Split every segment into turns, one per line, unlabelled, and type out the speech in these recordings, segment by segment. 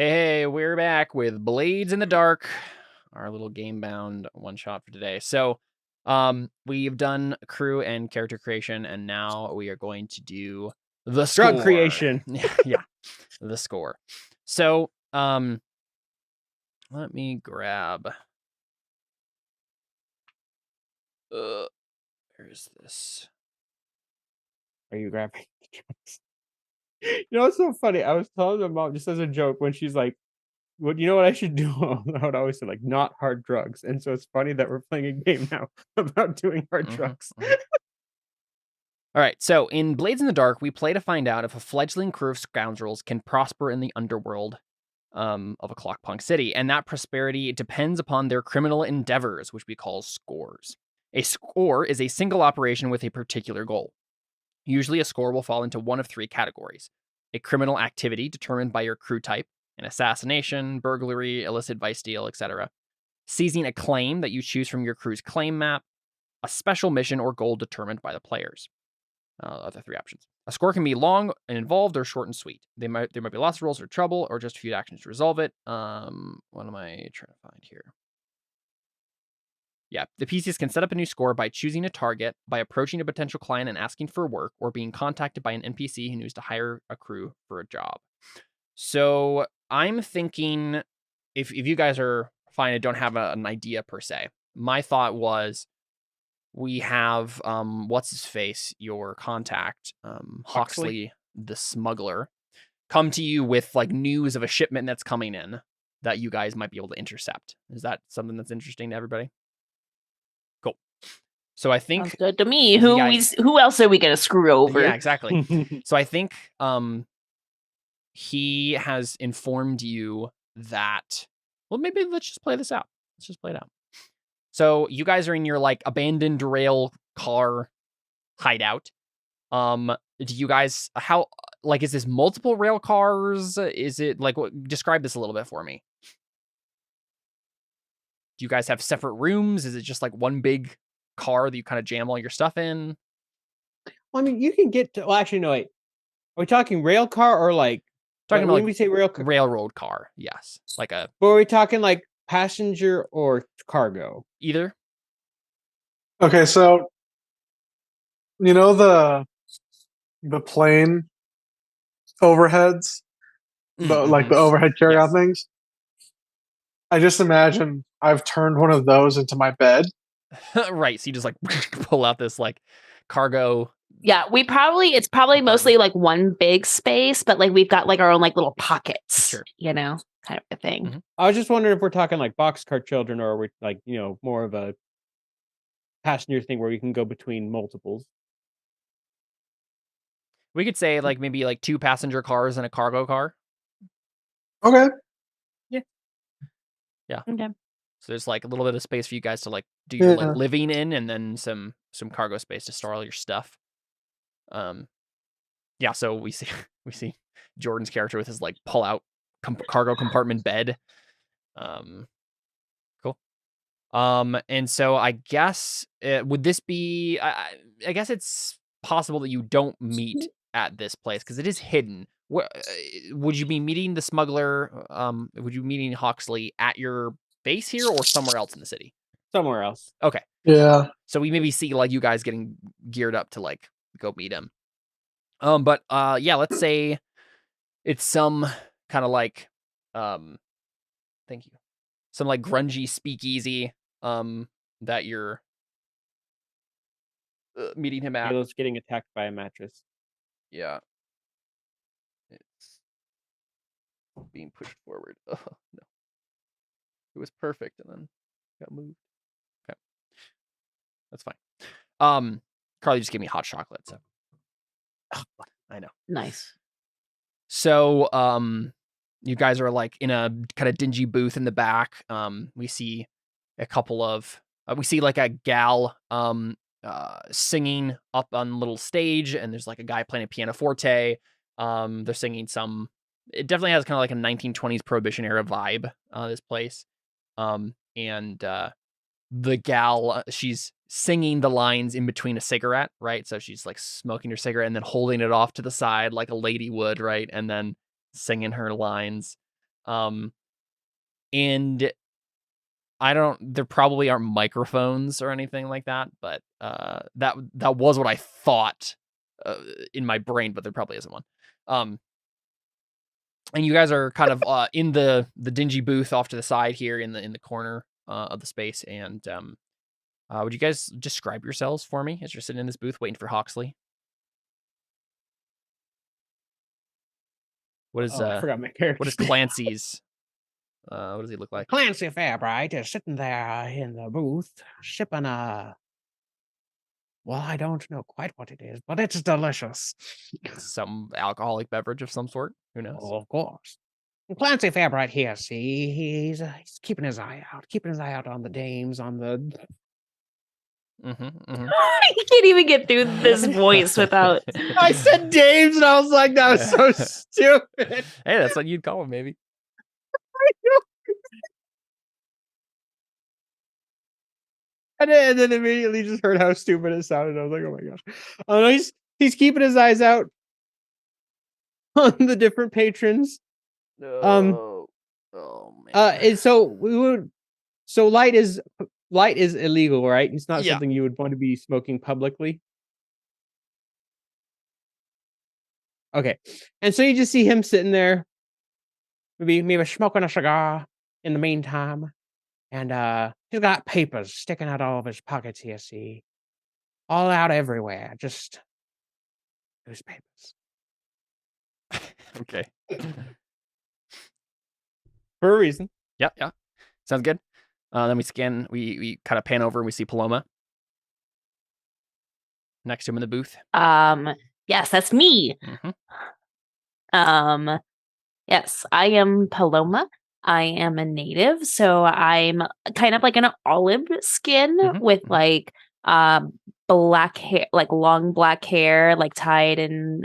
Hey, we're back with Blades in the Dark, our little Gamebound one shot for today. So, we've done crew and character creation, and now we are going to do the
Drug
score.
creation.
Yeah, the score. So, let me grab. Where is this?
Are you grabbing the drugs? You know what's so funny? I was telling my mom just as a joke when she's like, "What you know what I should do?" I would always say like, "Not hard drugs." And so it's funny that we're playing a game now about doing hard drugs.
All right, so in Blades in the Dark, we play to find out if a fledgling crew of scoundrels can prosper in the underworld of a clockpunk city, and that prosperity depends upon their criminal endeavors, which we call scores. A score is a single operation with a particular goal. Usually, a score will fall into one of three categories: a criminal activity determined by your crew type, an assassination, burglary, illicit vice deal, etc., seizing a claim that you choose from your crew's claim map, a special mission or goal determined by the players. Other three options. A score can be long and involved or short and sweet. There might be lots of rolls for trouble or just a few actions to resolve it. What am I trying to find here? Yeah, the PCs can set up a new score by choosing a target, by approaching a potential client and asking for work, or being contacted by an NPC who needs to hire a crew for a job. So I'm thinking, if you guys are fine, I don't have an idea per se. My thought was, we have what's his face, your contact, Hawksley the smuggler, come to you with like news of a shipment that's coming in that you guys might be able to intercept. Is that something that's interesting to everybody? Cool. So I think
Sounds good to me.
Yeah.
Who else are we gonna screw over?
Yeah, exactly. So I think he has informed you that, well, maybe let's just play this out. Let's just play it out. So you guys are in your like abandoned rail car hideout. Do you guys, how, like, is this multiple rail cars? Is it like, what, describe this a little bit for me. Do you guys have separate rooms? Is it just like one big car that you kind of jam all your stuff in?
Well, I mean, you can get to. Well, actually, no. Wait. Are we talking rail car or like?
Talking about
When
like
we say rail car,
railroad car, yes, like a.
but are we talking like passenger or cargo?
Either.
Okay, so you know the plane overheads, the overhead carry-on
Yes.
things. I just imagine I've turned one of those into my bed.
Right, so you just like pull out this like cargo.
Yeah, it's probably mostly like one big space, but like we've got like our own like little pockets,
Sure.
Kind of a thing.
I was just wondering if we're talking like boxcar children or we're like more of a passenger thing where you can go between multiples.
We could say like maybe like 2 passenger cars and a cargo car.
Okay.
Yeah.
Okay.
So there's like a little bit of space for you guys to like do your like living in, and then some cargo space to store all your stuff. Yeah. So we see Jordan's character with his like pull out cargo compartment bed. Cool. And so I guess would this be? I guess it's possible that you don't meet at this place because it is hidden. Would you be meeting the smuggler? Would you be meeting Hawksley at your base here or somewhere else in the city?
Somewhere else.
Okay.
Yeah.
So we maybe see like you guys getting geared up to like go meet him. But yeah, let's say it's some kind of like thank you. Some like grungy speakeasy that you're meeting him at.
Halo's getting attacked by a mattress.
Yeah. It's being pushed forward. Oh, no. It was perfect and then got moved. Okay. That's fine. Carly just gave me hot chocolate, so I know.
Nice.
So, you guys are like in a kind of dingy booth in the back. We see a couple of we see like a gal singing up on a little stage, and there's like a guy playing a pianoforte. They're singing some. It definitely has kind of like a 1920s Prohibition era vibe. This place, and the gal, she's singing the lines in between a cigarette, right? So she's like smoking her cigarette and then holding it off to the side like a lady would, right? And then singing her lines. And there probably aren't microphones or anything like that, but that was what I thought in my brain, but there probably isn't one. And you guys are kind of in the dingy booth off to the side here in the corner of the space. And would you guys describe yourselves for me as you're sitting in this booth waiting for Hawksley? What is
I forgot my character.
what is Clancy's? What does he look like?
Clancy Fairbright is sitting there in the booth, sipping a. Well, I don't know quite what it is, but it's delicious.
Some alcoholic beverage of some sort. Who knows?
Of course. Clancy Fairbright here, see, he's keeping his eye out on the dames, on the.
You can't even get through this voice without.
I said dames, and I was like, that was so stupid.
Hey, that's what you'd call him, maybe.
And then immediately just heard how stupid it sounded. I was like, oh my gosh. Oh no, he's keeping his eyes out on the different patrons.
Oh man.
And so light is illegal, right? It's not
Yeah.
something you would want to be smoking publicly. Okay. And so you just see him sitting there, maybe smoking a cigar in the meantime. And he's got papers sticking out all of his pockets here, see? All out everywhere. Just newspapers.
Okay.
For a reason.
Yeah. Sounds good. Then we scan, we kind of pan over and we see Paloma next to him in the booth.
Yes, that's me. Yes, I am Paloma. I am a native, so I'm kind of like an olive skin with like black hair, like long black hair, like tied in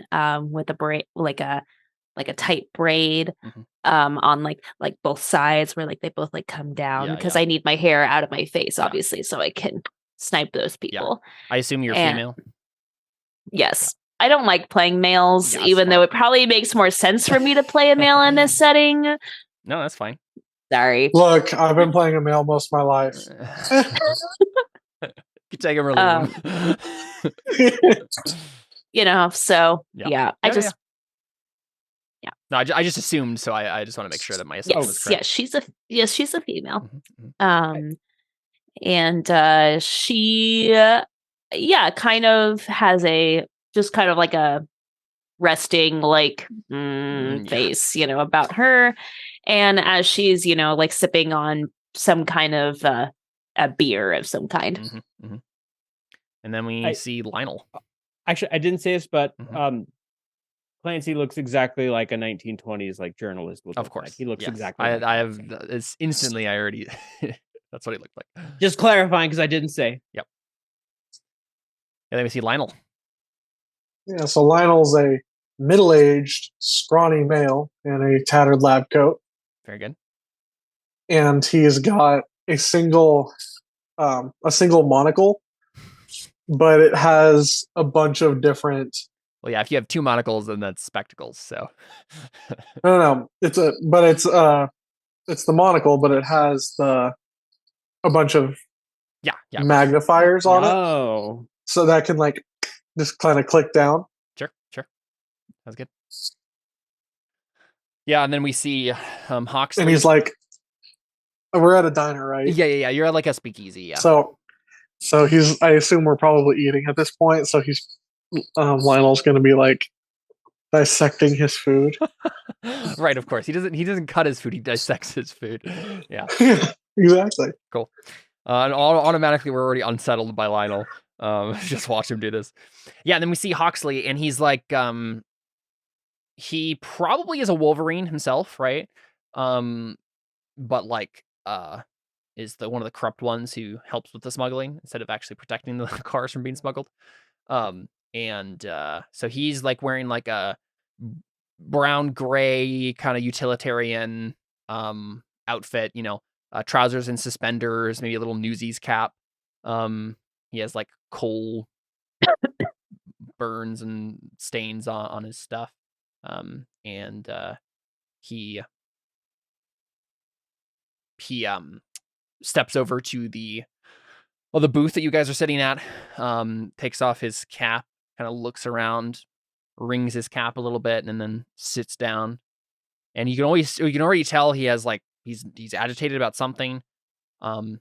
with a braid, like a tight braid on like both sides where like they both like come down because I need my hair out of my face, obviously, so I can snipe those people.
I assume you're female.
Yes. I don't like playing males, even though it probably makes more sense for me to play a male in this setting.
No, that's fine.
Sorry.
Look, I've been playing a male most of my life.
You take him or leave him.
So yeah. I just
No, I just assumed, so I just want to make sure that my assumption was correct.
she's a female. And she kind of has just kind of like a resting like face, about her. And as she's, like sipping on some kind of a beer of some kind.
And then we see Lionel.
Actually, I didn't say this, but Clancy looks exactly like a 1920s like journalist would.
Of course,
like. He looks exactly.
I have it's instantly. I already. That's what he looked like.
Just clarifying because I didn't say.
Yep. And then we see Lionel.
Yeah, so Lionel's a middle-aged, scrawny male in a tattered lab coat.
Very good.
And he's got a single monocle, but it has a bunch of different.
Well, yeah, if you have two monocles, then that's spectacles. So.
No, it's the monocle, but it has a bunch of magnifiers on it.
Oh.
So that can like just kind of click down.
Sure. That's good. Yeah, and then we see Hawksley.
And he's like, we're at a diner, right?
Yeah. You're at like a speakeasy, yeah.
So he's, I assume we're probably eating at this point. So he's, Lionel's going to be like dissecting his food.
Right, of course. He doesn't cut his food. He dissects his food. Yeah.
Exactly.
Cool. And automatically we're already unsettled by Lionel. Just watch him do this. Yeah, and then we see Hawksley, and he's like, he probably is a Wolverine himself, right? But like, is one of the corrupt ones who helps with the smuggling instead of actually protecting the cars from being smuggled. So he's like wearing like a brown gray kind of utilitarian outfit, trousers and suspenders, maybe a little Newsies cap. He has like coal burns and stains on his stuff. He he steps over to the booth that you guys are sitting at, takes off his cap, kind of looks around, rings his cap a little bit, and then sits down. And you can already tell he has like he's agitated about something. And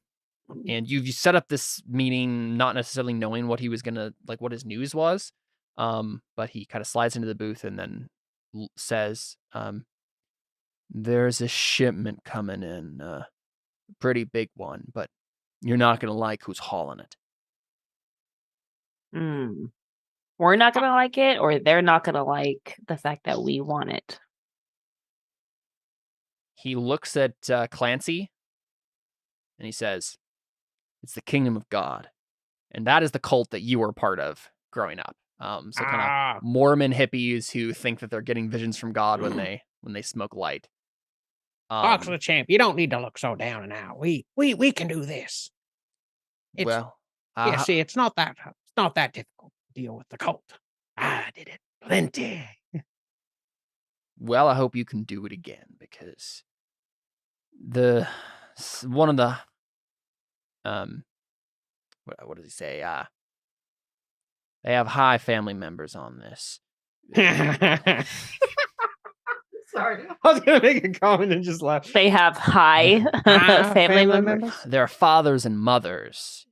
you set up this meeting not necessarily knowing what he was gonna like what his news was. But he kind of slides into the booth and then says, "There's a shipment coming in, pretty big one, but you're not gonna like who's hauling it."
We're not gonna like it, or they're not gonna like the fact that we want it.
He looks at Clancy and he says, "It's the kingdom of God. And that is the cult that you were part of growing up." So kind of Mormon hippies who think that they're getting visions from God when they smoke light.
Fox the champ, you don't need to look so down and out. We can do this. See, it's not that difficult to deal with the cult. I did it plenty.
Well, I hope you can do it again, because one of the what does he say? They have high family members on this.
Sorry, I was gonna make a comment and just laugh.
They have high family members.
There are fathers and mothers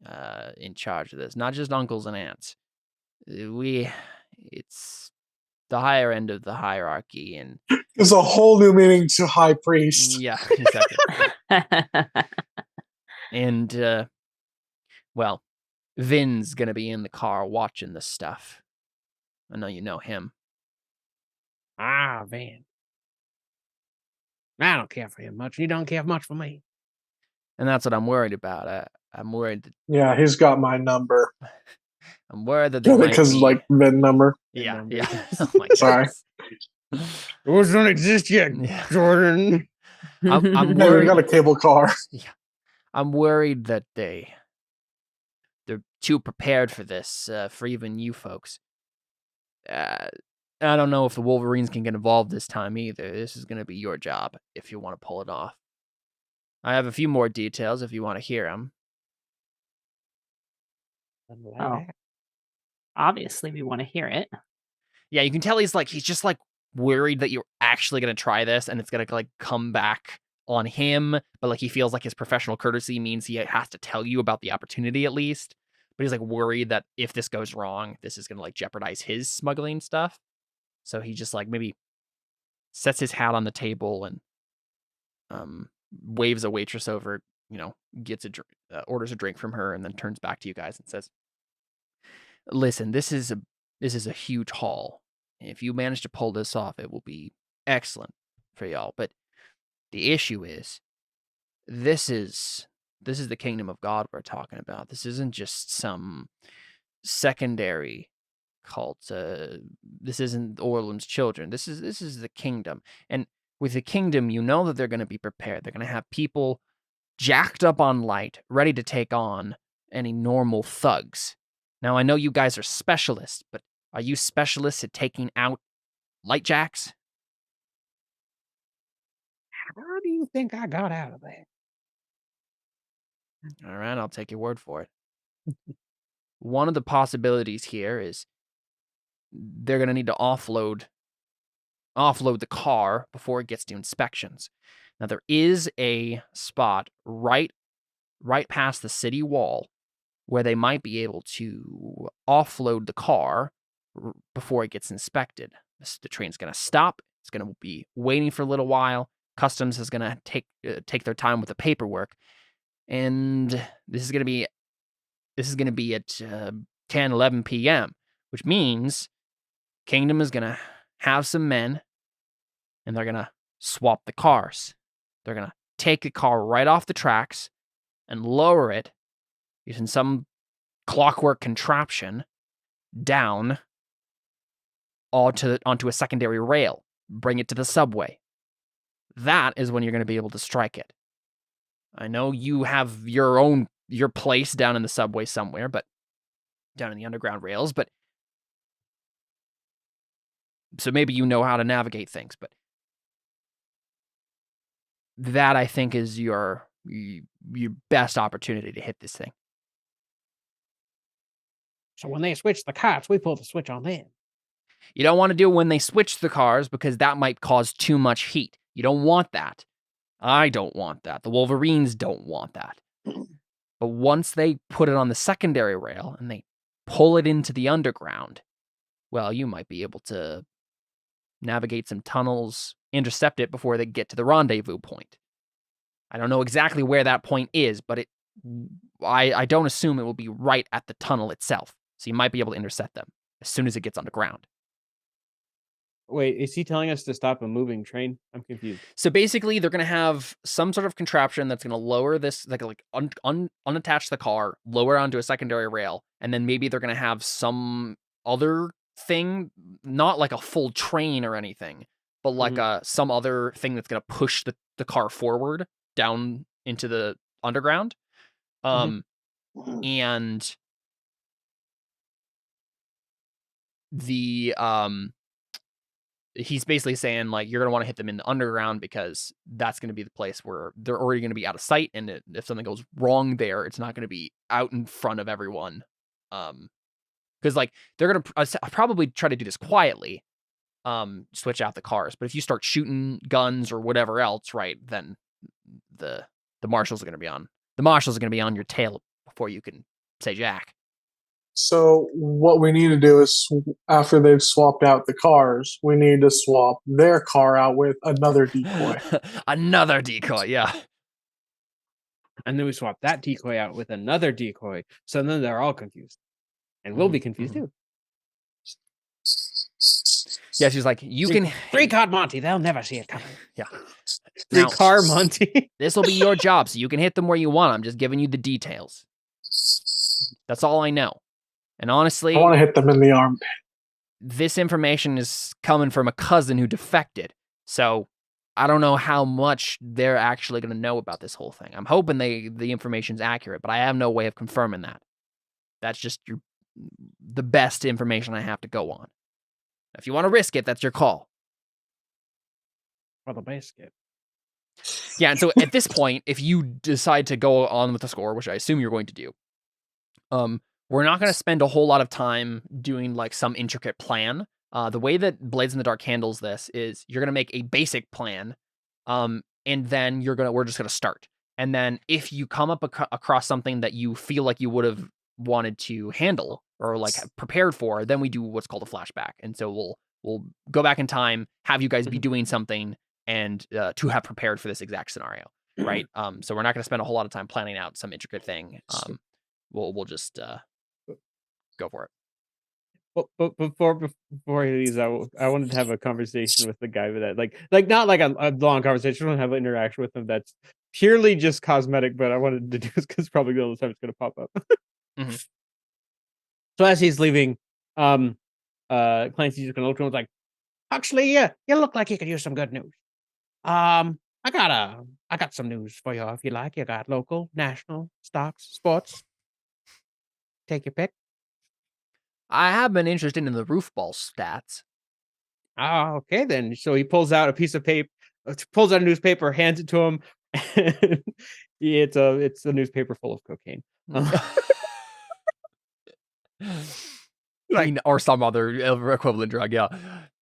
in charge of this, not just uncles and aunts. It's the higher end of the hierarchy, and
there's a whole new meaning to high priest.
Yeah, exactly. And well, Vin's gonna be in the car watching this stuff. I know you know him.
Vin. I don't care for him much. He don't care much for me.
And that's what I'm worried about. I'm worried that...
Yeah, he's got my number.
I'm worried that
because like VIN number.
Yeah.
Oh
my Sorry.
Those don't exist yet, Jordan.
I'm worried.
We got a cable car.
Yeah. I'm worried that they're too prepared for this, for even you folks. I don't know if the Wolverines can get involved this time either. This is going to be your job if you want to pull it off. I have a few more details if you want to hear them.
Oh, obviously we want to hear it.
Yeah, you can tell he's just worried that you're actually going to try this and it's going to come back on him, but he feels like his professional courtesy means he has to tell you about the opportunity at least. But he's worried that if this goes wrong, this is going to jeopardize his smuggling stuff. So he just maybe sets his hat on the table and waves a waitress over, gets orders a drink from her, and then turns back to you guys and says, "Listen, this is a huge haul. If you manage to pull this off, it will be excellent for y'all. But the issue is, this is the kingdom of God we're talking about. This isn't just some secondary cult. This isn't Orland's children. This is the kingdom. And with the kingdom, you know that they're going to be prepared. They're going to have people jacked up on light, ready to take on any normal thugs. Now, I know you guys are specialists, but are you specialists at taking out light jacks?"
How do you think I got out of that?
All right, I'll take your word for it. One of the possibilities here is they're going to need to offload the car before it gets to inspections. Now, there is a spot right past the city wall where they might be able to offload the car before it gets inspected. The train's going to stop. It's going to be waiting for a little while. Customs is going to take their time with the paperwork. And this is going to be at 10, 11 p.m., which means Kingdom is going to have some men, and they're going to swap the cars. They're going to take the car right off the tracks and lower it using some clockwork contraption down onto a secondary rail, bring it to the subway. That is when you're going to be able to strike it. I know you have your place down in the subway somewhere, but down in the underground rails, but so maybe you know how to navigate things, but that I think is your your best opportunity to hit this thing.
So when they switch the carts, we pull the switch on them.
You don't want to do it when they switch the cars because that might cause too much heat. You don't want that. I don't want that. The Wolverines don't want that. But once they put it on the secondary rail and they pull it into the underground, well, you might be able to navigate some tunnels, intercept it before they get to the rendezvous point. I don't know exactly where that point is, but I don't assume it will be right at the tunnel itself. So you might be able to intercept them as soon as it gets underground.
Wait, is he telling us to stop a moving train? I'm confused.
So basically, they're going to have some sort of contraption that's going to lower this, unattach the car, lower onto a secondary rail, and then maybe they're going to have some other thing, not like a full train or anything, but like some other thing that's going to push the car forward down into the underground. And the he's basically saying, like, you're going to want to hit them in the underground because that's going to be the place where they're already going to be out of sight. And if something goes wrong there, it's not going to be out in front of everyone. Because, like, they're going to probably try to do this quietly, switch out the cars. But if you start shooting guns or whatever else, right, then the marshals are going to be on. The marshals are going to be on your tail before you can say jack.
So what we need to do is, after they've swapped out the cars, we need to swap their car out with another decoy.
Another decoy, yeah.
And then we swap that decoy out with another decoy. So then they're all confused. And we'll be confused too.
Yeah, she's like, you can...
Three-card Monty, they'll never see it coming.
Yeah.
Three-car Monty.
This will be your job, so you can hit them where you want. I'm just giving you the details. That's all I know. And honestly,
I want to hit them in the arm.
This information is coming from a cousin who defected. So I don't know how much they're actually going to know about this whole thing. I'm hoping the information's accurate, but I have no way of confirming that. That's just the best information I have to go on. If you want to risk it, that's your call.
For the basket.
Yeah, and so at this point, if you decide to go on with the score, which I assume you're going to do, we're not going to spend a whole lot of time doing like some intricate plan. The way that Blades in the Dark handles this is you're going to make a basic plan, and then we're just going to start. And then if you come up across something that you feel like you would have wanted to handle or like prepared for, then we do what's called a flashback. And so we'll go back in time, have you guys be doing something, and to have prepared for this exact scenario, right? So we're not going to spend a whole lot of time planning out some intricate thing. We'll just go for it.
But before he leaves, I wanted to have a conversation with the guy with that, like not like a long conversation. I want to have an interaction with him that's purely just cosmetic, but I wanted to do this because probably the other time it's going to pop up. So as he's leaving, Clancy's just going to look at him like, actually, yeah, you look like you could use some good news. I got some news for you if you like. You got local, national, stocks, sports. Take your pick.
I have been interested in the roof ball stats.
Ah, okay then. So he pulls out a piece of paper, pulls out a newspaper, hands it to him. It's a newspaper full of cocaine.
Or some other equivalent drug, yeah.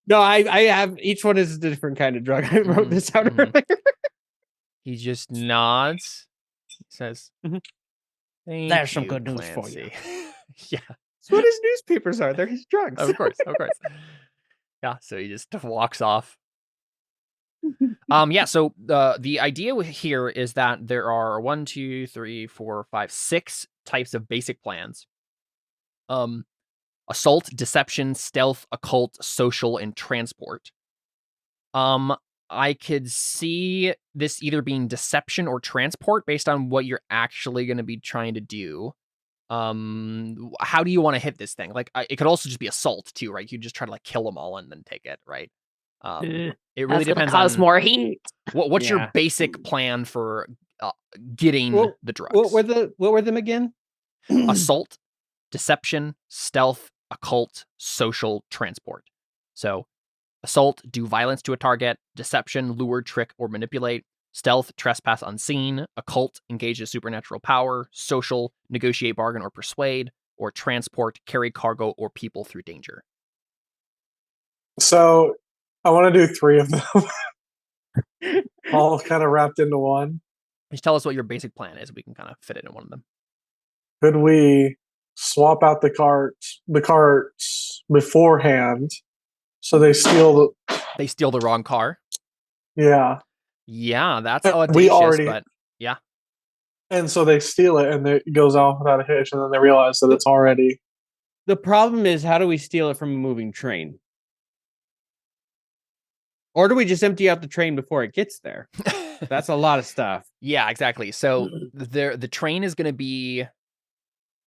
No, I have, each one is a different kind of drug. I wrote this out earlier.
He just nods. He says,
There's some good news for you.
Yeah.
That's what his newspapers are. They're his drugs.
Of course. Yeah, so he just walks off. Yeah, so the idea here is that there are 1, 2, 3, 4, 5, 6 types of basic plans. Assault, deception, stealth, occult, social, and transport. I could see this either being deception or transport based on what you're actually going to be trying to do. How do you want to hit this thing? Like, it could also just be assault too, right? You just try to like kill them all and then take it, right? It really depends
cause
on
more heat.
What's your basic plan for getting the drugs?
What were them again?
Assault, deception, stealth, occult, social, transport. So assault, do violence to a target. Deception, lure, trick, or manipulate. Stealth, trespass unseen. Occult, engage in supernatural power. Social, negotiate, bargain, or persuade. Or transport, carry cargo or people through danger.
So I want to do 3 of them, all kind of wrapped into one.
Just tell us what your basic plan is. We can kind of fit it in one of them.
Could we swap out the carts beforehand, so they steal
They steal the wrong car.
Yeah.
Yeah, that's
We
audacious,
already-
but yeah.
And so they steal it, and it goes off without a hitch, and then they realize that it's already.
The problem is, how do we steal it from a moving train? Or do we just empty out the train before it gets there? That's a lot of stuff.
Yeah, exactly. So the train is going to be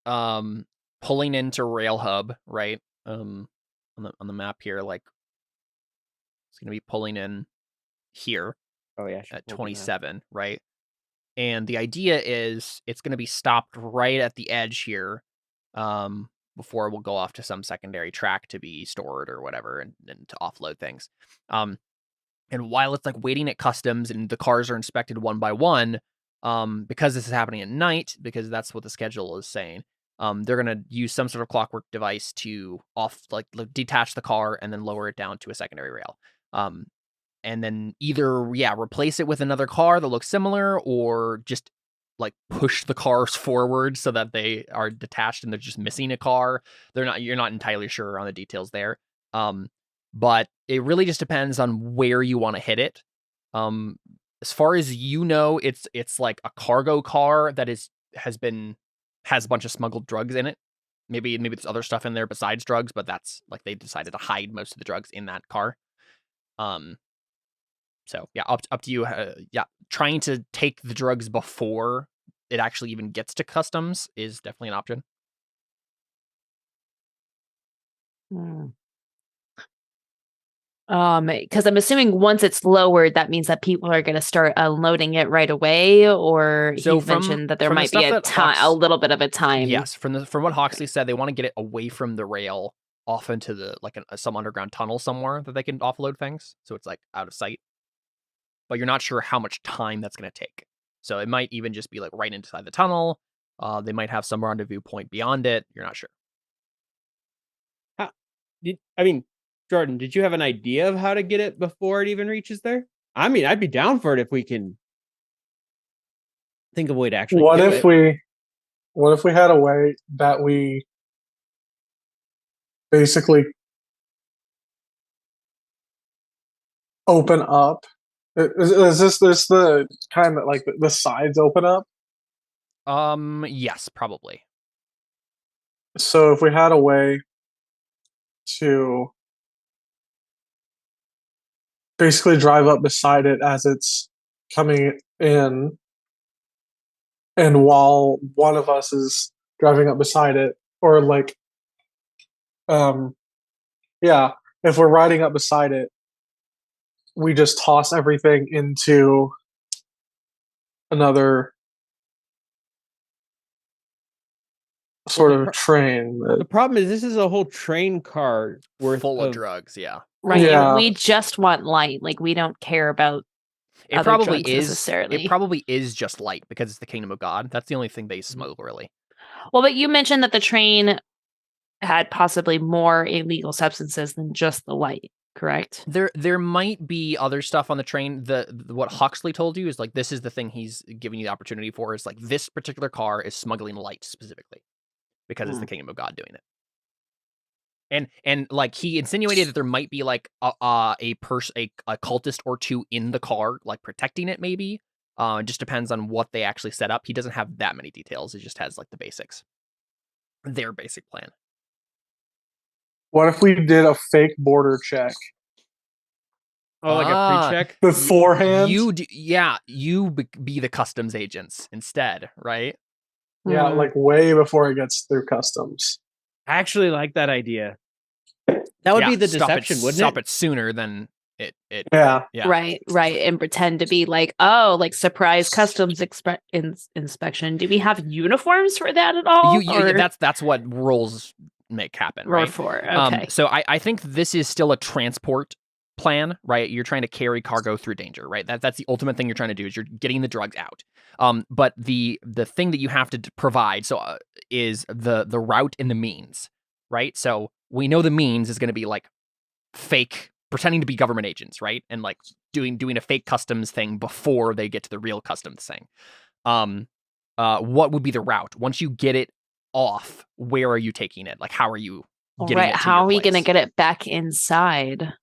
pulling into Rail Hub, right? On the map here, like it's going to be pulling in here
Oh yeah,
at 27, right? And the idea is it's going to be stopped right at the edge here, before we'll go off to some secondary track to be stored or whatever, and to offload things. And while it's like waiting at customs and the cars are inspected one by one, because this is happening at night, because that's what the schedule is saying, they're going to use some sort of clockwork device to detach the car and then lower it down to a secondary rail. And then either, replace it with another car that looks similar, or just like push the cars forward so that they are detached and they're just missing a car. You're not entirely sure on the details there. But it really just depends on where you want to hit it. As far as you know, it's like a cargo car that has a bunch of smuggled drugs in it. Maybe there's other stuff in there besides drugs, but that's like they decided to hide most of the drugs in that car. So yeah, up to you. Trying to take the drugs before it actually even gets to customs is definitely an option.
Because I'm assuming once it's lowered, that means that people are going to start unloading it right away. Or
So
he mentioned that there might be a little bit of a time.
Yes, from what Hawksley said, they want to get it away from the rail, off into the some underground tunnel somewhere that they can offload things. So it's like out of sight. But you're not sure how much time that's going to take. So it might even just be like right inside the tunnel. They might have some rendezvous point beyond it. You're not sure.
Jordan, did you have an idea of how to get it before it even reaches there? I mean, I'd be down for it if we can think of a way to actually.
What if we had a way that we basically open up? Is this the kind that like the sides open up?
Yes, probably.
So if we had a way to basically drive up beside it as it's coming in, and while one of us is driving up beside it, or like, if we're riding up beside it, we just toss everything into another sort of train.
The problem is this is a whole train car worth
full of drugs. Yeah.
Right.
Yeah.
We just want light. Like we don't care about
It
other
probably
drugs
is
necessarily.
It probably is just light because it's the kingdom of God. That's the only thing they smuggle, really.
Well, but you mentioned that the train had possibly more illegal substances than just the light, correct?
There might be other stuff on the train. What Huxley told you is like this is the thing he's giving you the opportunity for, is like this particular car is smuggling light specifically because it's the kingdom of God doing it. And like he insinuated that there might be like a cultist or two in the car, like protecting it maybe. It just depends on what they actually set up. He doesn't have that many details. It just has like the basics. Their basic plan.
What if we did a fake border check
Oh, like a pre-check
beforehand?
You be the customs agents instead, right?
Yeah, like way before it gets through customs.
I actually like that idea. That would be the deception, wouldn't it?
Stop it sooner than it.
Yeah.
Right. And pretend to be like, surprise customs inspection. Do we have uniforms for that at all?
That's what rules make happen, right?
Okay.
So I think this is still a transport plan, right? You're trying to carry cargo through danger, right? That's the ultimate thing you're trying to do is you're getting the drugs out. But the thing that you have to provide is the route and the means, right? So we know the means is going to be like fake, pretending to be government agents, right? And like doing a fake customs thing before they get to the real customs thing. What would be the route once you get it off? Where are you taking it? Like, how are you getting
Right.
it to
How
your
are we going to
place?
get it back inside,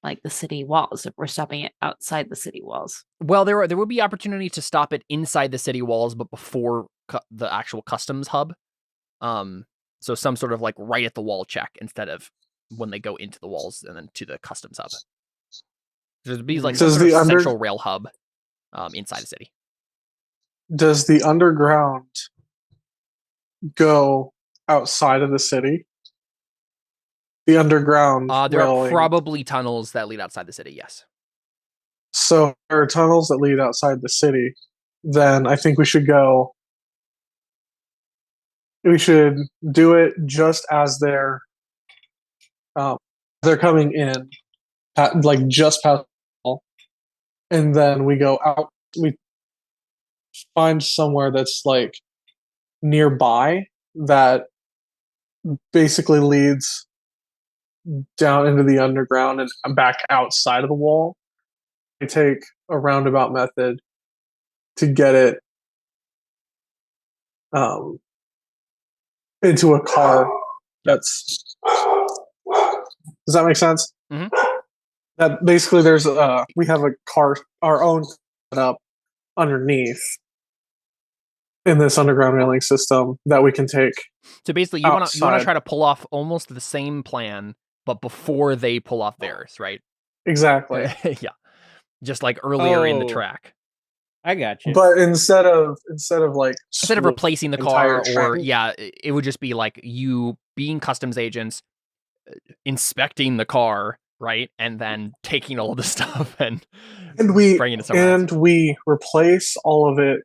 like the city walls, if we're stopping it outside the city walls?
Well, there would be opportunity to stop it inside the city walls, but before the actual customs hub. So some sort of like right at the wall check instead of when they go into the walls and then to the customs hub. There'd be like some
Does
sort
the
of central rail hub inside the city.
Does the underground go outside of the city? The underground
There are
railing.
probably tunnels that lead outside the city, yes.
So there are tunnels that lead outside the city. Then I think we should go. We should do it just as they're coming in, like just past, and then we go out. We find somewhere that's like nearby that basically leads down into the underground and back outside of the wall. We take a roundabout method to get it into a car. Does that make sense?
Mm-hmm.
That basically we have a car, our own set up underneath in this underground railing system that we can take.
So basically, you want to try to pull off almost the same plan, but before they pull off theirs, right?
Exactly.
Yeah, just like earlier in the track.
I got you.
But instead of
replacing the car, or
track.
it would just be like you being customs agents, inspecting the car, right, and then taking all the stuff and bringing it somewhere else.
We replace all of it.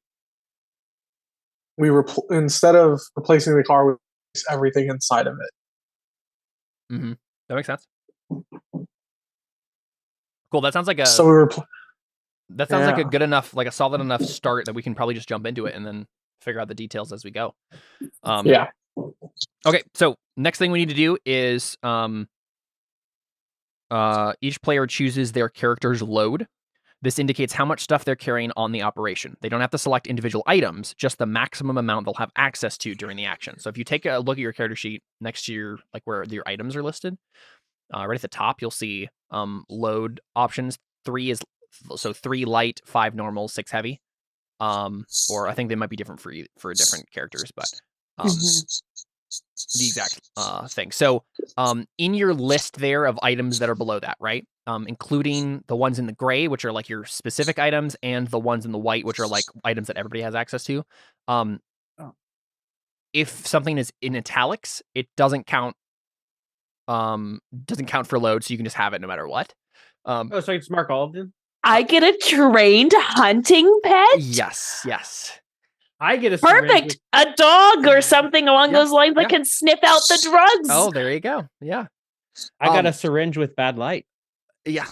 Instead of replacing the car, we replace everything inside of it.
Mm-hmm. That makes sense. Cool. That sounds like like a good enough, like a solid enough start that we can probably just jump into it and then figure out the details as we go.
Yeah.
Okay. So next thing we need to do is each player chooses their character's load. This indicates how much stuff they're carrying on the operation. They don't have to select individual items, just the maximum amount they'll have access to during the action. So if you take a look at your character sheet next to your, like where your items are listed, right at the top, you'll see load options. 3 light, 5 normal, 6 heavy. Or I think they might be different for different characters, but the exact thing. So in your list there of items that are below that, right? Including the ones in the gray, which are like your specific items, and the ones in the white, which are like items that everybody has access to. If something is in italics, it doesn't count for load, so you can just have it no matter what.
So I can just mark all of them?
I get a trained hunting pet?
Yes.
I get a
perfect. A dog or something along those lines that can sniff out the drugs.
Oh, there you go. Yeah.
I got a syringe with bad light.
Yeah.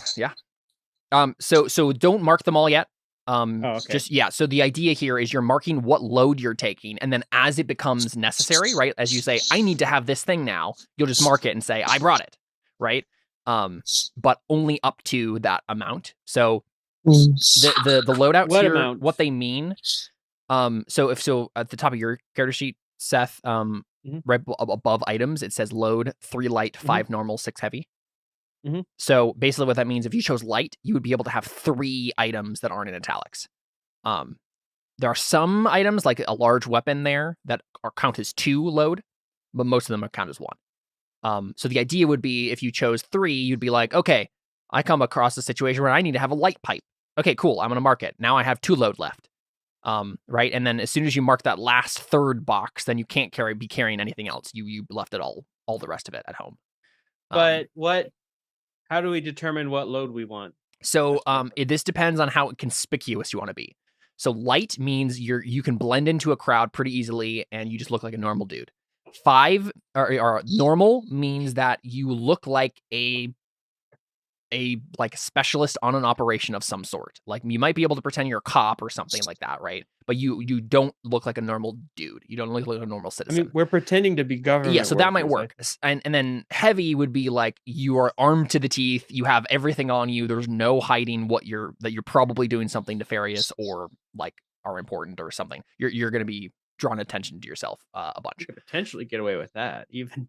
So don't mark them all yet.
Okay.
So the idea here is you're marking what load you're taking, and then as it becomes necessary, right? As you say, I need to have this thing now, you'll just mark it and say, I brought it, right? But only up to that amount. So the loadouts here,
amount?
what they mean. So at the top of your character sheet, Seth, right above items, it says load 3 light, 5 normal, 6 heavy. So basically what that means, if you chose light, you would be able to have 3 items that aren't in italics. There are some items like a large weapon there that count as 2 load, but most of them are count as 1. So the idea would be if you chose 3, you'd be like, okay, I come across a situation where I need to have a light pipe. Okay, cool. I'm going to mark it. Now I have 2 load left. Right. And then as soon as you mark that last 3rd box, then you can't be carrying anything else. You left it all the rest of it at home.
But how do we determine what load we want?
So this depends on how conspicuous you want to be. So light means you can blend into a crowd pretty easily and you just look like a normal dude. 5 or normal means that you look like a a like specialist on an operation of some sort. Like you might be able to pretend you're a cop or something like that, right? But you don't look like a normal dude. You don't look like a normal
I
citizen.
mean, we're pretending to be government.
Yeah, so that might
workers,
work. And then heavy would be like you are armed to the teeth. You have everything on you. There's no hiding that you're probably doing something nefarious or like are important or something. You're going to be drawing attention to yourself a bunch.
You could potentially get away with that. Even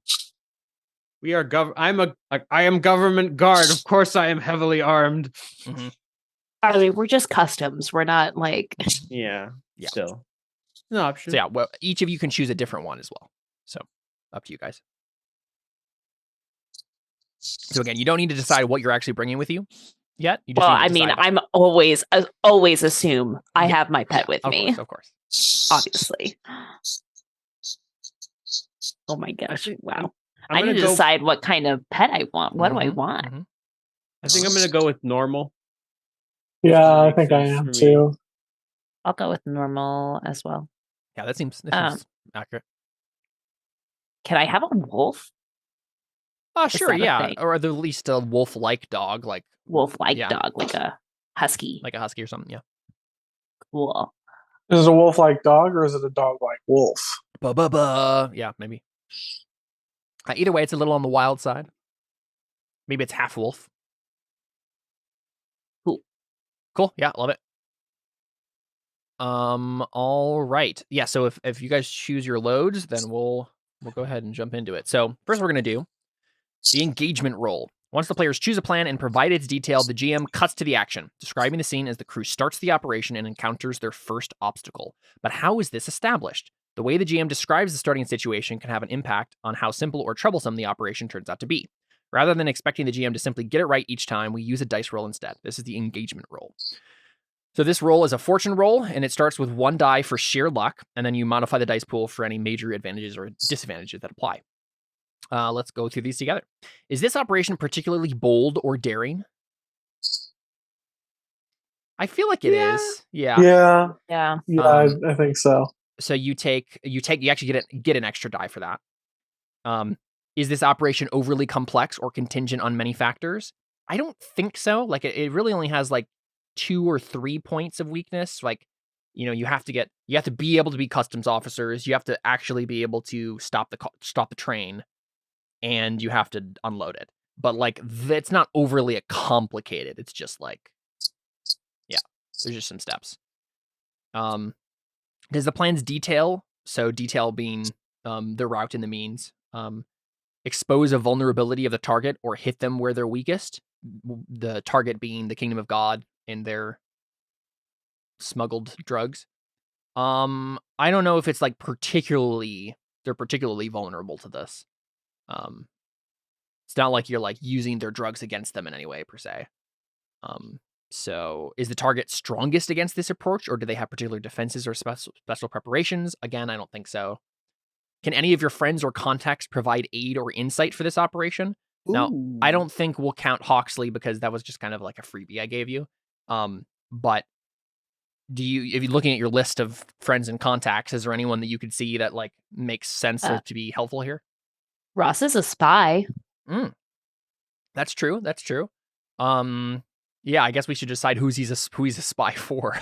we are I am government guard. Of course, I am heavily armed.
Mm-hmm.
I mean, we're just customs. We're not like.
Yeah.
Yeah.
Still, an option.
So yeah, well, each of you can choose a different one as well. So up to you guys. So again, you don't need to decide what you're actually bringing with you yet. You just
Well,
need to
I mean,
decide.
I'm always assume I have my pet with me.
Of course.
Obviously. Oh my gosh! Wow.
I'm
I need to
go,
decide what kind of pet I want. What do I want?
Mm-hmm.
I think I'm gonna go with normal.
Yeah, I think I am too.
I'll go with normal as well.
Yeah, that seems accurate.
Can I have a wolf?
Oh, sure, yeah. Or at least a wolf-like dog, like
wolf-like dog, like a husky.
Like a husky or something, yeah.
Cool.
Is it a wolf-like dog or is it a dog-like wolf?
Yeah, maybe. Either way, it's a little on the wild side. Maybe it's half wolf. Cool. Yeah, love it. All right. Yeah, so if you guys choose your loads, then we'll go ahead and jump into it. So first we're gonna do the engagement roll. Once the players choose a plan and provide its detail, the GM cuts to the action, describing the scene as the crew starts the operation and encounters their first obstacle. But how is this established? The way the GM describes the starting situation can have an impact on how simple or troublesome the operation turns out to be. Rather than expecting the GM to simply get it right each time, we use a dice roll instead. This is the engagement roll. So this roll is a fortune roll, and it starts with 1 die for sheer luck, and then you modify the dice pool for any major advantages or disadvantages that apply. Let's go through these together. Is this operation particularly bold or daring? I feel like it is.
Yeah.
Yeah.
I think so.
So you actually get an extra die for that. Is this operation overly complex or contingent on many factors? I don't think so. Like it really only has like 2 or 3 points of weakness. Like, you have to be able to be customs officers. You have to actually be able to stop the train, and you have to unload it. But like, it's not overly complicated. It's just like, yeah, there's just some steps. Does the plan's detail, so detail being the route and the means, expose a vulnerability of the target or hit them where they're weakest? The target being the Kingdom of God and their smuggled drugs. I don't know if it's like they're particularly vulnerable to this. It's not like you're like using their drugs against them in any way per se. So is the target strongest against this approach, or do they have particular defenses or special preparations? Again, I don't think so. Can any of your friends or contacts provide aid or insight for this operation? Now, I don't think we'll count Hawksley because that was just kind of like a freebie I gave you. But if you're looking at your list of friends and contacts, is there anyone that you could see that like makes sense to be helpful here?
Ross is a spy.
That's true. Yeah, I guess we should decide who he's a spy for.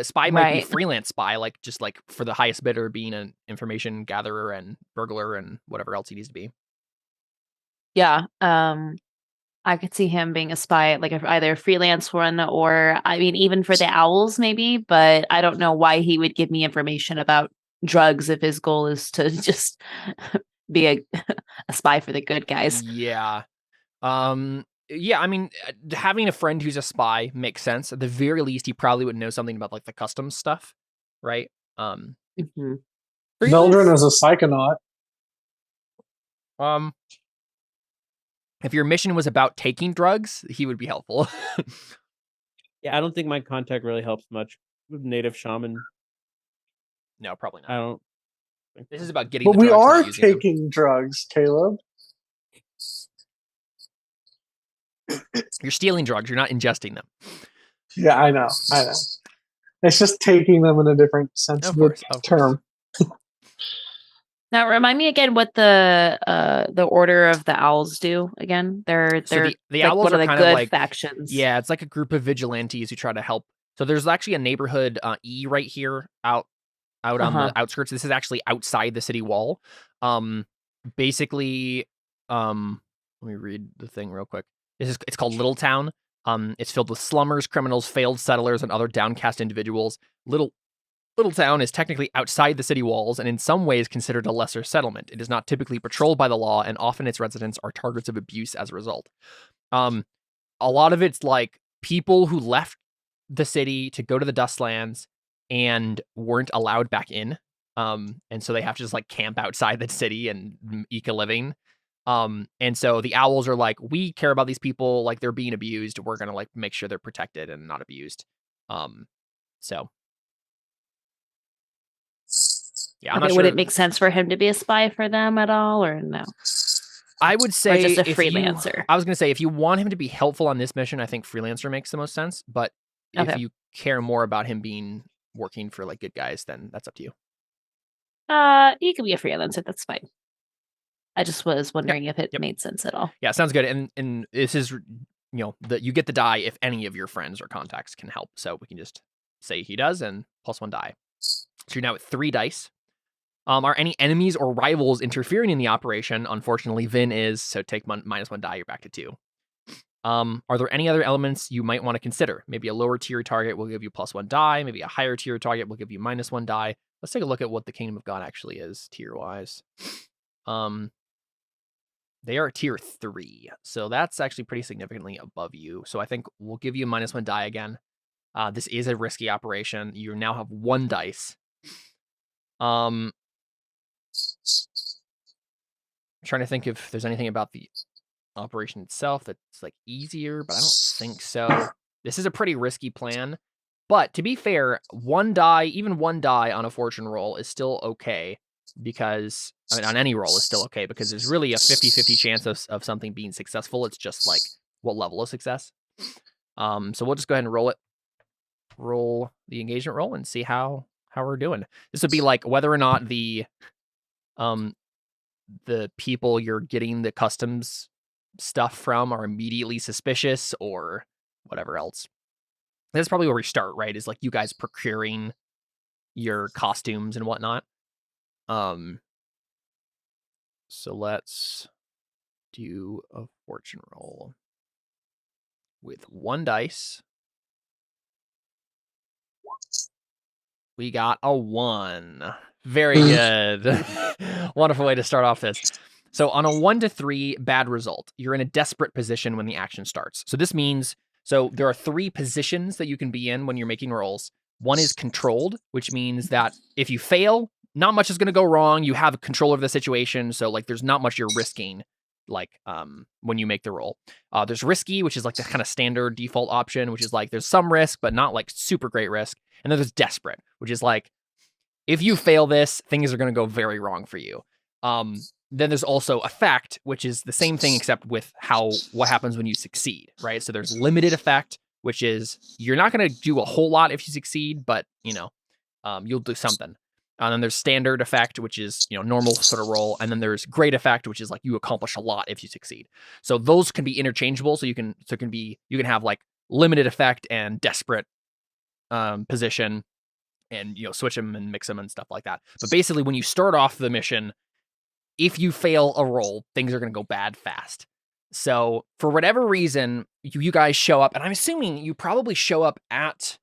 Spy might be freelance spy, like just like for the highest bidder being an information gatherer and burglar and whatever else he needs to be.
Yeah. I could see him being a spy, like either a freelance one or, I mean, even for the owls maybe, but I don't know why he would give me information about drugs if his goal is to just be a spy for the good guys.
Yeah. Yeah, I mean, having a friend who's a spy makes sense. At the very least, he probably would know something about like the customs stuff, right?
Mm-hmm.
Meldrin is a psychonaut.
If your mission was about taking drugs, he would be helpful.
Yeah, I don't think my contact really helps much with native shaman.
No, probably not.
I don't.
This is about getting.
But we are taking drugs, Caleb.
You're stealing drugs. You're not ingesting them.
Yeah, I know. It's just taking them in a different sense of the term.
Now remind me again what the order of the owls do again. They're
So the
like
owls
one
are
of the
kind of
good
like
factions.
yeah, it's like a group of vigilantes who try to help. So there's actually a neighborhood E right here out on the outskirts. This is actually outside the city wall. Basically, let me read the thing real quick. It's called Little Town. It's filled with slummers, criminals, failed settlers, and other downcast individuals. Little Town is technically outside the city walls and in some ways considered a lesser settlement. It is not typically patrolled by the law, and often its residents are targets of abuse as a result. A lot of it's like people who left the city to go to the Dustlands and weren't allowed back in. And so they have to just like camp outside the city and eke a living. And so the owls are like, we care about these people, like they're being abused. We're gonna like make sure they're protected and not abused. So yeah, I'm not
Okay,
sure.
would it make sense for him to be a spy for them at all, or no?
I would say
just a
if
freelancer?
I was going to say, if you want him to be helpful on this mission, I think freelancer makes the most sense. But if
Okay.
you care more about him being working for like good guys, then that's up to you.
He could be a freelancer. That's fine. I just was wondering if it made sense at all.
Yeah, sounds good. And this is, that you get the die if any of your friends or contacts can help. So we can just say he does and +1 die. So you're now at 3 dice. Are any enemies or rivals interfering in the operation? Unfortunately, Vin is, so take -1 die, you're back to 2. Are there any other elements you might want to consider? Maybe a lower tier target will give you +1 die. Maybe a higher tier target will give you -1 die. Let's take a look at what the Kingdom of God actually is tier-wise. They are tier 3, so that's actually pretty significantly above you. So I think we'll give you -1 die again. This is a risky operation. You now have 1 dice. I'm trying to think if there's anything about the operation itself that's like easier, but I don't think so. This is a pretty risky plan. But to be fair, 1 die, even 1 die on a fortune roll is still okay because, I mean, on any roll is still okay because there's really a 50-50 chance of something being successful. It's just like what level of success. So we'll just go ahead and roll it. Roll the engagement roll and see how we're doing. This would be like whether or not the people you're getting the customs stuff from are immediately suspicious or whatever else. That's probably where we start, right? Is like you guys procuring your costumes and whatnot. So let's do a fortune roll with 1 dice. We got a 1. Very good. Wonderful way to start off this. So on a 1 to 3 bad result, you're in a desperate position when the action starts. So this means, so there are 3 positions that you can be in when you're making rolls. One is controlled, which means that if you fail, not much is going to go wrong. You have control over the situation. So like there's not much you're risking like when you make the roll. There's risky, which is like the kind of standard default option, which is like there's some risk, but not like super great risk. And then there's desperate, which is like, if you fail this, things are going to go very wrong for you. Then there's also effect, which is the same thing except with what happens when you succeed, right? So there's limited effect, which is you're not going to do a whole lot if you succeed, but you'll do something. And then there's standard effect, which is normal sort of roll, and then there's great effect, which is like you accomplish a lot if you succeed. So those can be interchangeable. So you can have like limited effect and desperate position, and switch them and mix them and stuff like that. But basically, when you start off the mission, if you fail a roll, things are going to go bad fast. So for whatever reason, you guys show up, and I'm assuming you probably show up at.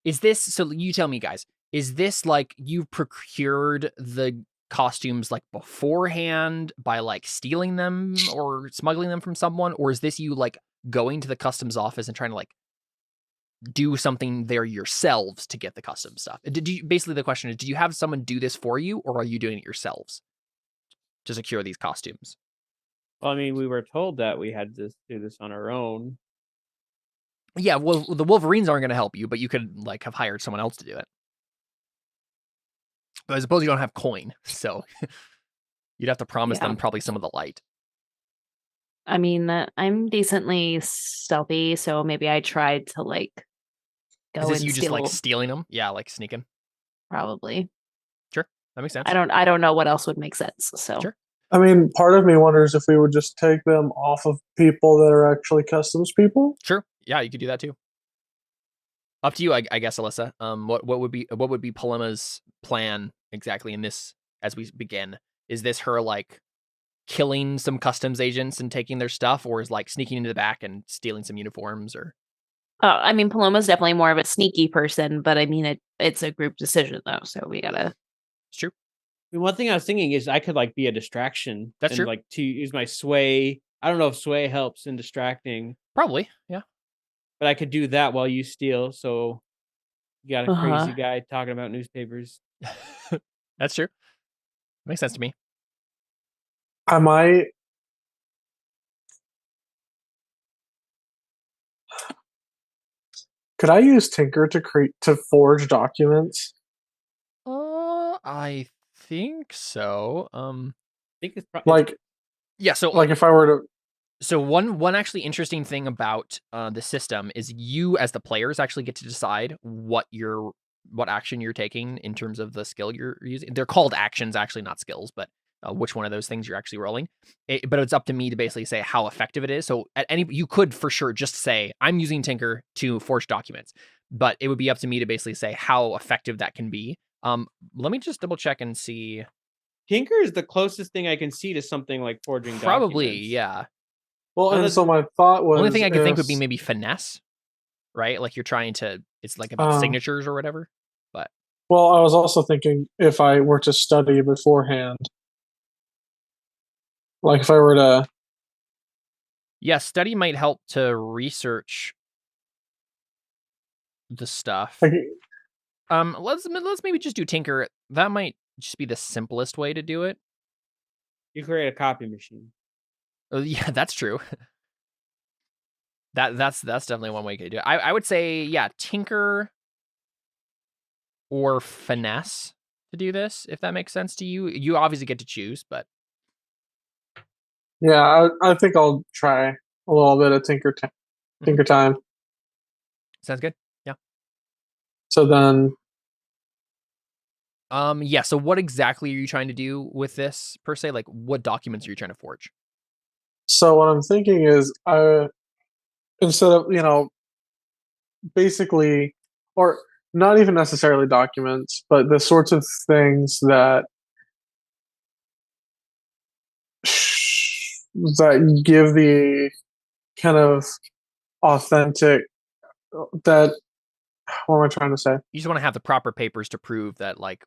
Is this so? You tell me, guys. Is this like you've procured the costumes like beforehand by like stealing them or smuggling them from someone, or is this you like going to the customs office and trying to like do something there yourselves to get the custom stuff? Basically the question is, did you have someone do this for you, or are you doing it yourselves to secure these costumes?
Well, I mean, we were told that we had to do this on our own.
Yeah, well, the Wolverines aren't going to help you, but you could like have hired someone else to do it. But I suppose you don't have coin, so you'd have to promise them probably some of the light.
I mean, I'm decently stealthy, so maybe I tried to like go
Is this
and
you
steal.
Just like stealing them? Yeah, like sneaking.
Probably.
Sure. that makes sense.
I don't know what else would make sense. So
Sure.
I mean, part of me wonders if we would just take them off of people that are actually customs people.
Sure. Yeah, you could do that too. Up to you, I guess, Alyssa. What would be Paloma's plan exactly in this as we begin? Is this her like killing some customs agents and taking their stuff, or is like sneaking into the back and stealing some uniforms? Or
I mean, Paloma's definitely more of a sneaky person, but I mean, it's a group decision though, so we gotta.
it's true.
And one thing I was thinking is I could like be a distraction.
That's
and
true.
Like to use my sway. I don't know if sway helps in distracting,
Probably, yeah.
but I could do that while you steal. So you got a
Uh-huh.
crazy guy talking about newspapers.
That's true. Makes sense to me.
I might. Could I use Tinker to forge documents?
I think so.
I think it's
Like,
yeah. So
like if I were to.
So one actually interesting thing about the system is you as the players actually get to decide what action you're taking in terms of the skill you're using. They're called actions, actually, not skills, but which one of those things you're actually rolling. But it's up to me to basically say how effective it is. So you could for sure just say I'm using Tinker to forge documents, but it would be up to me to basically say how effective that can be. Let me just double check and see.
Tinker is the closest thing I can see to something like forging
Probably,
documents.
yeah.
Well,
Other
and so my thought was.
Only thing I could think would be maybe finesse, right? Like you're trying to, it's like about signatures or whatever. But
well, I was also thinking if I were to study beforehand, like if I were to.
yeah, study might help to research the stuff.
Like,
Let's maybe just do Tinker. That might just be the simplest way to do it.
you create a copy machine.
Oh, yeah, that's true. That's definitely one way you could do it. I would say, yeah, Tinker or finesse to do this, if that makes sense to you. You obviously get to choose, but
yeah, I think I'll try a little bit of Tinker time.
sounds good. Yeah.
So then.
Yeah. So what exactly are you trying to do with this per se? Like, what documents are you trying to forge?
So what I'm thinking is, instead of basically, or not even necessarily documents, but the sorts of things that give the kind of authentic that. What am I trying to say?
You just want to have the proper papers to prove that, like,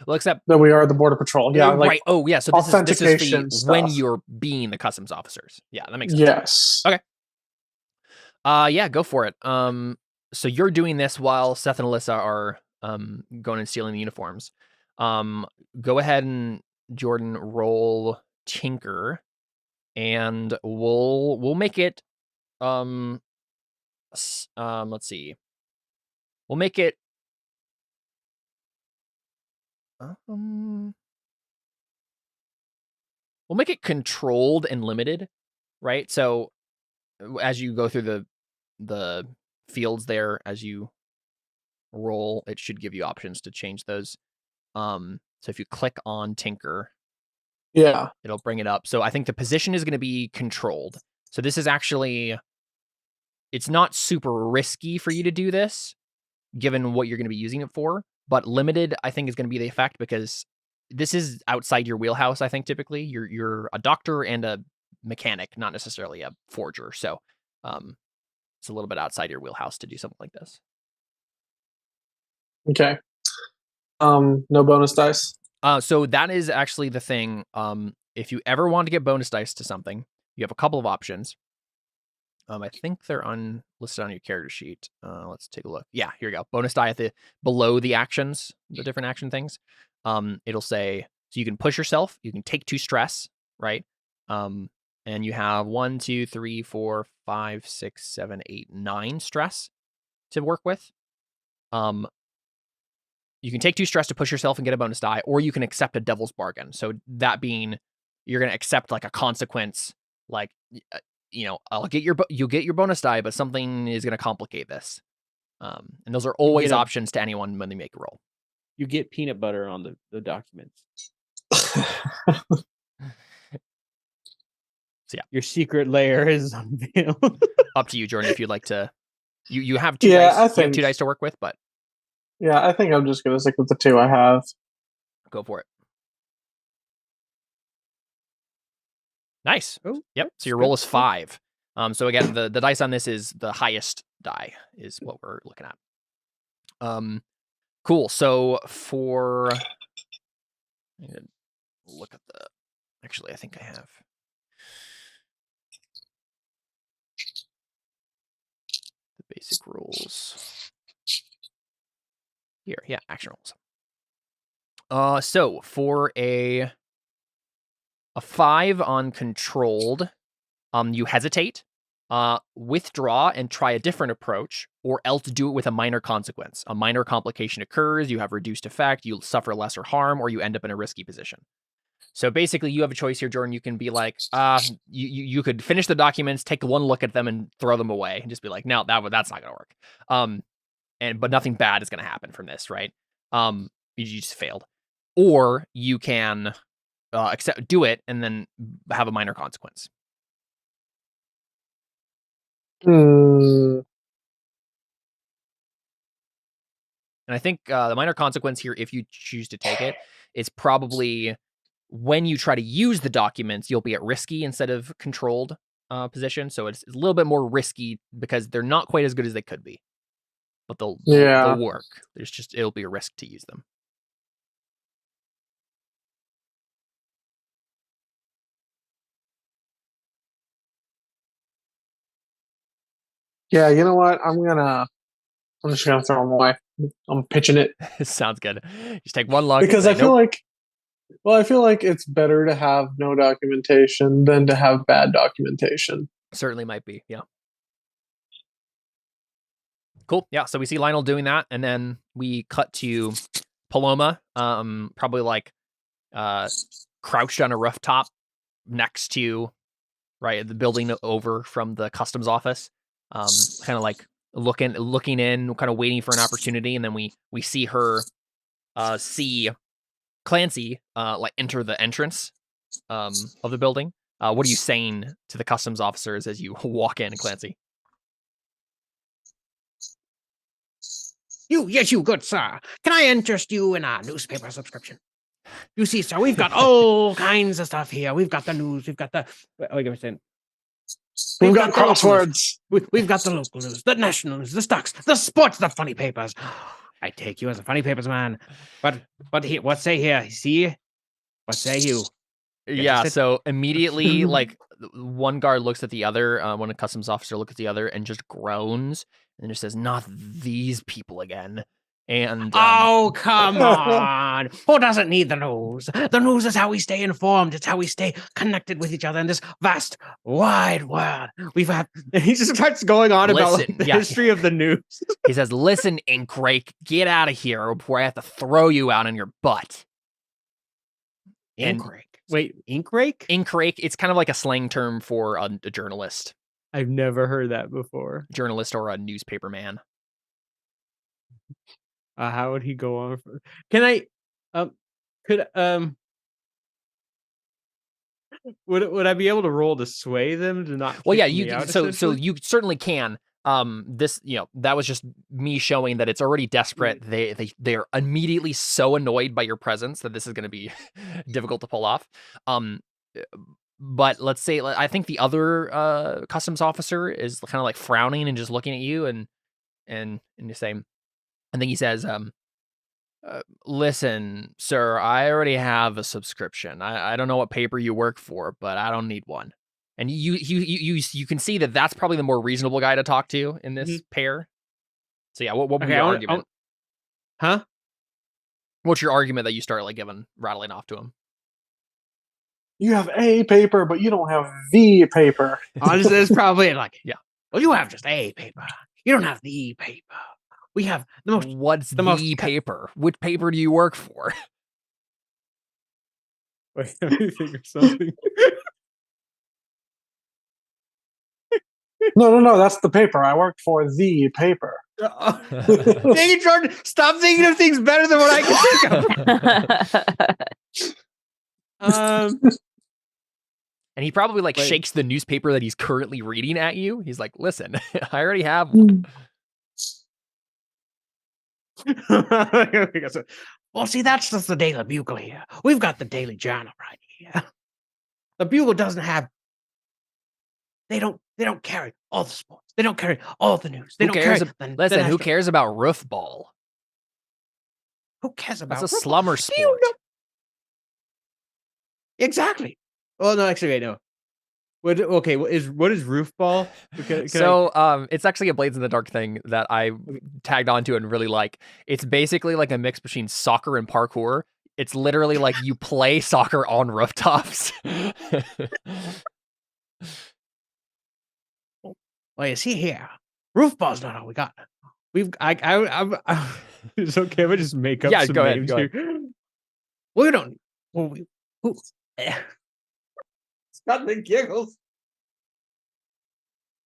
well, except
that we are the border patrol. Yeah, like
right. Oh, yeah. So this is
authentication
for when
stuff.
you're being the customs officers. Yeah, that makes sense.
Yes.
Okay. Yeah, go for it. So you're doing this while Seth and Alyssa are going and stealing the uniforms. Go ahead and Jordan roll Tinker, and we'll make it. Let's see. We'll make it. We'll make it controlled and limited, right? So as you go through the fields there, as you roll, it should give you options to change those. So if you click on Tinker,
yeah,
it'll bring it up. So I think the position is going to be controlled. So this is actually, it's not super risky for you to do this, given what you're going to be using it for. But limited, I think, is going to be the effect because this is outside your wheelhouse. I think typically you're a doctor and a mechanic, not necessarily a forger. So it's a little bit outside your wheelhouse to do something like this.
Okay. No bonus dice.
So that is actually the thing. If you ever want to get bonus dice to something, you have a couple of options. I think they're listed on your character sheet. Let's take a look. Yeah, here we go. Bonus die below the actions, the different action things. It'll say, so you can push yourself, you can take 2 stress, right? And you have 1, 2, 3, 4, 5, 6, 7, 8, 9 stress to work with. You can take 2 stress to push yourself and get a bonus die, or you can accept a devil's bargain. So that being, you're going to accept like a consequence, like, you'll get your bonus die, but something is going to complicate this. And those are always options to anyone when they make a roll.
You get peanut butter on the documents.
So yeah,
your secret lair is unveiled.
Up to you, Jordan, if you'd like to. You have 2
Yeah,
dice.
I
You have
think-
2 dice to work with, but
Yeah, I think I'm just gonna stick with the 2 I have.
go for it. Nice.
Oh,
Yep.
that's
So your roll
good.
is 5. So again, the dice on this is the highest die is what we're looking at. Cool. So for I'm gonna look at the. Actually, I think I have. The basic rules. Here, yeah, action rules. So for a 5 on controlled, you hesitate, withdraw and try a different approach, or else do it with a minor consequence. A minor complication occurs, you have reduced effect, you suffer lesser harm, or you end up in a risky position. So basically, you have a choice here, Jordan. You can be like, you could finish the documents, take one look at them, and throw them away, and just be like, no, that's not gonna work. But nothing bad is gonna happen from this, right? You just failed. Or you can do it and then have a minor consequence.
Hmm.
And I think the minor consequence here, if you choose to take it, is probably when you try to use the documents, you'll be at risky instead of controlled position. So it's a little bit more risky because they're not quite as good as they could be, but they'll work. It'll be a risk to use them.
Yeah, you know what? I'm just gonna throw them away. I'm pitching it
Sounds good. Just take one look
because
and say,
I feel like it's better to have no documentation than to have bad documentation.
Certainly might be, yeah. Cool. Yeah, so we see Lionel doing that, and then we cut to Paloma, probably like crouched on a rooftop next to the building over from the customs office, kind of like looking in, kind of waiting for an opportunity, and then we see her see Clancy like enter the entrance of the building. What are you saying to the customs officers as you walk in, Clancy?
You, good sir. Can I interest you in a newspaper subscription? You see, sir, we've got all kinds of stuff here. We've got the news. We've got the. Wait, I'm saying.
We've got crosswords.
We've got the local news, the national news, the stocks, the sports, the funny papers. I take you as a funny papers man. But here, what say here? See, what say you?
Yeah. So immediately, like one guard looks at the other, one a customs officer looks at the other, and just groans and just says, "Not these people again." And
oh, come on. Who doesn't need the news? The news is how we stay informed. It's how we stay connected with each other in this vast, wide world. He just starts going on about the history of the news.
He says, "Listen, Inkrake, get out of here before I have to throw you out on your butt."
Inkrake? Wait, Inkrake?
Inkrake, it's kind of like a slang term for a journalist.
I've never heard that before.
Journalist or a newspaper man.
How would he go on? Can I? Would I be able to roll to sway them to not?
Well, yeah, you. So you certainly can. This, that was just me showing that it's already desperate. They're immediately so annoyed by your presence that this is going to be difficult to pull off. But let's say I think the other customs officer is kind of like frowning and just looking at you and just saying. I think he says, "Listen, sir, I already have a subscription. I don't know what paper you work for, but I don't need one." And you can see that that's probably the more reasonable guy to talk to in this pair. So yeah, what would be your argument?
Huh?
What's your argument that you start like rattling off to him?
You have a paper, but you don't have the paper.
Honestly, it's probably like,
yeah.
Well, you have just a paper. You don't have the paper. We have the most.
What's the paper? Which paper do you work for?
Wait, let me think of something.
No. That's the paper. I work for the paper.
Dang it, Jordan! Stop thinking of things better than what I can think of.
And he probably like
Wait.
shakes the newspaper that he's currently reading at you. He's like, "Listen, I already have one."
Well, see, that's just the Daily Bugle here. We've got the Daily Journal right here. The Bugle doesn't have. They don't carry all the sports. They don't carry all the news. They
Who
don't
cares?
carry.
Listen, who cares about roof ball?
Who cares about?
That's a
football?
slumber
Do you
sport.
know- Exactly. Well, no, actually, wait, no. What is roof ball?
It's actually a Blades in the Dark thing that I tagged onto and really like. It's basically like a mix between soccer and parkour. It's literally like you play soccer on rooftops.
Well, you see here, roof ball's not all we got. I'm it's okay if I just make up
Yeah,
some
go ahead,
names
go
here. We don't. Well, it's got the giggles.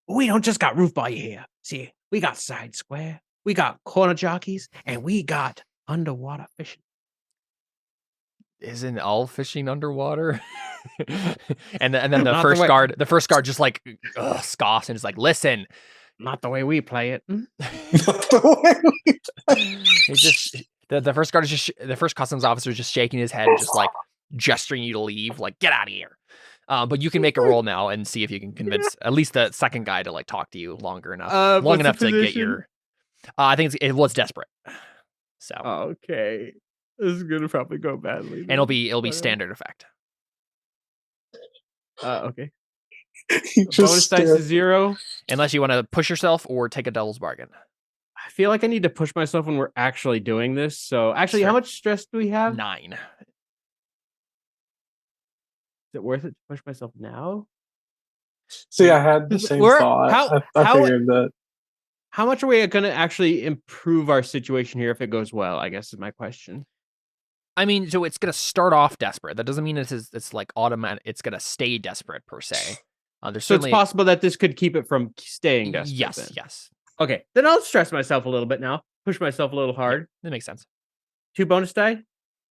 We don't just got roof ball here. See, we got side square, we got corner jockeys, and we got underwater fishing.
Isn't all fishing underwater? and then the
Not
first
the way-
guard, scoffs and is like, "Listen."
Not the way we play it.
He's just the first guard is just the first customs officer is just shaking his head, just like gesturing you to leave, like get out of here. But you can make a roll now and see if you can convince at least the second guy to like talk to you long enough to get your. I think it was desperate. So
Okay, this is gonna probably go badly.
And it'll be standard effect.
Okay.
Just
Bonus dice
stare.
is 0.
Unless you want to push yourself or take a devil's bargain.
I feel like I need to push myself when we're actually doing this. So, actually,
Sure.
how much stress do we have?
9.
Is it worth it to push myself now?
See, I had the same
We're-
thought. I
how-
figured that.
How much are we going to actually improve our situation here if it goes well? I guess is my question.
I mean, so it's gonna start off desperate. That doesn't mean it's like automatic. It's gonna stay desperate per se. There's
So
certainly
it's possible that this could keep it from staying desperate.
yes,
then.
yes,
Okay, then I'll stress myself a little bit now. Push myself a little hard.
that makes sense.
2 bonus die.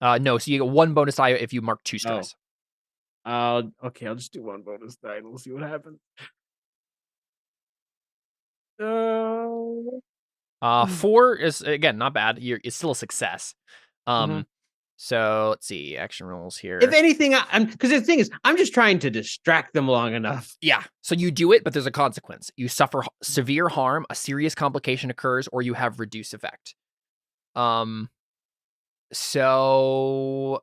No, so you get 1 bonus die if you mark 2 stress.
Okay, I'll just do 1 bonus die and we'll see what happens.
4 is again not bad. It's still a success.
Mhm.
So let's see action rolls here.
If anything, I'm because the thing is, I'm just trying to distract them long enough.
Yeah, so you do it, but there's a consequence. You suffer severe harm, a serious complication occurs, or you have reduced effect. So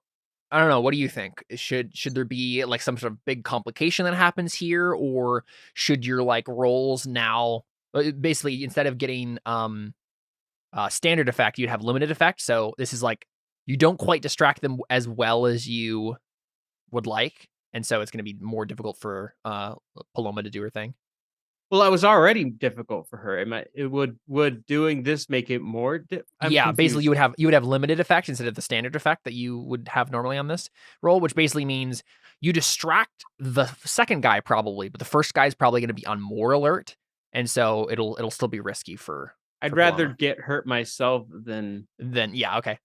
I don't know. What do you think? Should there be like some sort of big complication that happens here, or should your like rolls now basically instead of getting standard effect, you'd have limited effect? So this is like you don't quite distract them as well as you would like, and so it's going to be more difficult for Paloma to do her thing.
Well, that was already difficult for her. It would doing this make it more?
Basically, you would have limited effect instead of the standard effect that you would have normally on this roll, which basically means you distract the second guy probably, but the first guy is probably going to be on more alert, and so it'll still be risky for.
I'd rather get hurt myself than
yeah, okay.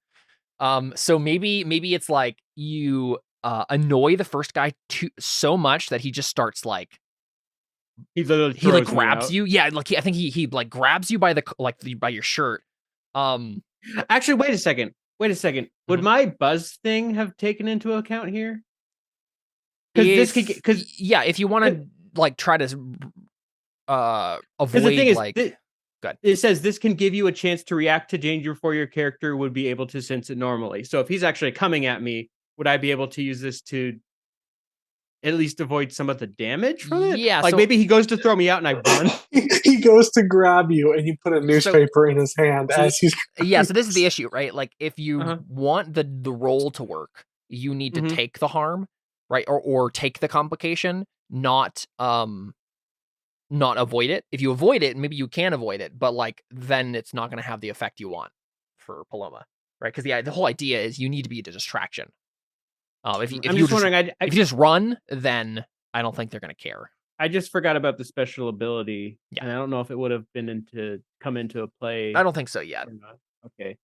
So maybe it's like you annoy the first guy so much that he just starts like.
he
like grabs you. Yeah, like I think he like grabs you by by your shirt.
Actually, wait a second. Would my buzz thing have taken into account here? Because
if you want to like try to avoid
the thing is,
like good.
It says this can give you a chance to react to danger before your character would be able to sense it normally. So if he's actually coming at me, would I be able to use this to at least avoid some of the damage from it?
Yeah,
like
so,
maybe he goes to throw me out and I run.
He goes to grab you and you put a newspaper in his hand as he's.
Yeah, so this is the issue, right? Like if you want the roll to work, you need to take the harm, right? Or take the complication, not avoid it. If you avoid it, maybe you can avoid it, but like then it's not going to have the effect you want for Paloma, right? Because the whole idea is you need to be a distraction. If you just run, then I don't think they're going to care.
I just forgot about the special ability,
Yeah.
and I don't know if it would have come into a play.
I don't think so yet.
Or not. Okay.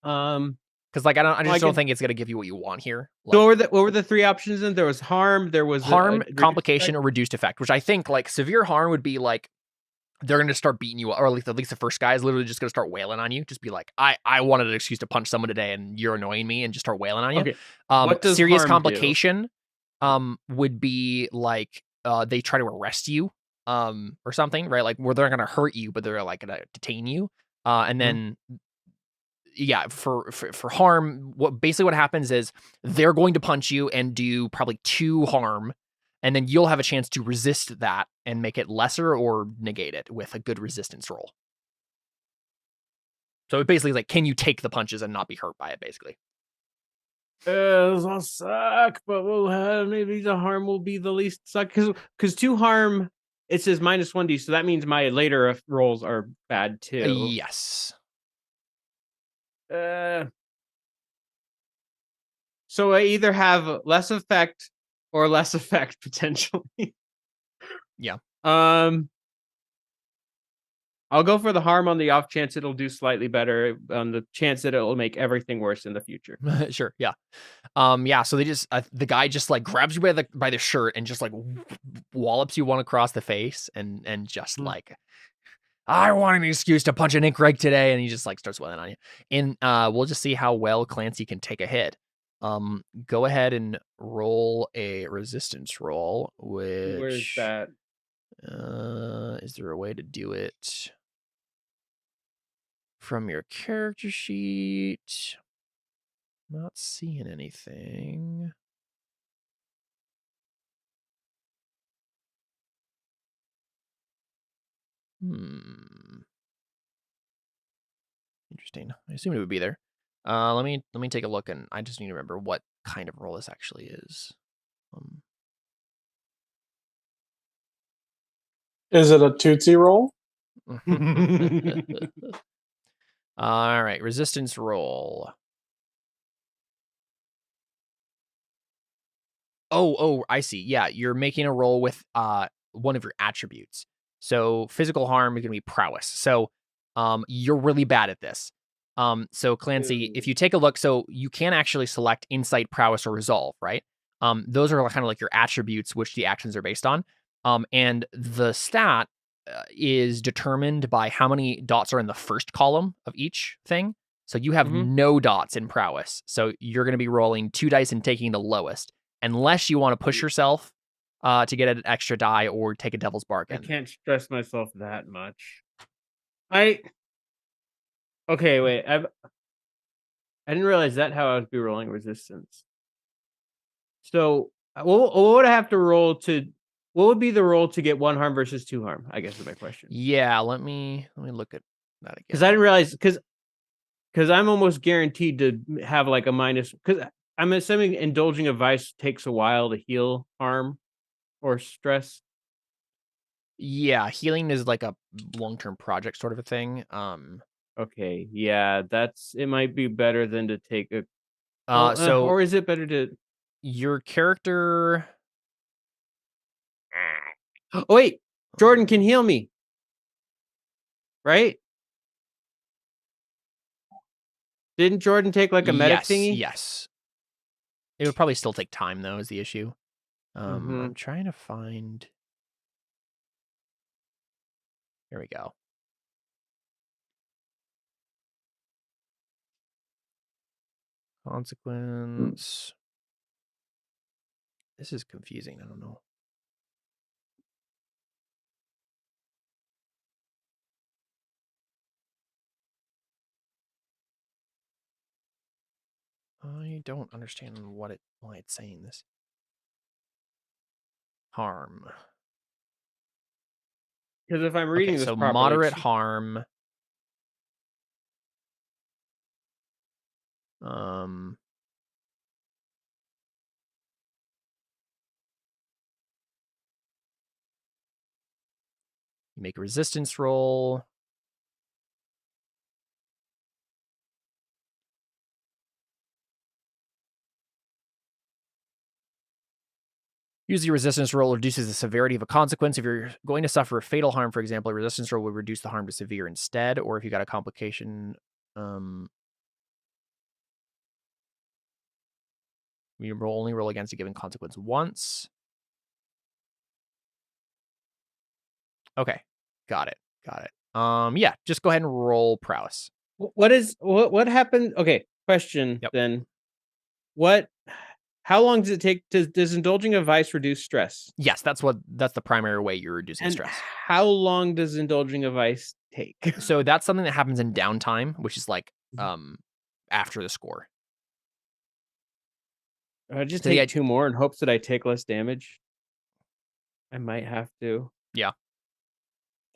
Um.
Because like I just don't
can.
think it's gonna give you what you want here.
So
Like,
what were the 3 options then? There was harm, there was
harm,
reduced
complication,
effect?
or reduced effect. Which I think like severe harm would be like they're gonna start beating you, or at least the first guy is literally just gonna start wailing on you. Just be like, I wanted an excuse to punch someone today, and you're annoying me, and just start wailing on you.
Okay. What does
Serious
harm do?
complication, would be like they try to arrest you, or something, right? Like where they're gonna hurt you, but they're like gonna detain you. And then yeah, for harm, what happens is they're going to punch you and do probably 2 harm, and then you'll have a chance to resist that and make it lesser or negate it with a good resistance roll. So it basically is like, can you take the punches and not be hurt by it, basically?
Those all suck, but we'll have maybe the harm will be the least suck because 2 harm, it says -1d, so that means my later rolls are bad too.
Yes.
So I either have less effect or less effect potentially.
Yeah.
I'll go for the harm on the off chance it'll do slightly better, on the chance that it'll make everything worse in the future.
Sure. Yeah. Yeah. So they just the guy just like grabs you by the shirt and just like wallops you one across the face and just like, I want an excuse to punch an ink rag today, and he just like starts wailing on you. And we'll just see how well Clancy can take a hit. Go ahead and roll a resistance roll. Which
Where's that?
Is there a way to do it from your character sheet? Not seeing anything. Interesting. I assumed it would be there. Let me take a look, and I just need to remember what kind of roll this actually is.
Is it a Tootsie roll?
All right, resistance roll. Oh, I see. Yeah, you're making a roll with one of your attributes. So physical harm is going to be prowess. So you're really bad at this. So Clancy, if you take a look, so you can actually select insight, prowess, or resolve, right? Those are kind of like your attributes, which the actions are based on. And the stat is determined by how many dots are in the first column of each thing. So you have no dots in prowess. So you're going to be rolling 2 dice and taking the lowest, unless you want to push yourself to get an extra die or take a devil's bargain.
I can't stress myself that much. Okay, wait. I didn't realize that how I would be rolling resistance. So what would I have to roll to? What would be the roll to get 1 harm versus 2 harm? I guess is my question.
Yeah, let me look at that again.
Because I didn't realize because I'm almost guaranteed to have like a minus. Because I'm assuming indulging a vice takes a while to heal harm or stress.
Yeah, healing is like a long-term project sort of a thing.
Okay, yeah, it might be better than to take a.
So
or is it better to?
your character?
Oh wait, Jordan can heal me, right? Didn't Jordan take like a medic thingy?
Yes. It would probably still take time though, is the issue.
Mm-hmm.
I'm trying to find. Here we go. Consequence. This is confusing. I don't know. I don't understand why it's saying this. Harm.
Because if I'm reading
Okay,
this
so
properly,
moderate harm. You make a resistance roll. Use the resistance roll reduces the severity of a consequence. If you're going to suffer fatal harm, for example, a resistance roll would reduce the harm to severe instead. Or if you got a complication, you only roll against a given consequence once. Okay, got it. Yeah, just go ahead and roll prowess.
What happened? Okay, question then. How long does it take? Does indulging a vice reduce stress?
Yes, that's the primary way you're reducing stress.
How long does indulging a vice take?
So that's something that happens in downtime, which is like after the score.
I just take 2 more in hopes that I take less damage. I might have to.
Yeah.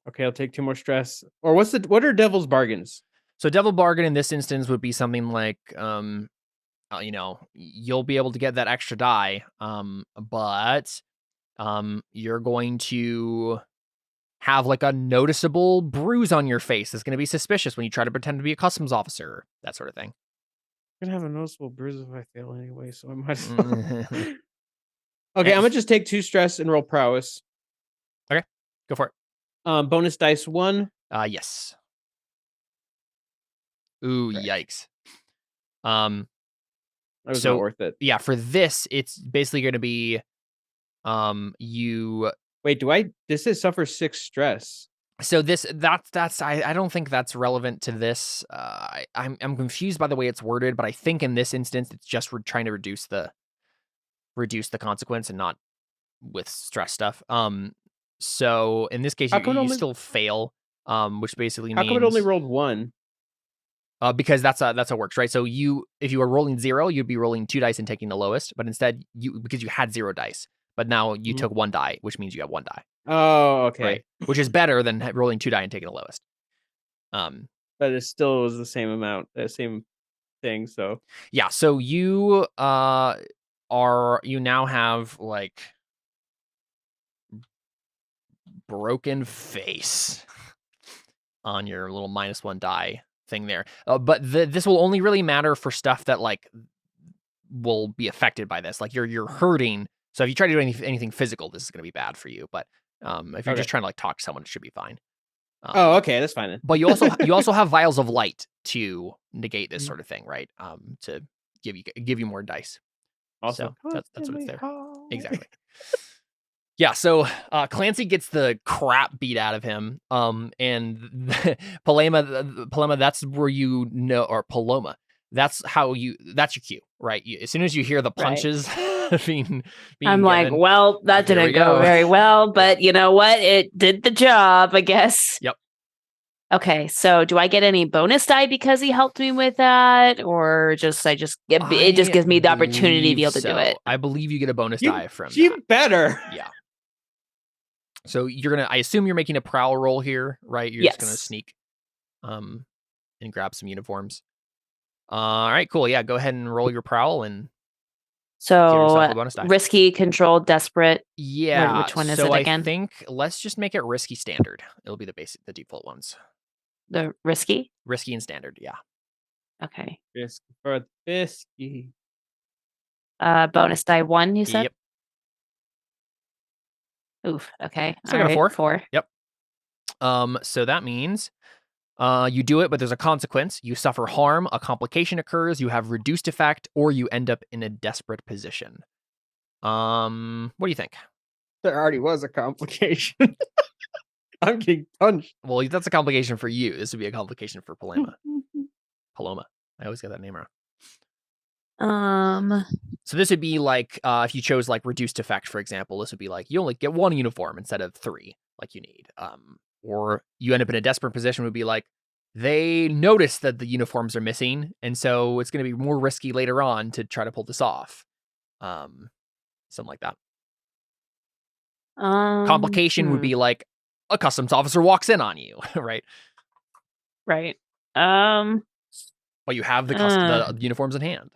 Okay, I'll take 2 more stress. Or what are devil's bargains?
So devil bargain in this instance would be something like you'll be able to get that extra die, but you're going to have like a noticeable bruise on your face that's going to be suspicious when you try to pretend to be a customs officer, that sort of thing.
I'm going to have a noticeable bruise if I fail anyway, so I might as well. Okay, I'm going to just take 2 stress and roll prowess.
Okay, go for it.
Bonus dice 1.
Yes. Ooh, right. Yikes.
That was not worth it.
Yeah, for this, it's basically going to be you.
Wait, this says suffer 6 stress.
So I don't think that's relevant to this. I'm confused by the way it's worded, but I think in this instance it's just trying to reduce the consequence and not with stress stuff. So in this case you still fail, which basically means
how come it only rolled 1?
Because that's how it works, right? So if you were rolling 0, you'd be rolling 2 dice and taking the lowest, but instead because you had 0 dice, but now you took 1 die, which means you have 1 die.
Oh, okay.
Right? Which is better than rolling 2 die and taking the lowest.
But it still was the same amount, the same thing. So
yeah. So you you now have like broken face on your little -1 die thing there. But this will only really matter for stuff that like will be affected by this. Like you're hurting. So if you try to do anything physical, this is going to be bad for you. But if you're just trying to like talk to someone, it should be fine.
Okay, that's fine then.
But you also have vials of light to negate this sort of thing, right? To give you more dice.
Also,
so that's what it's there. Exactly. Yeah, so Clancy gets the crap beat out of him. And Paloma, that's where you know, or Paloma, that's your cue, right? As soon as you hear the punches being
I'm like, well, that didn't go very well, but you know what? It did the job, I guess.
Yep.
Okay, so do I get any bonus die because he helped me with that, or it just gives me the opportunity to be able to do it?
I believe you get a bonus die from that.
Better.
Yeah. So I assume you're making a prowl roll here, right? You're just gonna sneak, and grab some uniforms. All right, cool. Yeah, go ahead and roll your prowl and.
So risky, controlled, desperate.
Yeah.
Which one is it again?
I think let's just make it risky standard. It'll be the default ones.
The risky
and standard. Yeah.
Okay.
Risk for risky.
Bonus die 1. You said.
Yep.
Oof. Okay.
So I got a 4.
4.
Yep. So that means. You do it, but there's a consequence. You suffer harm, a complication occurs, you have reduced effect, or you end up in a desperate position. What do you think?
There already was a complication. I'm getting punched.
Well, that's a complication for you. This would be a complication for Paloma. Paloma. I always get that name wrong. So this would be like if you chose like reduced effect, for example, this would be like you only get 1 uniform instead of 3 like you need. Or you end up in a desperate position would be like they notice that the uniforms are missing, and so it's going to be more risky later on to try to pull this off. Something like that. Complication would be like a customs officer walks in on you, right?
Right.
But you have the uniforms in hand.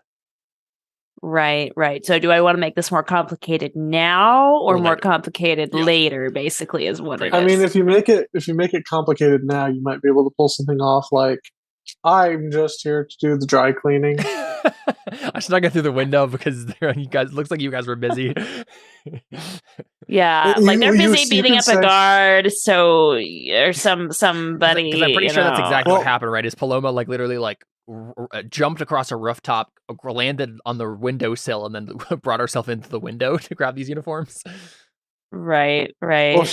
Right. So do I want to make this more complicated now or more complicated later, basically, is what it is.
I mean, if you make it complicated now, you might be able to pull something off like I'm just here to do the dry cleaning.
I snuck it through the window because you guys looks like you guys were busy.
Yeah, like they're busy beating up a guard, so or somebody.
Because I'm pretty sure that's exactly
Well-
what happened, right? Is Paloma like literally like jumped across a rooftop, landed on the windowsill, and then brought herself into the window to grab these uniforms?
Right.
Well,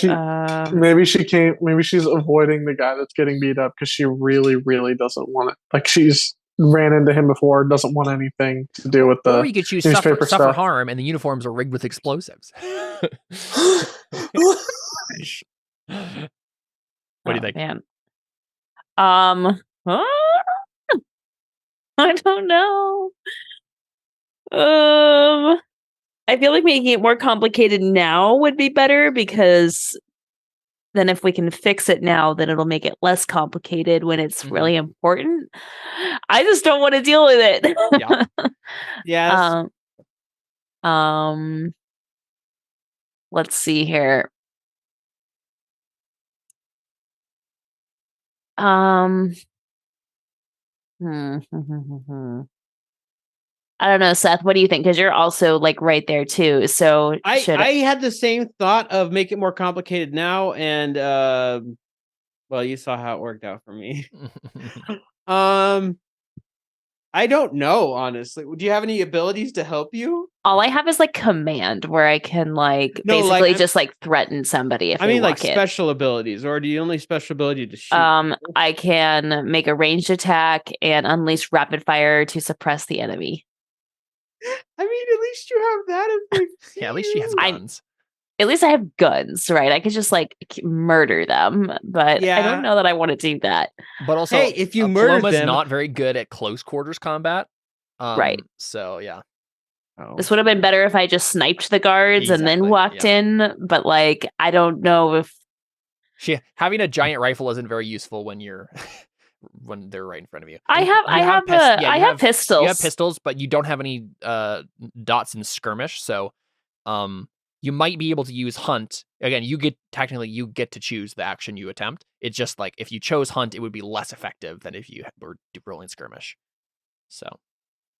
maybe she came. Maybe she's avoiding the guy that's getting beat up because she really, really doesn't want it. Like she's ran into him before, doesn't want anything to do with the
Or you could choose
newspaper
suffer
stuff.
harm, and the uniforms are rigged with explosives. What do you think?
Man. I don't know. I feel like making it more complicated now would be better because then if we can fix it now, then it'll make it less complicated when it's really important. I just don't want to deal with it.
Yeah.
Yes.
Let's see here. I don't know, Seth. What do you think? Because you're also like right there too. So
I had the same thought of make it more complicated now, and well, you saw how it worked out for me. I don't know, honestly. Do you have any abilities to help you?
all I have is like command where I can like basically just like threaten somebody if
I
they
mean, like
walk in.
special abilities, or do you only special ability to shoot?
I can make a ranged attack and unleash rapid fire to suppress the enemy.
I mean, at least you have that.
Yeah, at least she has guns.
At least I have guns, right? I could just like murder them, but I don't know that I want to do that.
But also,
hey, if you murder
Paloma's
them,
not very good at close quarters combat.
Right.
So yeah.
This would have been better if I just sniped the guards and then walked in, but like I don't know if
having a giant rifle isn't very useful when you're when they're right in front of you.
I have pistols.
You have pistols, but you don't have any dots in skirmish, so you might be able to use hunt. Again, you get to choose the action you attempt. It's just like if you chose hunt, it would be less effective than if you were rolling skirmish. So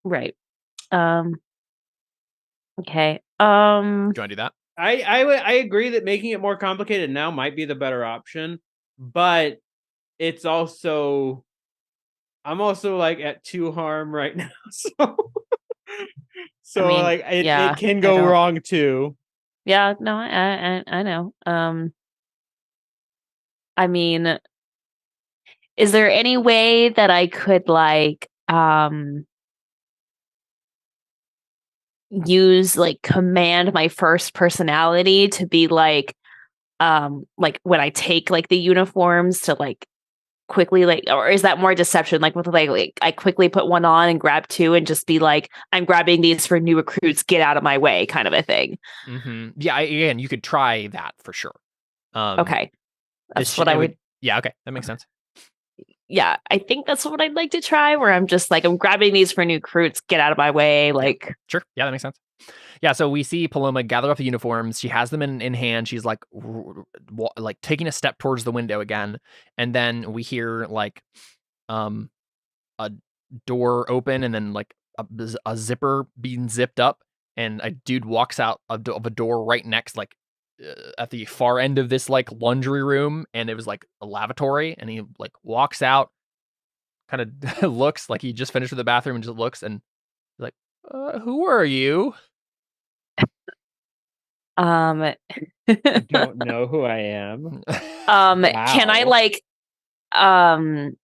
right. Okay.
Do you want to do that?
I agree that making it more complicated now might be the better option, but it's also I'm also like at 2 harm right now, so I mean, like it can go wrong too.
Yeah, no, I know. I mean, is there any way that I could like use like command my first personality to be like when I take like the uniforms to like quickly like, or is that more deception, like with like I quickly put one on and grab two and just be like, I'm grabbing these for new recruits, get out of my way kind of a thing?
Yeah, again, you could try that for sure.
Okay, that's what I would.
Yeah, okay, that makes sense.
Yeah, I think that's what I'd like to try, where I'm just like, I'm grabbing these for new recruits, get out of my way. Like,
sure. Yeah, that makes sense. Yeah, so we see Paloma gather up the uniforms. She has them in hand. She's like taking a step towards the window again. And then we hear like a door open and then like a zipper being zipped up. And a dude walks out of a door right next, like at the far end of this like laundry room. And it was like a lavatory. And he like walks out, kind of looks like he just finished with the bathroom and just looks and like, who are you?
I don't know who I am.
Can I like can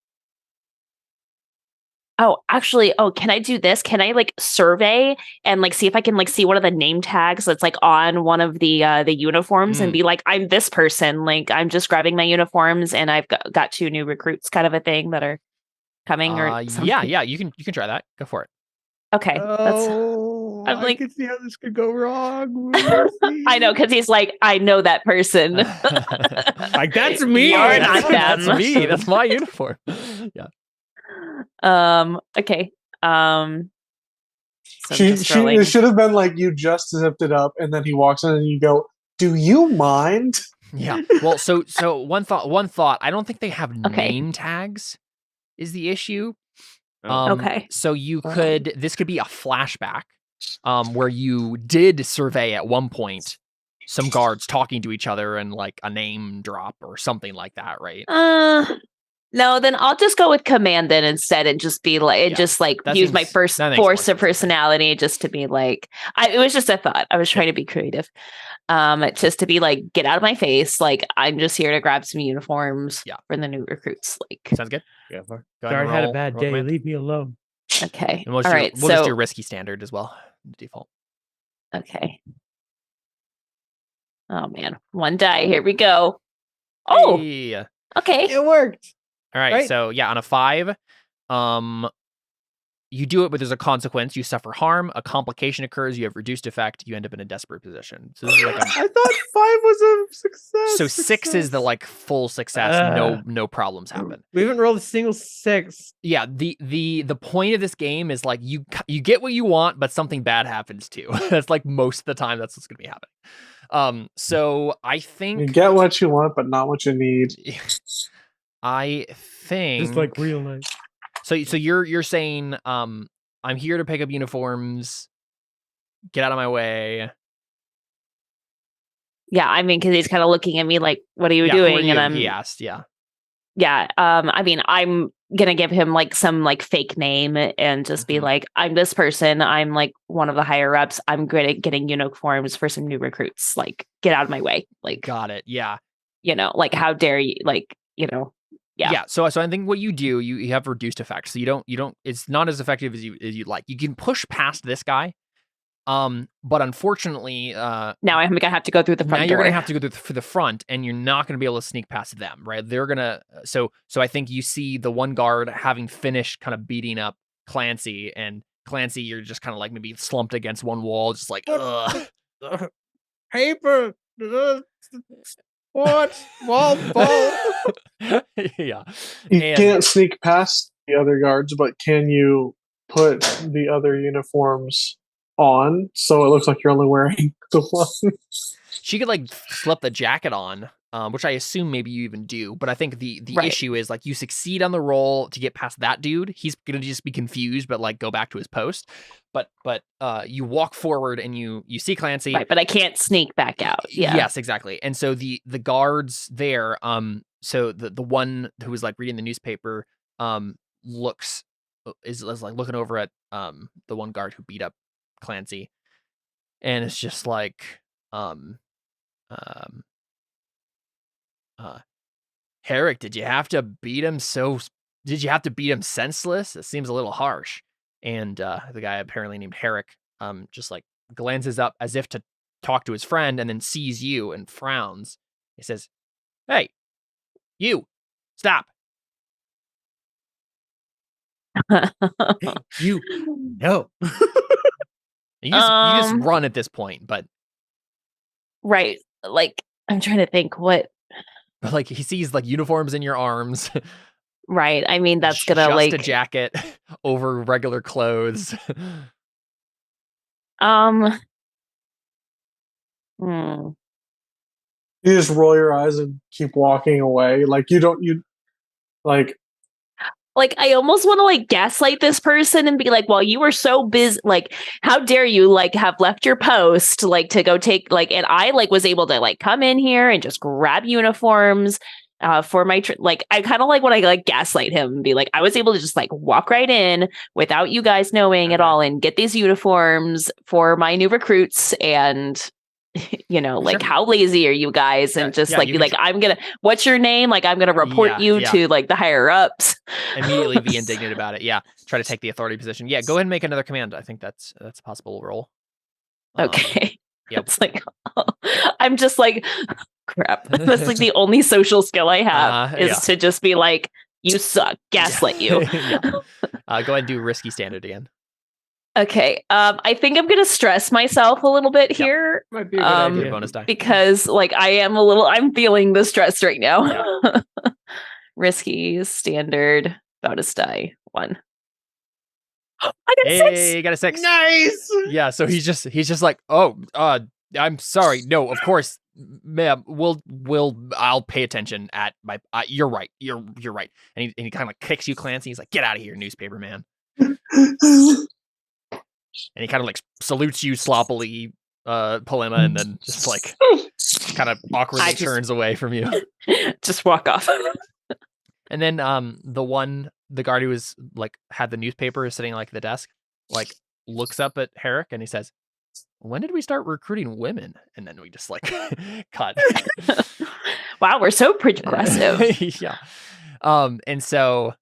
I do this? Can I like survey and like see if I can like see one of the name tags that's like on one of the uniforms and be like, I'm this person, like I'm just grabbing my uniforms and I've got 2 new recruits kind of a thing that are coming or something.
Yeah, you can try that. Go for it.
Okay. I'm like,
I can see how this could go wrong.
I know, because he's like, I know that person.
Like, that's me.
You're not them.
That's me. That's my uniform. Yeah.
Okay. So
it should have been like you just zipped it up, and then he walks in, and you go, "Do you mind?"
Yeah. Well, so one thought. I don't think they have name tags. is the issue.
Okay.
So this could be a flashback where you did survey at one point some guards talking to each other and like a name drop or something like that, right?
No, then I'll just go with command then instead and just be like, use my first force of personality just to be like, it was just a thought. I was trying to be creative. Just to be like, get out of my face. Like, I'm just here to grab some uniforms for the new recruits. Like,
sounds good.
Yeah. Sorry, I had a bad day. Leave me alone.
Okay.
All right. We'll just do risky standard as well. Default.
Okay. Oh man, one die. Here we go. Oh,
hey.
Okay.
It worked.
All right. So yeah, on a 5, you do it, but there's a consequence. You suffer harm. A complication occurs. You have reduced effect. You end up in a desperate position. So this is like
I thought 5 was a success.
So 6 is the like full success. No problems happen.
We haven't rolled a single 6.
Yeah. The point of this game is like you get what you want, but something bad happens too. That's like most of the time. That's what's gonna be happening. So I think
you get what you want, but not what you need.
I think
just like real life.
So you're saying I'm here to pick up uniforms. Get out of my way.
Yeah, I mean, because he's kind of looking at me like, "What are you doing?"
He asked. Yeah.
Yeah. I mean, I'm gonna give him like some like fake name and just be like, "I'm this person. I'm like one of the higher ups. I'm good at getting uniforms for some new recruits. Like, get out of my way." Like,
got it. Yeah.
Like, how dare you? Like, Yeah.
So I think what you do, you have reduced effect. So you don't. It's not as effective as you'd like. You can push past this guy, but unfortunately,
now I'm gonna have to go through the front.
Now you're gonna have to go through the front, and you're not gonna be able to sneak past them, right? They're gonna. So I think you see the one guard having finished kind of beating up Clancy, and Clancy, you're just kind of like maybe slumped against one wall, just like ugh.
Paper. What? Wall ball.
Yeah.
You can't sneak past the other guards, but can you put the other uniforms on so it looks like you're only wearing the one?
She could like slip the jacket on, which I assume maybe you even do. But I think the issue is like you succeed on the roll to get past that dude. He's gonna just be confused, but like go back to his post. But you walk forward and you see Clancy.
Right, but I can't sneak back out. Yeah.
Yes, exactly. And so the guards there, so the one who was like reading the newspaper, is like looking over at the one guard who beat up Clancy, and it's just like Herrick, did you have to beat him senseless? It seems a little harsh. And the guy apparently named Herrick just like glances up as if to talk to his friend and then sees you and frowns. He says, "Hey, you, stop."
You no.
You just run at this point, but
right. Like, I'm trying to think what.
But like he sees like uniforms in your arms.
Right. I mean, that's gonna
just
like
a jacket over regular clothes.
You just roll your eyes and keep walking away. Like
like I almost want to like gaslight this person and be like, well, you were so busy. Like, how dare you like have left your post like to go take like, and I like was able to like come in here and just grab uniforms for my like I kind of like when I like gaslight him and be like, I was able to just like walk right in without you guys knowing at all and get these uniforms for my new recruits and like how lazy are you guys and just like be like, what's your name? Like, I'm gonna report you to like the higher ups.
Immediately be indignant about it. Yeah. Try to take the authority position. Yeah. Go ahead and make another command. I think that's a possible roll.
Okay. It's like, I'm just like, crap. That's like the only social skill I have is to just be like, you suck, gaslight you.
Go ahead and do risky standard again.
Okay. I think I'm gonna stress myself a little bit here.
Might be a good idea.
Bonus die.
Because like I'm feeling the stress right now. Risky standard bonus die 1. I got a 6.
You got a 6.
Nice.
Yeah, so he's just like, oh, I'm sorry. No, of course ma'am, I'll pay attention at my. You're right. You're right. And he kind of kicks you, Clancy. He's like, get out of here, newspaper man. And he kind of like salutes you sloppily, Polema, and then just like kind of awkwardly turns away from you.
Just walk off.
And then the guard who was like had the newspaper sitting like at the desk, like looks up at Herrick and he says, when did we start recruiting women? And then we just like cut.
Wow, we're so progressive.
Yeah. And so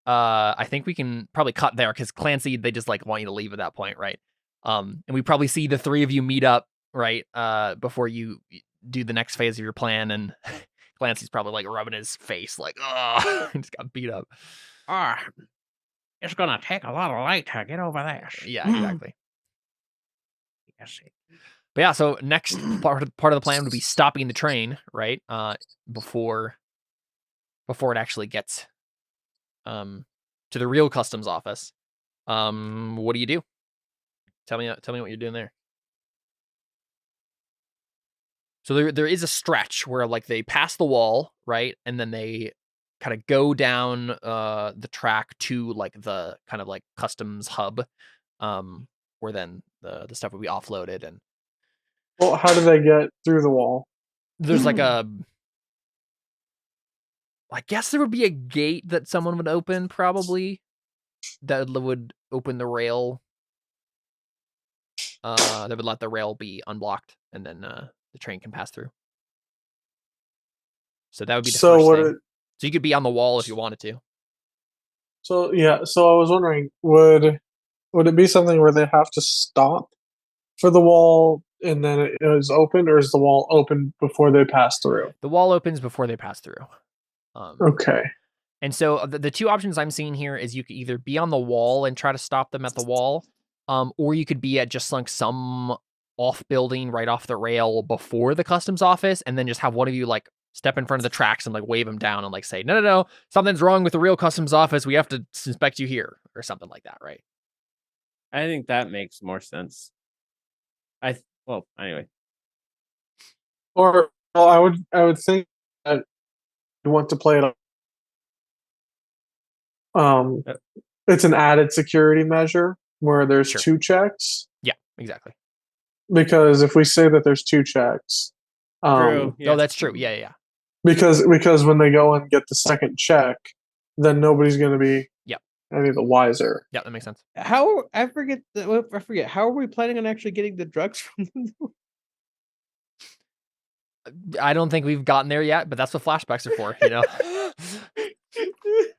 I think we can probably cut there because Clancy, they just like want you to leave at that point, right? And we probably see the three of you meet up, right? Before you do the next phase of your plan, and Clancy's probably like rubbing his face, like, oh, he just got beat up.
It's gonna take a lot of light to get over this.
Yeah, exactly. But yeah, so next part of the plan would be stopping the train, right? Before it actually gets to the real customs office. What do you do? Tell me what you're doing there. So there is a stretch where like they pass the wall, right? And then they kind of go down the track to like the kind of like customs hub, where then the stuff would be offloaded. And
well, how do they get through the wall?
there's like I guess there would be a gate that someone would open, probably, that would open the rail. That would let the rail be unblocked, and then the train can pass through. So that would be the first thing. So you could be on the wall if you wanted to.
So yeah, so I was wondering, would it be something where they have to stop for the wall and then it is opened, or is the wall open before they pass through?
The wall opens before they pass through.
Okay.
And so the two options I'm seeing here is you could either be on the wall and try to stop them at the wall, or you could be at just like some off building right off the rail before the customs office, and then just have one of you like step in front of the tracks and like wave them down and like say, no, something's wrong with the real customs office. We have to inspect you here, or something like that, right?
I think that makes more sense. Well, anyway.
Or well, I would think that you want to play it. It's an added security measure where there's two checks.
Yeah, exactly.
Because if we say that there's two checks,
true. Yeah.
Oh, that's true. Yeah.
Because when they go and get the second check, then nobody's going to be any the wiser.
Yeah, that makes sense.
How I forget. How are we planning on actually getting the drugs from them?
I don't think we've gotten there yet, but that's what flashbacks are for, you know.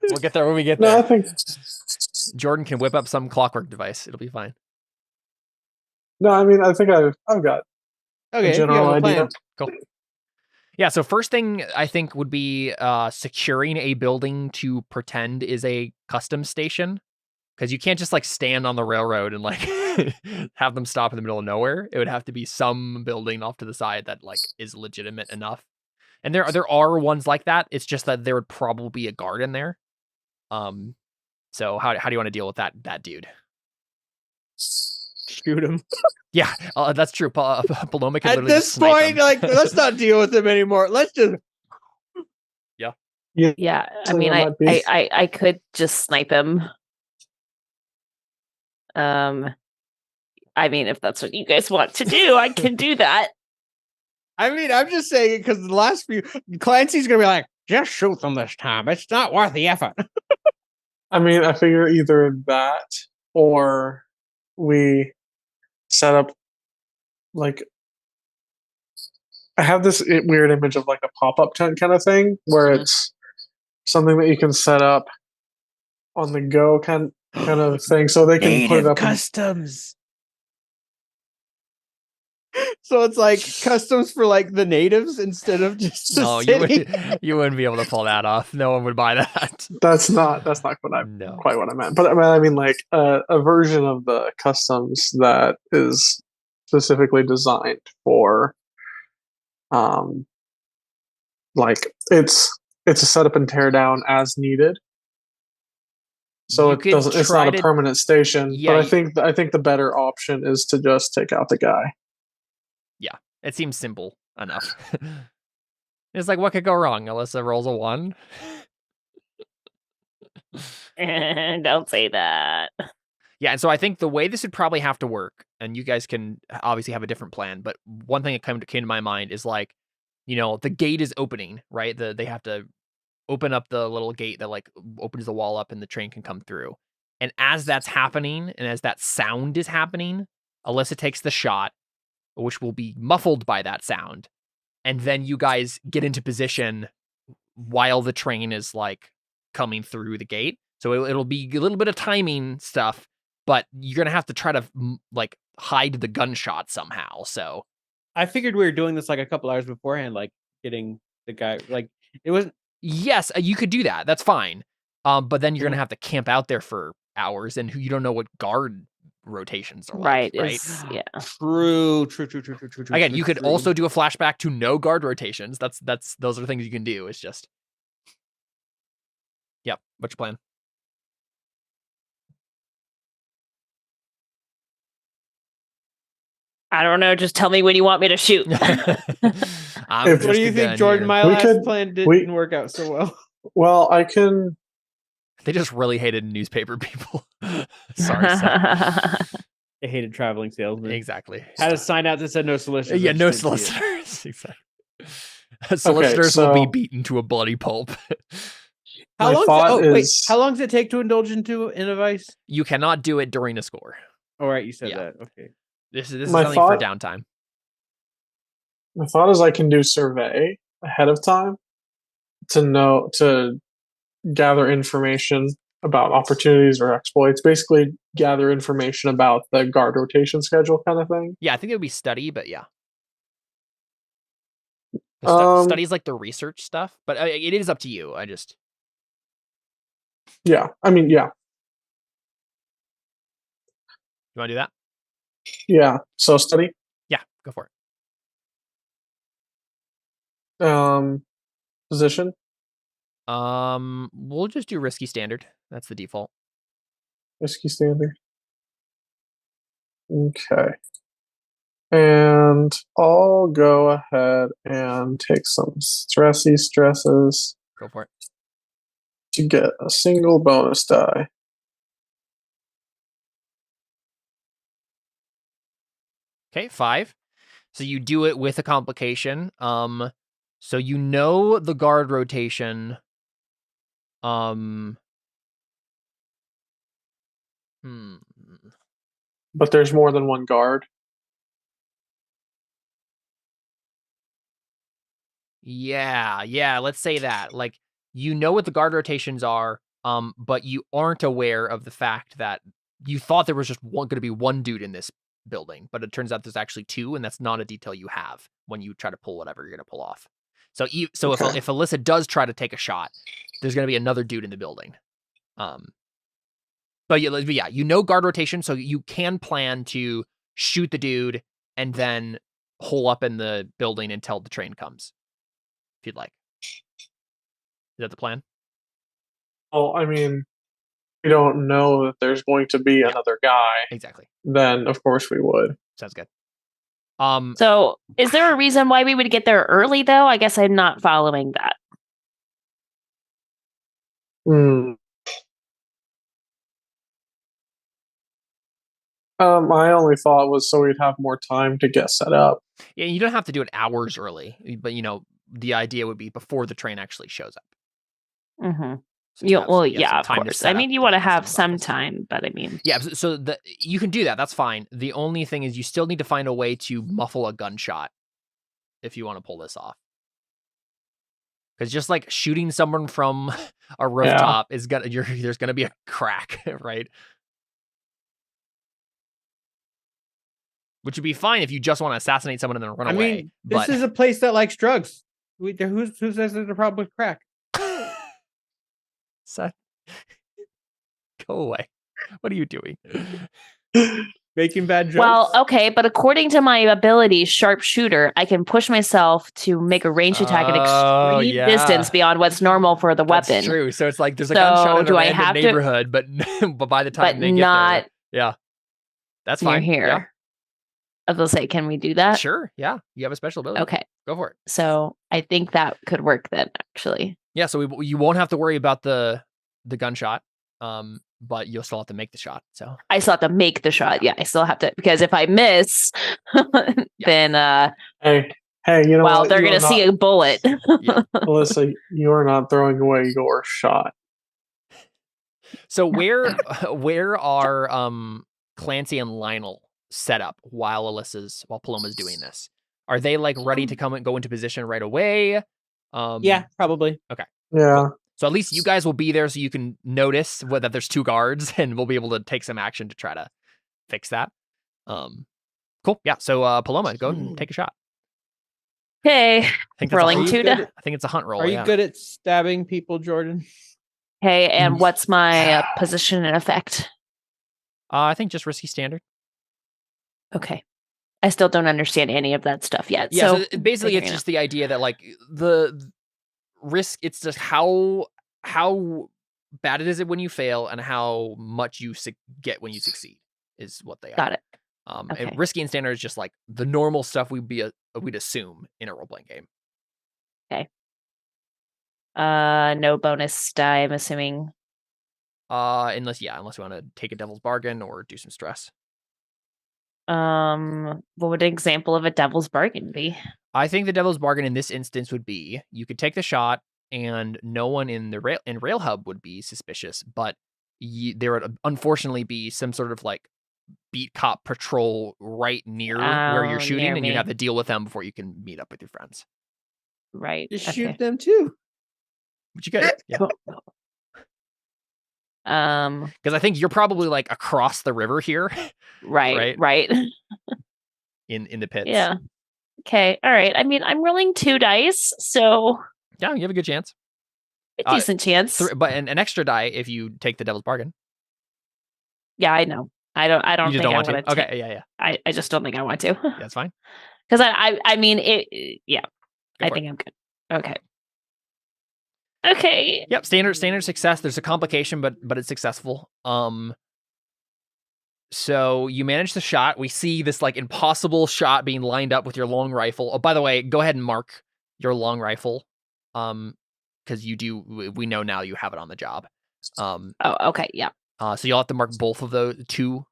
We'll get there when we get there.
No, I think
Jordan can whip up some clockwork device. It'll be fine.
No, I mean, I think I've got
a
general idea.
Cool. Yeah, so first thing I think would be securing a building to pretend is a customs station, because you can't just like stand on the railroad and like have them stop in the middle of nowhere. It would have to be some building off to the side that like is legitimate enough. And there are ones like that. It's just that there would probably be a guard in there. So how do you want to deal with that dude?
Shoot him.
Yeah, that's true. Paloma can
at
literally
this
just snipe
point,
him.
like, let's not deal with him anymore. Let's just.
Yeah. I mean, I could just snipe him. I mean, if that's what you guys want to do, I can do that.
I mean, I'm just saying it because the last few, Clancy's gonna be like, just shoot them this time. It's not worth the effort.
I mean, I figure either that or we set up like I have this weird image of like a pop-up tent kind of thing where it's something that you can set up on the go kind of thing, so they can put it up.
Customs. So it's like customs for like the natives instead of just
no, you wouldn't be able to pull that off. No one would buy that.
That's not quite what I meant. But I mean like a version of the customs that is specifically designed for like it's a setup and tear down as needed. So it's not a permanent station. Yeah, but I think the better option is to just take out the guy.
Yeah, it seems simple. enough. It's like, what could go wrong? Alyssa rolls a 1.
Don't say that.
Yeah, and so I think the way this would probably have to work, and you guys can obviously have a different plan, but one thing that came to my mind is like, the gate is opening, right? They have to open up the little gate that like opens the wall up and the train can come through. And as that's happening, and as that sound is happening, Alyssa takes the shot, which will be muffled by that sound. And then you guys get into position while the train is like coming through the gate. So it'll be a little bit of timing stuff, but you're going to have to try to like hide the gunshot somehow. So
I figured we were doing this like a couple hours beforehand, like getting the guy, like it wasn't.
Yes, you could do that. That's fine. But then you're going to have to camp out there for hours, and you don't know what guard rotations are like, right?
Yeah.
True.
Again, you could also do a flashback to no guard rotations. Those are things you can do. It's just, yep. What's your plan?
I don't know. Just tell me when you want me to shoot.
What do you think, Jordan? My last plan didn't work out so well.
Well, I can.
They just really hated newspaper people. Sorry.
They hated traveling salesmen.
Exactly.
Had a sign out that said no solicitors.
Yeah, no solicitors. Exactly. Solicitors will be beaten to a bloody pulp.
How long does it take to indulge into an advice?
You cannot do it during a score.
All right, you said that. Okay.
This is only for downtime.
My thought is I can do survey ahead of time to gather information about opportunities or exploits. Basically, gather information about the guard rotation schedule, kind of thing.
Yeah, I think it would be study, but yeah. Study's like the research stuff, but it is up to you.
Yeah, I mean, yeah.
You want to do that?
Yeah. So study.
Yeah, go for
it. Position.
We'll just do risky standard. That's the default.
Risky standard. Okay. And I'll go ahead and take some stresses.
Go for it.
To get a single bonus die.
Okay, 5. So you do it with a complication. So the guard rotation.
But there's more than one guard.
Yeah, let's say that. Like, what the guard rotations are, but you aren't aware of the fact that you thought there was just going to be one dude in this building, but it turns out there's actually 2, and that's not a detail you have when you try to pull whatever you're going to pull off. So okay. if Alyssa does try to take a shot, there's going to be another dude in the building. But yeah, guard rotation, so you can plan to shoot the dude and then hole up in the building until the train comes, if you'd like. Is that the plan?
Well, I mean, we don't know that there's going to be another guy.
Exactly.
Then, of course, we would.
Sounds good.
So, is there a reason why we would get there early, though? I guess I'm not following that.
My only thought was so we'd have more time to get set up.
Yeah, you don't have to do it hours early, but the idea would be before the train actually shows up.
Mm-hmm. So of course. I mean, you want to have some time, but I mean,
yeah. So you can do that. That's fine. The only thing is, you still need to find a way to muffle a gunshot if you want to pull this off. Because just like shooting someone from a rooftop is there's gonna be a crack, right? Which would be fine if you just want to assassinate someone and then run away.
Mean, this is a place that likes drugs. Who says there's a problem with crack?
Seth, go away. What are you doing?
Making bad jokes?
Well, okay, but according to my ability, sharpshooter, I can push myself to make a ranged attack at extreme distance beyond what's normal for the weapon.
That's true. So it's like there's a gunshot in a random neighborhood, but by the time they get there, yeah, that's fine.
Here.
Yeah.
I was gonna say, can we do that?
Sure. Yeah. You have a special ability.
Okay.
Go for it.
So I think that could work then, actually.
Yeah. So you won't have to worry about the gunshot, but you'll still have to make the shot. So
I still have to make the shot. Yeah, I still have to, because if I miss, then
Hey, you know
well,
what?
they're gonna see a bullet.
Yeah.
Alyssa, you are not throwing away your shot.
So where are Clancy and Lionel set up while Paloma's doing this? Are they like ready to come and go into position right away?
Yeah, probably.
Yeah.
Cool. So at least you guys will be there so you can notice that there's 2 guards and we'll be able to take some action to try to fix that. Cool. Yeah. So Paloma, go and take a shot.
Okay.
I think
Rolling
that's
2 to.
I think it's a hunt roll.
Are you good at stabbing people, Jordan?
Okay, and what's my position and effect?
I think just risky standard.
Okay. I still don't understand any of that stuff yet.
Yeah, so basically it's just the idea that like the risk, it's just how bad it is when you fail and how much you get when you succeed is what they are.
Got it.
And risky and standard is just like the normal stuff we'd assume in a role-playing game.
Okay. No bonus die, I'm assuming.
Unless you want to take a devil's bargain or do some stress.
What would an example of a devil's bargain be?
I think the devil's bargain in this instance would be you could take the shot and no one in the rail hub would be suspicious, but there would unfortunately be some sort of like beat cop patrol right near where you're shooting, and you have to deal with them before you can meet up with your friends.
Right.
Just shoot them too.
Which you could. Yeah. Because I think you're probably like across the river here.
Right.
In the pits.
Yeah. Okay. All right. I mean, I'm rolling 2 dice, so
yeah, you have a good chance.
A decent chance.
But an extra die if you take the devil's bargain.
Yeah, I know. I don't
You
think
just don't
I
want to.
want
Okay, yeah.
I just don't think I want to.
That's fine.
Because I mean it. Yeah, I think I'm good. Okay. Okay.
Yep. Standard success. There's a complication, but it's successful. So you manage the shot. We see this like impossible shot being lined up with your long rifle. Oh, by the way, go ahead and mark your long rifle. Because we know now you have it on the job.
Oh, okay. Yeah.
So you'll have to mark both of those two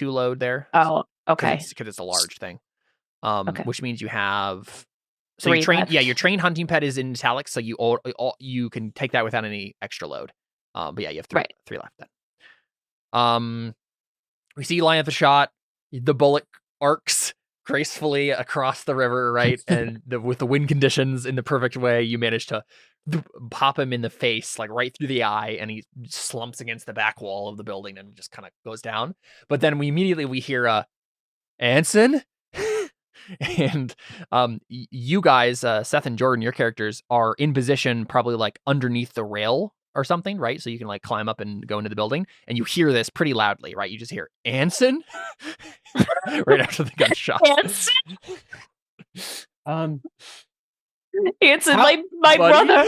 load there.
Oh, okay.
Because it's a large thing.
Okay.
Which means you have. So
3
your train,
left.
your train hunting pet is in italics, so you can take that without any extra load. But yeah, you have 3 left then. We see you line up the shot. The bullet arcs gracefully across the river, right? And with the wind conditions in the perfect way, you manage to pop him in the face, like right through the eye, and he slumps against the back wall of the building and just kind of goes down. But then we hear Anson. And you guys, Seth and Jordan, your characters are in position probably like underneath the rail or something, right? So you can like climb up and go into the building, and you hear this pretty loudly, right? You just hear Anson right after the gunshot.
Anson, my brother.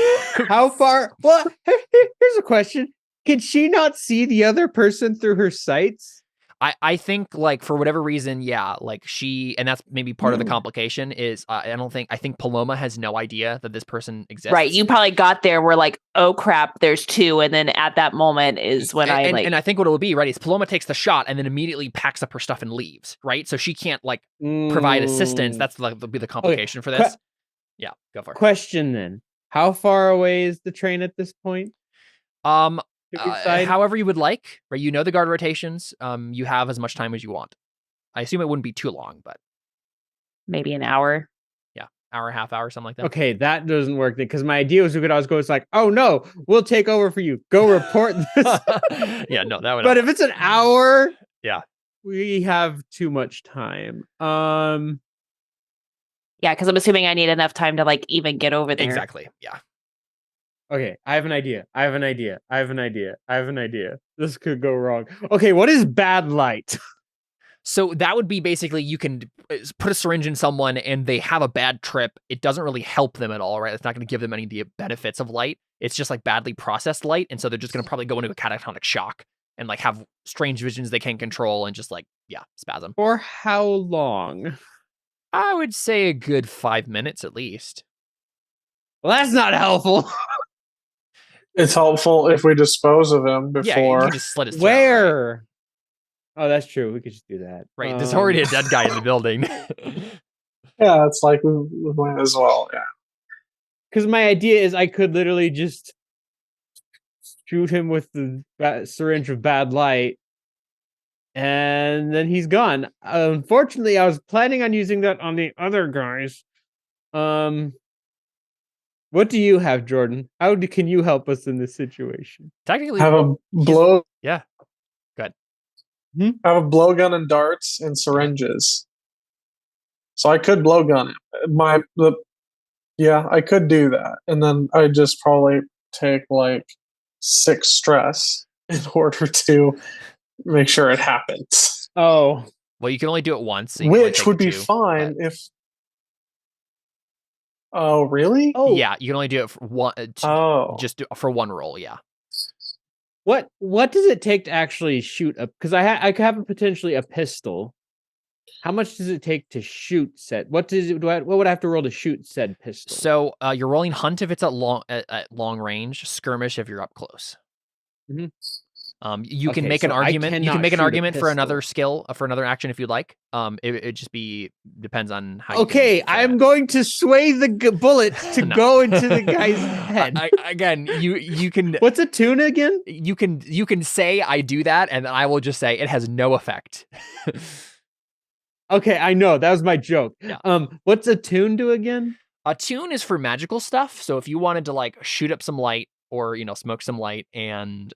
How far? Well, here's a question: can she not see the other person through her sights?
I think like for whatever reason, yeah, like and that's maybe part of the complication is I think Paloma has no idea that this person exists.
Right. You probably got there. We're like, oh crap, there's 2. And then at that moment is when
and I think what it'll be, right, is Paloma takes the shot and then immediately packs up her stuff and leaves, right? So she can't like provide assistance. That's like the complication for this. Yeah, go for it.
Question then. How far away is the train at this point?
However you would like, right? You know the guard rotations. You have as much time as you want. I assume it wouldn't be too long, but
maybe an hour.
Yeah, hour, half hour, something like that.
Okay, that doesn't work because my idea was we could always go. It's like, oh no, we'll take over for you. Go report this.
Yeah, no, that would.
But if it's an hour,
yeah,
we have too much time.
Yeah, because I'm assuming I need enough time to like even get over there.
Exactly. Yeah.
Okay, I have an idea. This could go wrong. Okay, what is bad light?
So that would be basically you can put a syringe in someone and they have a bad trip. It doesn't really help them at all, right? It's not going to give them any of the benefits of light. It's just like badly processed light. And so they're just going to probably go into a catatonic shock and like have strange visions they can't control and just like spasm.
For how long?
I would say a good 5 minutes at least.
Well, that's not helpful.
It's helpful if we dispose of him
Yeah, you
before.
can just slit his throat.
Where? Oh, that's true. We could just do that.
Right? There's already a dead guy in the building.
Yeah, it's like we might as well. Yeah.
Because my idea is I could literally just shoot him with the syringe of bad light, and then he's gone. Unfortunately, I was planning on using that on the other guys. What do you have, Jordan? Can you help us in this situation?
Technically,
Have a blow.
Yeah. Good.
Have a blowgun and darts and syringes. So I could blowgun it. Yeah, I could do that, and then I just probably take like 6 stress in order to make sure it happens.
Oh,
well, you can only do it once, so
which would be fine if. Oh, really?
Oh,
yeah. You can only do it for one. Just for one roll. Yeah.
What does it take to actually shoot up? Because I have potentially a pistol. How much does it take to shoot said? What would I have to roll to shoot said pistol?
So you're rolling hunt if it's at long range, skirmish if you're up close. You can make an argument. You can make an argument for another skill for another action if you'd like. It just depends on how.
Okay, I'm going to sway the bullet to go into the guy's head.
Again, you can.
What's a tune again?
You can say I do that, and I will just say it has no effect.
Okay, I know that was my joke.
Yeah.
What's a tune do again?
A tune is for magical stuff. So if you wanted to like shoot up some light or smoke some light and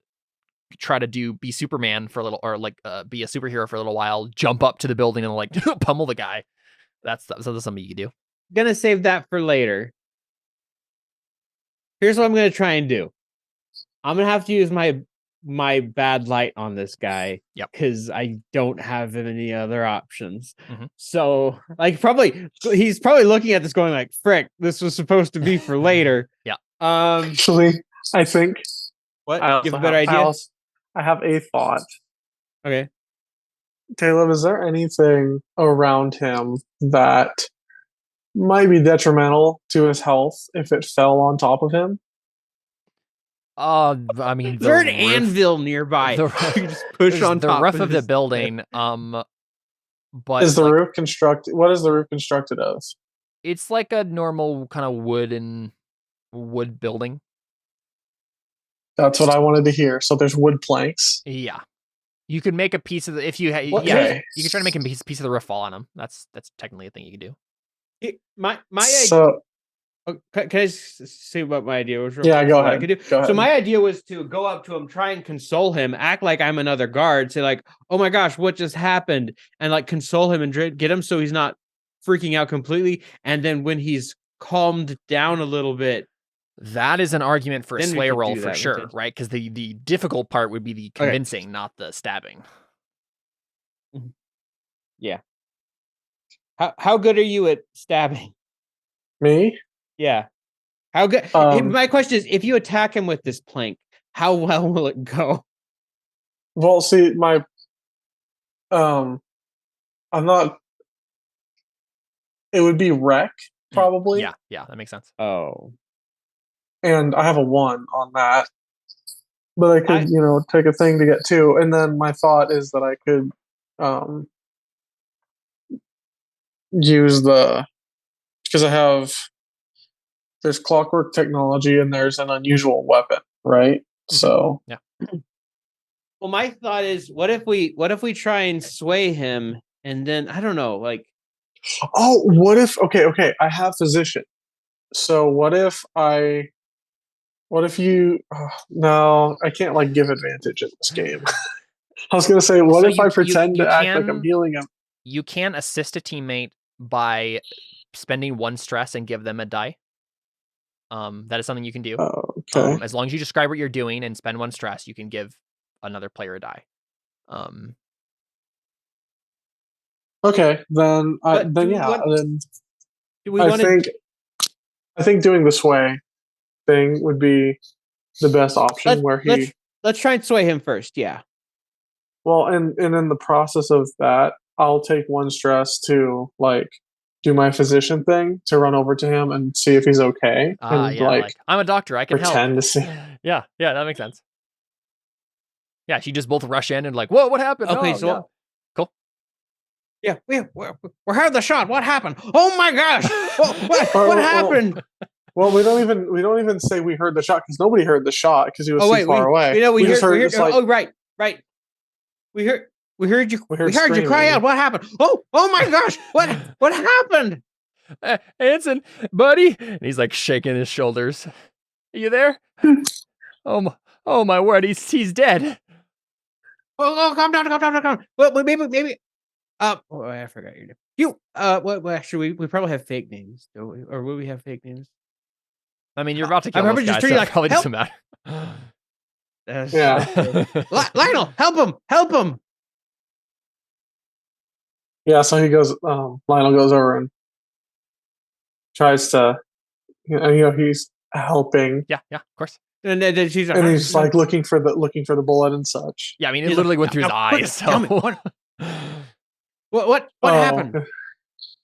try to be Superman for a little, or like be a superhero for a little while, jump up to the building and like pummel the guy. That's something you can do.
Gonna save that for later. Here's what I'm gonna try and do. I'm gonna have to use my bad light on this guy.
Yep.
Because I don't have any other options.
Mm-hmm.
So like he's probably looking at this going like, frick, this was supposed to be for later.
Yeah.
Actually, I think.
What? You have a better idea?
I have a thought.
Okay.
Caleb, is there anything around him that might be detrimental to his health if it fell on top of him?
I mean,
is there an anvil nearby? You just push on
the
top
roof of the building. But
is the roof constructed? What is the roof constructed of?
It's like a normal kind of wood building.
That's what I wanted to hear. So there's wood planks.
Yeah, you can make a piece of the you can try to make a piece of the roof fall on them. That's technically a thing you can do.
My idea. Can I say what my idea was?
Yeah, go ahead.
Go ahead. So my idea was to go up to him, try and console him, act like I'm another guard, say like, "Oh my gosh, what just happened?" and like console him and get him so he's not freaking out completely. And then when he's calmed down a little bit,
that is an argument for a sway roll for sure, right? Because the difficult part would be the convincing, not the stabbing.
Yeah. How good are you at stabbing?
Me?
Yeah. How good? My question is, if you attack him with this plank, how well will it go?
Well, see, I'm not. It would be wreck, probably.
Yeah, that makes sense.
Oh.
And I have a 1 on that. But I could, take a thing to get 2. And then my thought is that I could use because there's clockwork technology and there's an unusual weapon, right? So
yeah.
Well, my thought is, what if we try and sway him, and then I don't know, like.
Oh, what if? Okay, I have physician. So what if you? No, I can't like give advantage in this game. I was gonna say, what if I pretend to act like I'm healing him?
You can assist a teammate by spending 1 stress and give them a die. That is something you can do.
Okay.
As long as you describe what you're doing and spend 1 stress, you can give another player a die.
Okay, then I think doing the sway thing would be the best option.
Let's try and sway him first. Yeah.
Well, and in the process of that, I'll take one stress to like do my physician thing to run over to him and see if he's okay, and
Yeah,
like
like I'm a doctor, I can help.
pretend to see.
Yeah, that makes sense. Yeah, she just both rush in and like, whoa, what happened?
Okay,
Oh,
so
yeah. Cool.
yeah, we heard the shot. What happened? Oh my gosh! What happened?
Well, we don't even say we heard the shot because nobody heard the shot because he was too far away.
We
just heard
just
like,
oh, right. We heard you. We heard you cry out. What happened? Oh my gosh! What happened?
Anson, buddy, and he's like shaking his shoulders. Are you there? oh my word, he's dead.
Oh, calm down. Well, maybe. I forgot your name. Well, actually, we probably have fake names, don't we? Or will we have fake names?
I mean, you're about to
I
kill
remember
those
just
guys,
treating
so
like,
it probably
help!
doesn't matter.
Yeah.
Lionel, help him!
Yeah, so he goes. Lionel goes over and tries to, he's helping.
Yeah, of course.
And then she's like,
And he's like looking for the bullet and such.
Yeah, I mean, it literally went through his eyes.
Tell me what happened?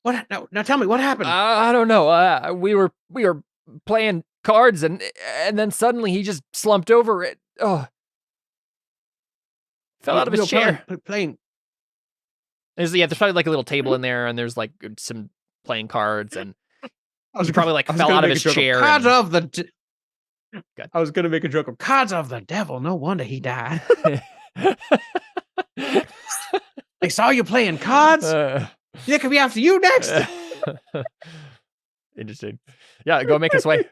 What? Now tell me what happened.
I don't know. We were playing cards, and then suddenly he just slumped over it. Oh, fell out of his chair.
Playing.
There's probably like a little table in there, and there's like some playing cards, and he probably like fell out of his chair.
Cards of the. I was gonna make a joke of cards of the devil. No wonder he died. They saw you playing cards. It could be after you next.
Interesting. Yeah, go make us way.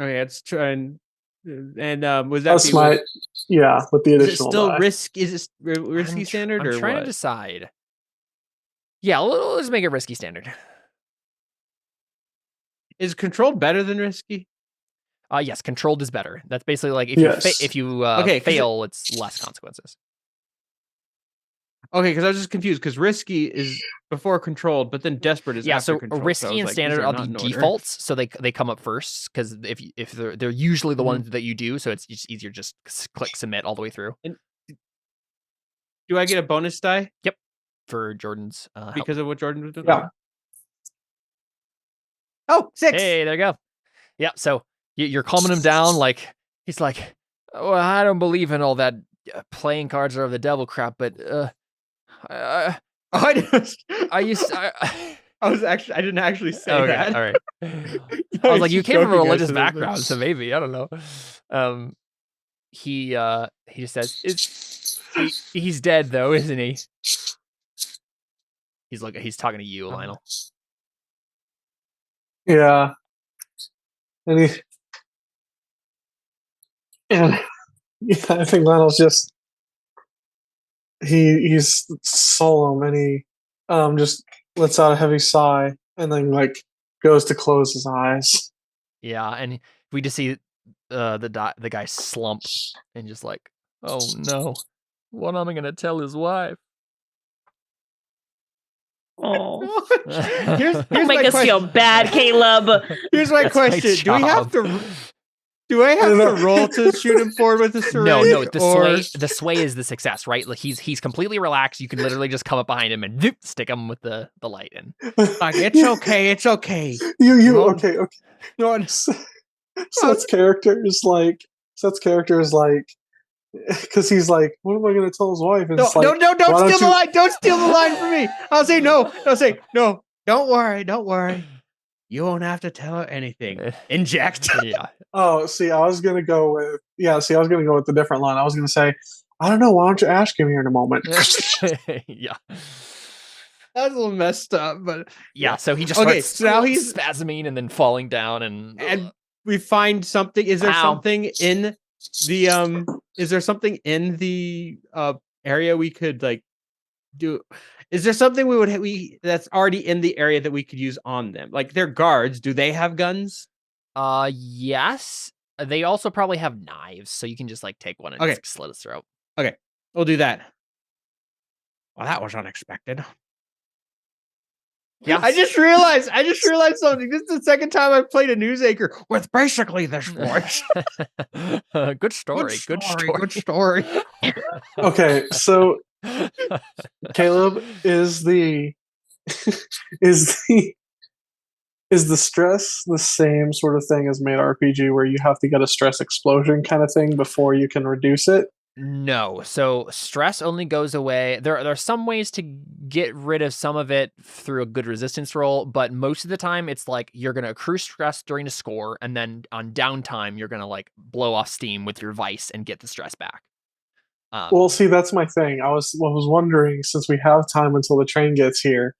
Okay, it's trying. And was that
that's my with the additional?
Is it still
die.
risk? Is it risky standard?
I'm trying to decide. Yeah, let's make it risky standard.
Is controlled better than risky?
Yes, controlled is better. That's basically like if you fail, it's less consequences.
Okay, because I was just confused because risky is before controlled, but then desperate is after controlled.
So risky and standard are the defaults, so they come up first because if they're usually the ones that you do, so it's just easier just click submit all the way through.
And do I get a bonus die?
Yep, for Jordan's
because of what Jordan was doing.
Yeah.
Oh, 6.
Hey, there you go. Yeah, so you're calming him down. Like he's like, oh, I don't believe in all that playing cards are of the devil crap, but I
didn't actually say that.
All right. I was like, you came from a religious background, so maybe I don't know. He just says, he's dead though, isn't he? He's talking to you, Lionel.
Yeah, and I think Lionel's just he's solemn, and he just lets out a heavy sigh, and then like goes to close his eyes.
Yeah, and we just see the guy slump and just like, oh no, what am I gonna tell his wife?
Oh,
here's
make us feel bad, Caleb.
Here's my question: Do I have to roll to shoot him forward with the syringe?
No. The sway is the success, right? Like he's completely relaxed. You can literally just come up behind him and stick him with the light in.
Like it's okay.
You okay? No, Seth's character is like because he's like, what am I going to tell his wife? And
don't steal the line. Don't steal the line from me. I'll say no. Don't worry. You won't have to tell her anything. Inject.
Yeah.
Oh, see, I was gonna go with the different line. I was gonna say, I don't know. Why don't you ask him here in a moment?
Yeah.
That was a little messed up, but
yeah. So he just starts
so now he's
spasming and then falling down, and
we find something. Is there something in the Is there something in the area we could like do? Is there something that's already in the area that we could use on them? Like they're guards. Do they have guns?
Yes. They also probably have knives, so you can just like take one and just slit his throat.
Okay, we'll do that. Well, that was unexpected.
Yeah.
I just realized something. This is the second time I've played a news anchor with basically this voice.
Good story.
Good story.
Okay, so Caleb, is the is the stress the same sort of thing as main RPG where you have to get a stress explosion kind of thing before you can reduce it?
No. So stress only goes away. There are some ways to get rid of some of it through a good resistance roll, but most of the time it's like you're going to accrue stress during a score, and then on downtime you're going to like blow off steam with your vice and get the stress back.
Well, see, that's my thing. I was wondering, since we have time until the train gets here,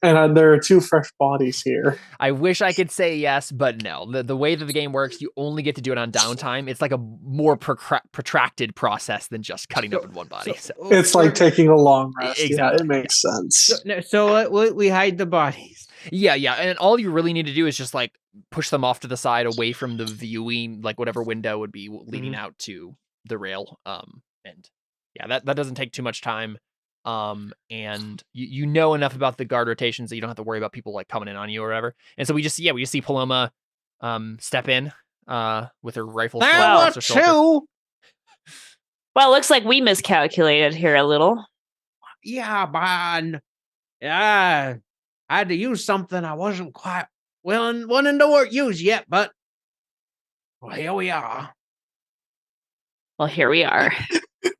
and there are 2 fresh bodies here.
I wish I could say yes, but no. The way that the game works, you only get to do it on downtime. It's like a more protracted process than just cutting up in one body. So.
It's like taking a long rest.
Exactly.
Yeah, it makes sense.
So we hide the bodies.
Yeah, and all you really need to do is just like push them off to the side, away from the viewing, like whatever window would be leading out to the rail. And yeah, that doesn't take too much time. And you know enough about the guard rotations that you don't have to worry about people like coming in on you or whatever. And so we just see Paloma step in with her rifle.
Well, it looks like we miscalculated here a little.
Yeah, man. Yeah, I had to use something I wasn't quite wanting to use yet, but well, here we are.
Well, here we are.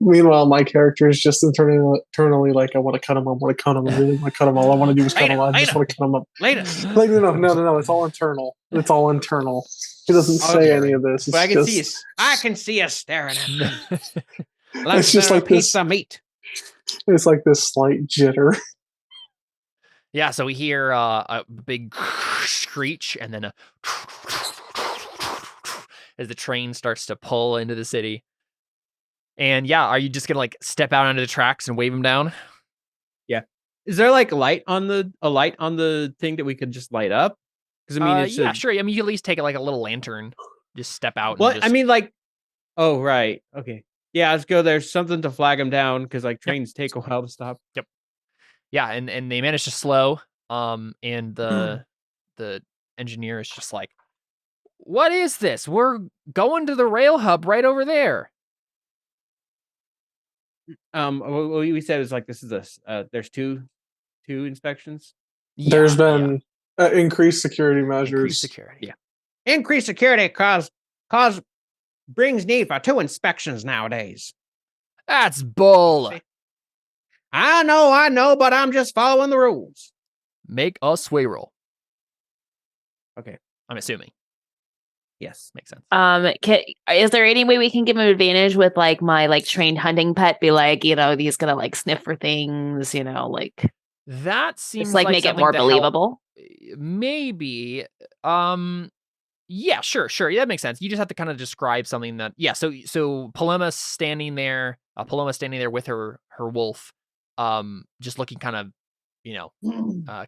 Meanwhile, my character is just internally like, I want to cut him up. I want to cut him. I really want to cut him. All I want to do is cut him. I just want to cut him up.
Later.
Like, no. It's all internal. It's all internal. He doesn't say any of this.
But I can see you staring at me.
It's just like
piece of meat.
It's like this slight jitter.
Yeah, so we hear a big screech, and then as the train starts to pull into the city. And yeah, are you just gonna like step out onto the tracks and wave them down?
Yeah. Is there like a light on the thing that we could just light up? Because I mean, it's
sure. I mean, you at least take like a little lantern, just step out.
Well, I mean, like, oh right, okay, yeah. Let's go. There's something to flag them down because like trains take a while to stop.
Yep. Yeah, and they manage to slow. And the engineer is just like, "What is this? We're going to the rail hub right over there."
What we said is like this is there's two inspections.
There's been increased security measures.
Increased security.
Yeah. Increased security cause brings need for 2 inspections nowadays.
That's bull.
I know, but I'm just following the rules.
Make a sway roll.
Okay.
I'm assuming.
Yes.
Makes sense.
Is there any way we can give him advantage with like my like trained hunting pet? Be like, he's gonna like sniff for things, like
that seems
just, like make it more believable.
Maybe. Yeah, sure. Yeah, that makes sense. You just have to kind of describe something that. Yeah. So Paloma's standing there. With her wolf. Just looking kind of,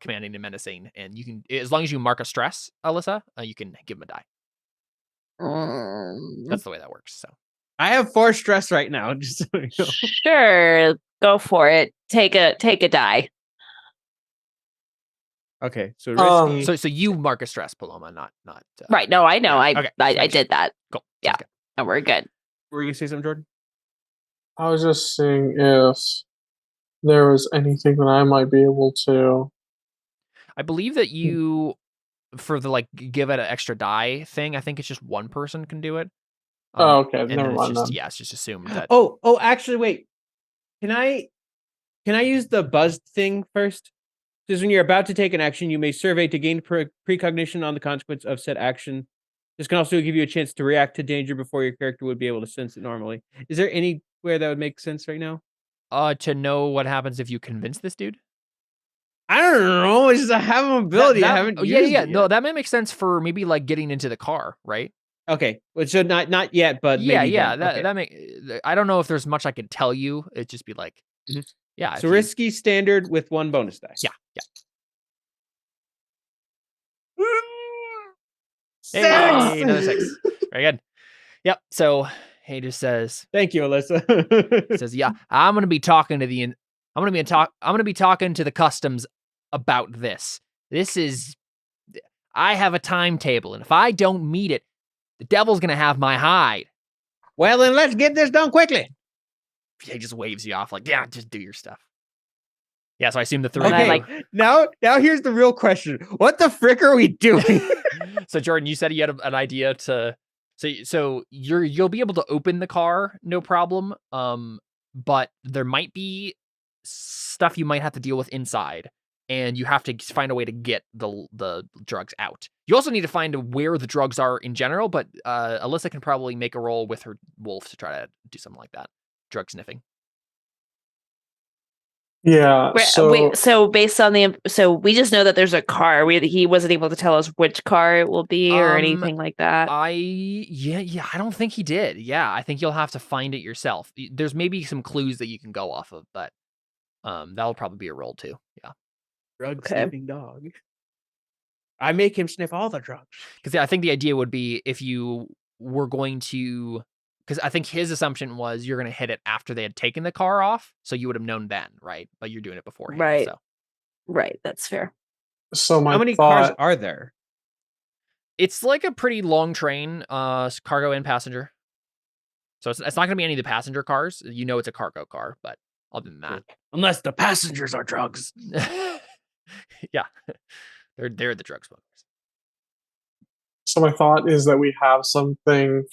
commanding and menacing, and you can, as long as you mark a stress, Alyssa, you can give him a die. That's the way that works. So
I have 4 stress right now. Just so you know.
Sure, go for it. Take a die.
Okay, so risky.
So you mark a stress, Paloma, not.
Right. No, I know.
Yeah,
I did that.
Cool.
Yeah, and we're good.
Were you gonna say something, Jordan?
I was just seeing if there was anything that I might be able to.
I believe that you, for the like give it an extra die thing, I think it's just one person can do it.
Okay, never mind.
It's just assumed that.
Oh, actually, wait. Can I use the buzzed thing first? Because when you're about to take an action, you may survey to gain precognition on the consequence of said action. This can also give you a chance to react to danger before your character would be able to sense it normally. Is there anywhere that would make sense right now?
To know what happens if you convince this dude?
I don't know. It's just I have an ability. I haven't used it yet.
No, that might make sense for maybe like getting into the car, right?
Okay, well, so not yet, but maybe
that make. I don't know if there's much I could tell you. It'd just be like, yeah.
So risky standard with 1 bonus die.
Yeah. Hey, another 6. Very good. Yep. So he just says,
"Thank you, Alyssa."
Says, "Yeah, I'm gonna be talking to the customs about this. I have a timetable, and if I don't meet it, the devil's gonna have my hide.
Well, then let's get this done quickly.
He just waves you off like, yeah, just do your stuff. Yeah, so I assume the three.
Okay, now here's the real question. What the frick are we doing?
So Jordan, you said you had an idea to. So you'll be able to open the car, no problem. But there might be stuff you might have to deal with inside, and you have to find a way to get the drugs out. You also need to find where the drugs are in general, but Alyssa can probably make a roll with her wolf to try to do something like that. Drug sniffing.
Yeah.
So based on so we just know that there's a car. He wasn't able to tell us which car it will be or anything like that.
I don't think he did. Yeah, I think you'll have to find it yourself. There's maybe some clues that you can go off of, but that'll probably be a roll too. Yeah.
Drug sniffing dog. I make him sniff all the drugs.
Because I think the idea would be if you were going to. Because I think his assumption was you're going to hit it after they had taken the car off, so you would have known then, right? But you're doing it beforehand.
Right.
So.
Right. That's fair.
So
how many cars are there?
It's like a pretty long train, cargo and passenger. So it's not going to be any of the passenger cars. You know it's a cargo car, but other than that.
Unless the passengers are drugs.
Yeah. They're the drug smokers.
So my thought is that we have something.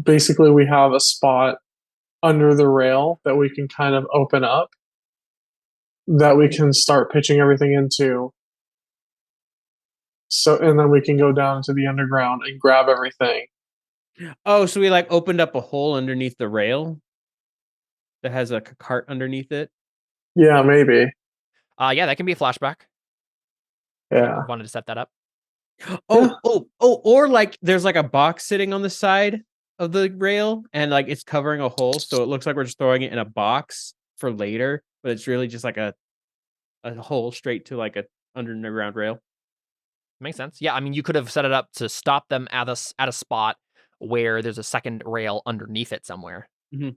Basically, we have a spot under the rail that we can kind of open up that we can start pitching everything into. So, and then we can go down to the underground and grab everything.
Oh, so we opened up a hole underneath the rail that has a cart underneath it?
Yeah, maybe.
Yeah, that can be a flashback.
Yeah.
I wanted to set that up.
Or there's a box sitting on the side of the rail and it's covering a hole, so it looks like we're just throwing it in a box for later, but it's really just a hole straight to a underground rail.
Makes sense. Yeah, I mean you could have set it up to stop them at a spot where there's a second rail underneath it somewhere.
Mm-hmm.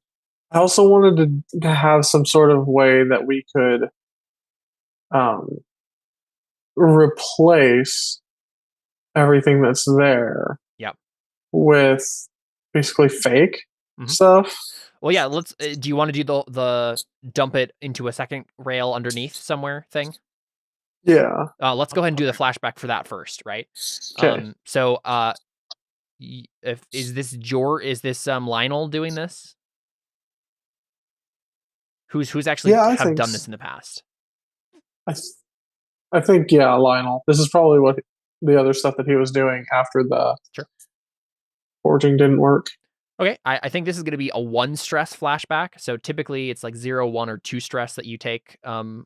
I also wanted to have some sort of way that we could replace everything that's there.
Yep.
With basically fake stuff.
Well, yeah. Let's. Do you want to do the dump it into a second rail underneath somewhere thing?
Yeah.
Let's go ahead and do the flashback for that first, right?
Okay.
So, is this Lionel doing this? Who's actually have done this in the past?
I think Lionel. This is probably what the other stuff that he was doing after the forging didn't work.
Okay, I think this is going to be a 1 stress flashback. So typically it's 0, 1, or 2 stress that you take to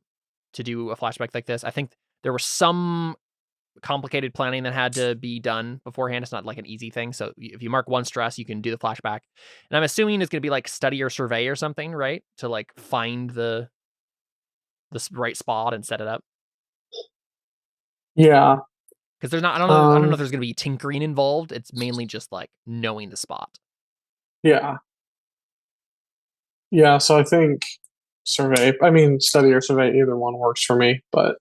do a flashback like this. I think there was some complicated planning that had to be done beforehand. It's not an easy thing. So if you mark 1 stress, you can do the flashback. And I'm assuming it's going to be study or survey or something, right? To find the right spot and set it up.
Yeah.
Because there's not, I don't know if there's going to be tinkering involved. It's mainly just knowing the spot.
Yeah. Yeah, so I think study or survey, either one works for me, but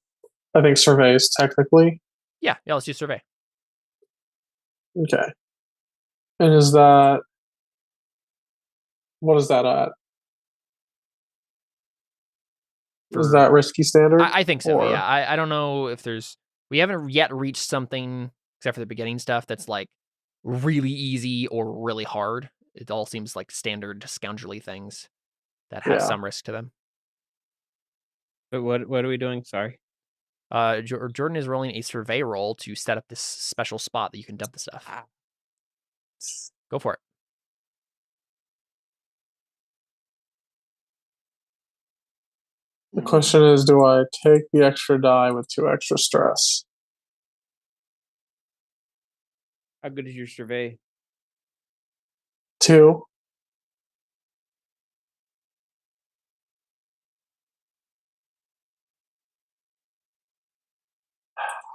I think survey is technically.
Yeah, let's do survey.
Okay. And what is that at? Is that risky standard?
I think so, yeah. I don't know if we haven't yet reached something, except for the beginning stuff, that's really easy or really hard. It all seems like standard scoundrelly things that have some risk to them.
But what are we doing? Sorry.
Jordan is rolling a survey roll to set up this special spot that you can dump the stuff. Go for it.
The question is, do I take the extra die with 2 extra stress?
How good is your survey?
2.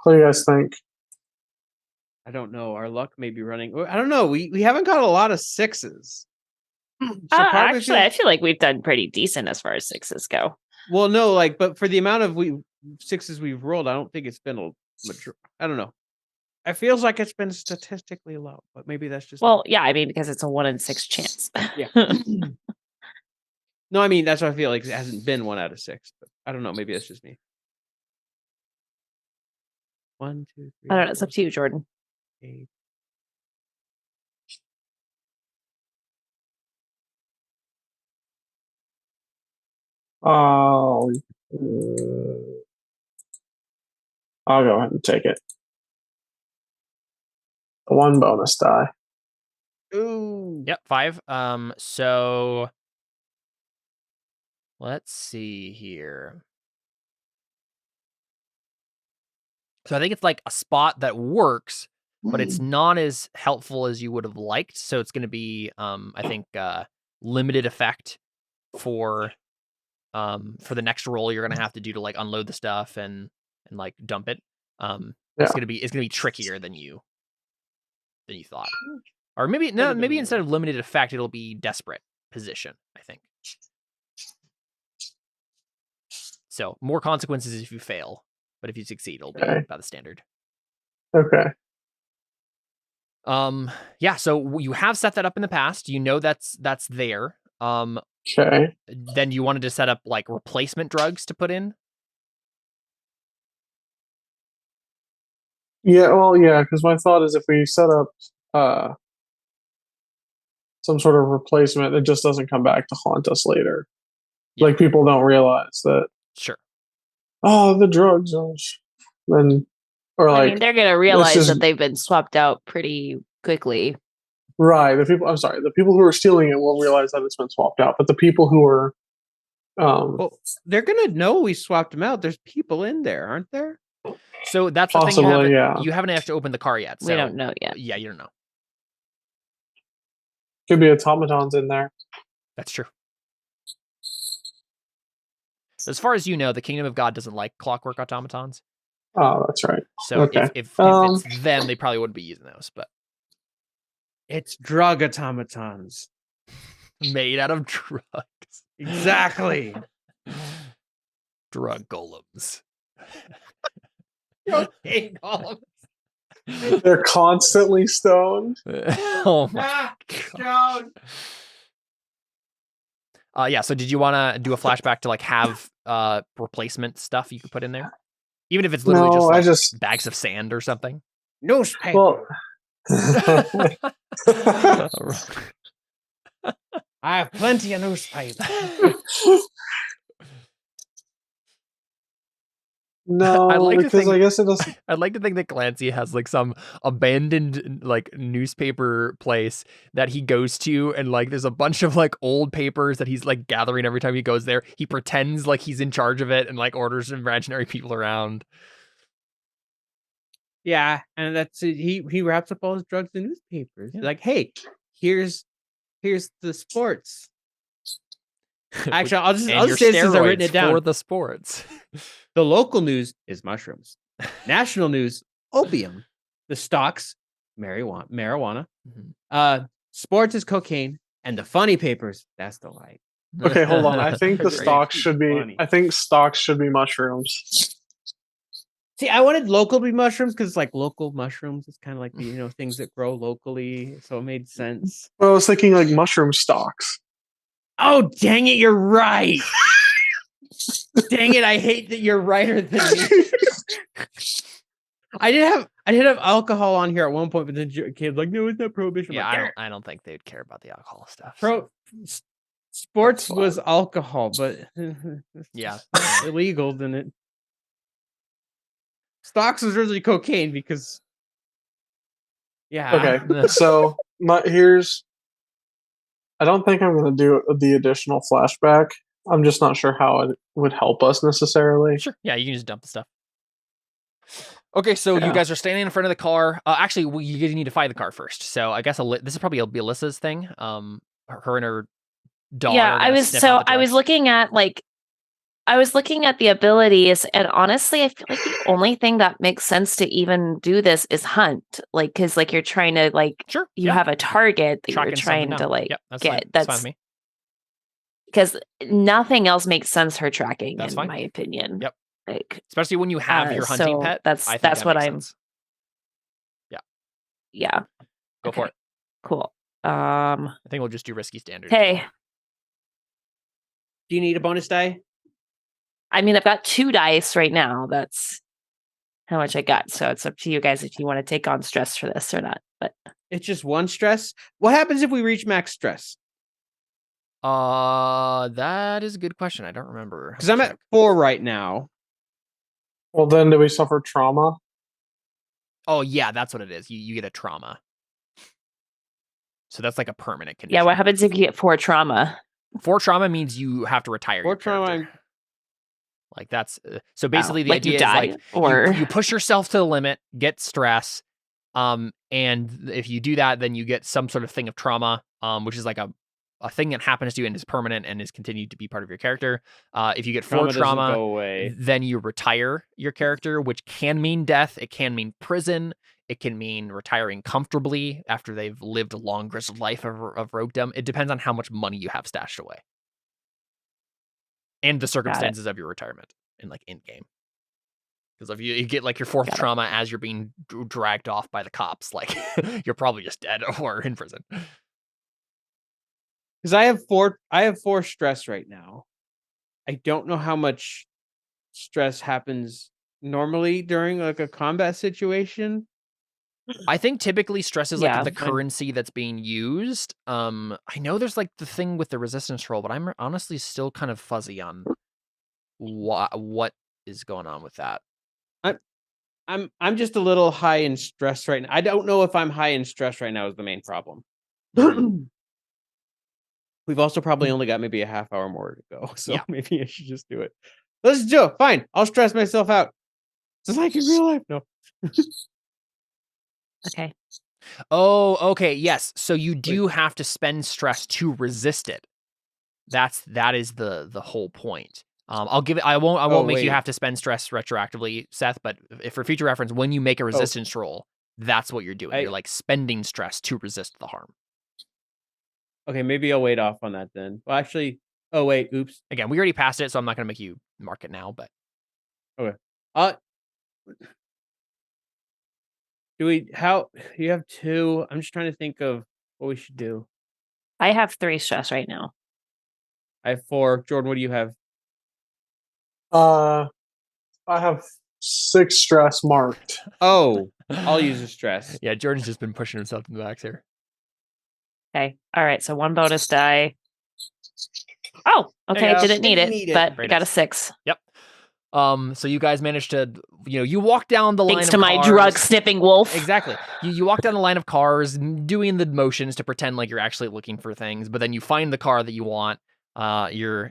What do you guys think?
I don't know. Our luck may be running. I don't know. We haven't got a lot of 6s.
Actually, I feel like we've done pretty decent as far as 6s go.
Well, no, but for the amount of sixes we've rolled, I don't think it's been a I don't know. It feels like it's been statistically low, but maybe that's just
Well, yeah, I mean, because it's a 1 in 6 chance.
yeah. No, I mean that's what I feel like. It hasn't been 1 out of 6, but I don't know. Maybe that's just me. 1, 2, 3.
I don't know. It's up to you, Jordan.
8.
I'll go ahead and take it. The 1 bonus die.
Ooh.
Yep, 5. So let's see here. So I think it's like a spot that works, but it's not as helpful as you would have liked. So it's going to be, I think, limited effect for the next roll you're going to have to do to like unload the stuff and like dump it. It's going to be trickier than you thought, or maybe instead of limited effect, it'll be desperate position. I think. So more consequences if you fail. But if you succeed, it'll be about the standard.
Okay.
Yeah, so you have set that up in the past. You know that's there.
Okay.
Then you wanted to set up like replacement drugs to put in?
Yeah, well, yeah, because my thought is if we set up some sort of replacement, it just doesn't come back to haunt us later. Yeah. Like people don't realize that.
Sure.
Oh, the drugs. Then, or like,
I mean, they're gonna realize that they've been swapped out pretty quickly.
Right. The people who are stealing it will realize that it's been swapped out, but the people who are,
well, they're gonna know we swapped them out. There's people in there, aren't there?
So that's the thing. You haven't have to open the car yet. So
we don't know yet.
Yeah, you don't know.
Could be automatons in there.
That's true. As far as you know, the kingdom of God doesn't like clockwork automatons.
Oh, that's right.
So
okay.
if it's them, they probably wouldn't be using those. But
it's drug automatons
made out of drugs.
Exactly.
Drug golems.
Okay, golems.
They're constantly stoned.
Oh my god. Yeah, so did you want to do a flashback to like have replacement stuff you could put in there? Even if it's literally just bags of sand or something?
Newspaper.
Well,
I have plenty of newspaper.
No, I guess it doesn't.
I'd like to think that Clancy has like some abandoned like newspaper place that he goes to, and like there's a bunch of like old papers that he's like gathering every time he goes there. He pretends like he's in charge of it and like orders imaginary people around.
Yeah, and that's it. He wraps up all his drugs in newspapers. Yeah. Like, hey, here's the sports. Actually, I'll just say this since I've written it down.
For the sports.
The local news is mushrooms. National news, opium. The stocks, marijuana. Mm-hmm. Sports is cocaine, and the funny papers, that's the light.
Okay, hold on. I think the stocks should be. Funny. I think stocks should be mushrooms.
See, I wanted local to be mushrooms because like local mushrooms is kind of like the things that grow locally, so it made sense.
Well, I was thinking like mushroom stocks.
Oh, dang it, you're right. Dang it, I hate that you're righter than me. I did have alcohol on here at one point, but then kid's like, no, it's not prohibition.
Yeah,
like,
I don't think they'd care about the alcohol stuff.
Sports was alcohol, but
yeah,
illegal, then it. Stocks was originally cocaine because. Yeah.
Okay, so I don't think I'm going to do the additional flashback. I'm just not sure how it would help us necessarily.
Sure. Yeah, you can just dump the stuff. Okay, so you guys are standing in front of the car. Actually, you need to find the car first. So I guess this is probably Alyssa's thing. Her and her dog.
Yeah, I was looking at the abilities, and honestly, I feel like the only thing that makes sense to even do this is hunt, like because like you're trying to you have a target that you're trying to get. That's fine with me. Because nothing else makes sense her tracking, in my opinion.
Yep.
Like,
especially when you have your hunting
so
pet.
that's
I think that
what
makes
I'm.
sense.
Yeah.
Go for it.
Cool.
I think we'll just do risky standard.
Okay.
Do you need a bonus die?
I mean, I've got 2 dice right now. That's how much I got. So it's up to you guys if you want to take on stress for this or not. But
It's just 1 stress. What happens if we reach max stress?
That is a good question. I don't remember.
Because I'm at 4 right now.
Well, then do we suffer trauma?
Oh yeah, that's what it is. You get a trauma. So that's like a permanent condition.
yeah, what happens if you get 4 trauma?
4 trauma means you have to retire
4
your
trauma.
character. Like that's so basically the
like you
idea
die,
is like
or
you push yourself to the limit, get stress, and if you do that, then you get some sort of thing of trauma, which is like a thing that happens to you and is permanent and is continued to be part of your character. If you get 4
doesn't
trauma,
go away.
then you retire your character, which can mean death. It can mean prison. It can mean retiring comfortably after they've lived a long, grizzled life of roguedom. It depends on how much money you have stashed away. And the circumstances of your retirement in like in game. Because if you get like your 4th trauma as you're being dragged off by the cops, like you're probably just dead or in prison.
Because I have 4 stress right now. I don't know how much stress happens normally during like a combat situation.
I think typically stress is like
Yeah.
the currency that's being used. I know there's like the thing with the resistance roll, but I'm honestly still kind of fuzzy on what is going on with that.
I'm just a little high in stress right now. I don't know if I'm high in stress right now is the main problem. We've also probably only got maybe a half hour more to go, so
Yeah.
maybe I should just do it. Let's do it. Fine, I'll stress myself out. Just like in real life. No.
Okay.
Oh, okay, yes. So you do have to spend stress to resist it. That is the whole point. I'll give it. I won't make you have to spend stress retroactively, Seth. But if for future reference, when you make a resistance roll, that's what you're doing. You're like spending stress to resist the harm.
Okay, maybe I'll wait off on that then. Well, actually, oh wait, oops.
Again, we already passed it, so I'm not going to make you mark it now. But
okay. Do we? How you have 2? I'm just trying to think of what we should do.
I have 3 stress right now.
I have 4. Jordan, what do you have?
I have 6 stress marked.
Oh, I'll use a stress.
Yeah, Jordan's just been pushing himself in the back here.
Okay. All right. So 1 bonus die. Oh, okay. Didn't need it, but I got a 6.
Yep. So you guys managed to, you walk down the line of cars.
Thanks to my drug sniffing wolf.
Exactly. You walk down the line of cars, doing the motions to pretend like you're actually looking for things, but then you find the car that you want. Your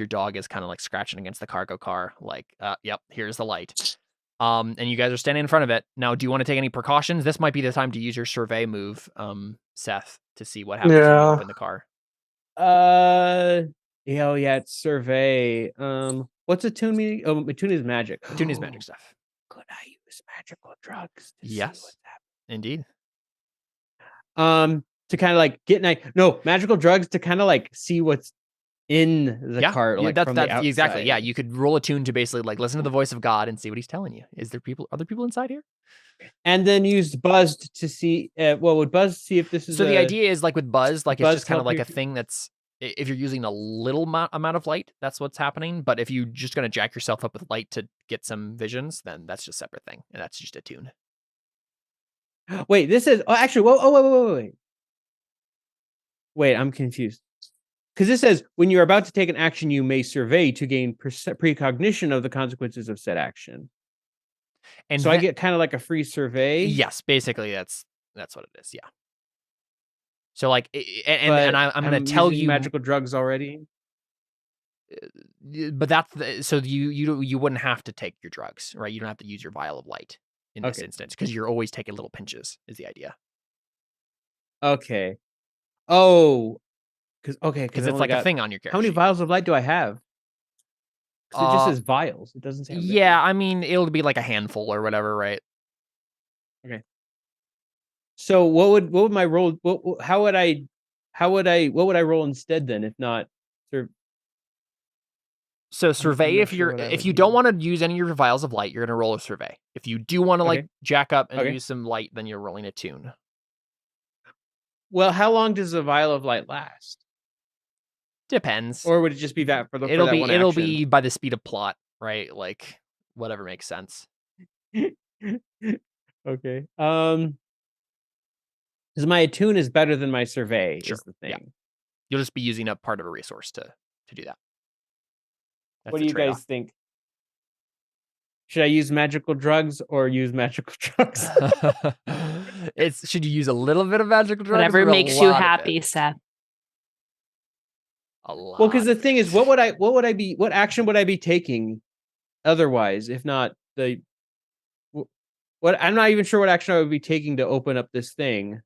dog is kind of like scratching against the cargo car, like, yep, here's the light. And you guys are standing in front of it. Now, do you want to take any precautions? This might be the time to use your survey move, Seth, to see what happens when you open the car.
Yeah, it's survey. What's attune meaning? Oh, attune is magic.
Attune is magic stuff.
Could I use magical drugs?
Yes, indeed.
To kind of like get magical drugs to kind of like see what's in the cart, like from the outside.
Exactly. Yeah, you could roll attune to basically like listen to the voice of God and see what he's telling you. Is there other people inside here?
And then use buzzed to see. Would buzz see if this is?
So the idea is like with buzz, like it's just kind of like
you?
a thing that's if you're using a little amount of light, that's what's happening. But if you're just gonna jack yourself up with light to get some visions, then that's just a separate thing, and that's just attune.
Wait, this is actually. Wait, I'm confused. Because this says, when you're about to take an action, you may survey to gain precognition of the consequences of said action. And so I get kind of like a free survey?
Yes, basically that's what it is, yeah. So like, and I'm going to tell you...
magical drugs already?
But that's... So you wouldn't have to take your drugs, right? You don't have to use your vial of light in this instance, because you're always taking little pinches, is the idea.
Okay. Oh...
Because it's like a thing on your character.
How many vials of light do I have? It just says vials. It doesn't say.
Yeah, I mean, it'll be like a handful or whatever, right?
Okay. So what would my roll? What would I roll instead then? If not,
So survey
not
if
sure what that
if
would
you don't
be.
want to use any of your vials of light, you're gonna roll a survey. If you do want to like
Okay.
jack up and
Okay.
use some light, then you're rolling a tune.
Well, how long does a vial of light last?
Depends.
Or would it just be that for that one
It'll
action?
be by the speed of plot, right? Like whatever makes sense.
Okay. Because my attune is better than my survey
Sure,
is the
yeah.
thing.
You'll just be using up part of a resource to do that. That's
What
the
do you
trade-off.
guys think? Should I use magical drugs or use magical drugs?
Should you use a little bit of magical drugs?
Whatever
or a
makes you
lot of it?
happy, Seth.
A lot.
Well, because the
of
thing
it.
is, what action would I be taking otherwise, if not what I'm not even sure what action I would be taking to open up this thing,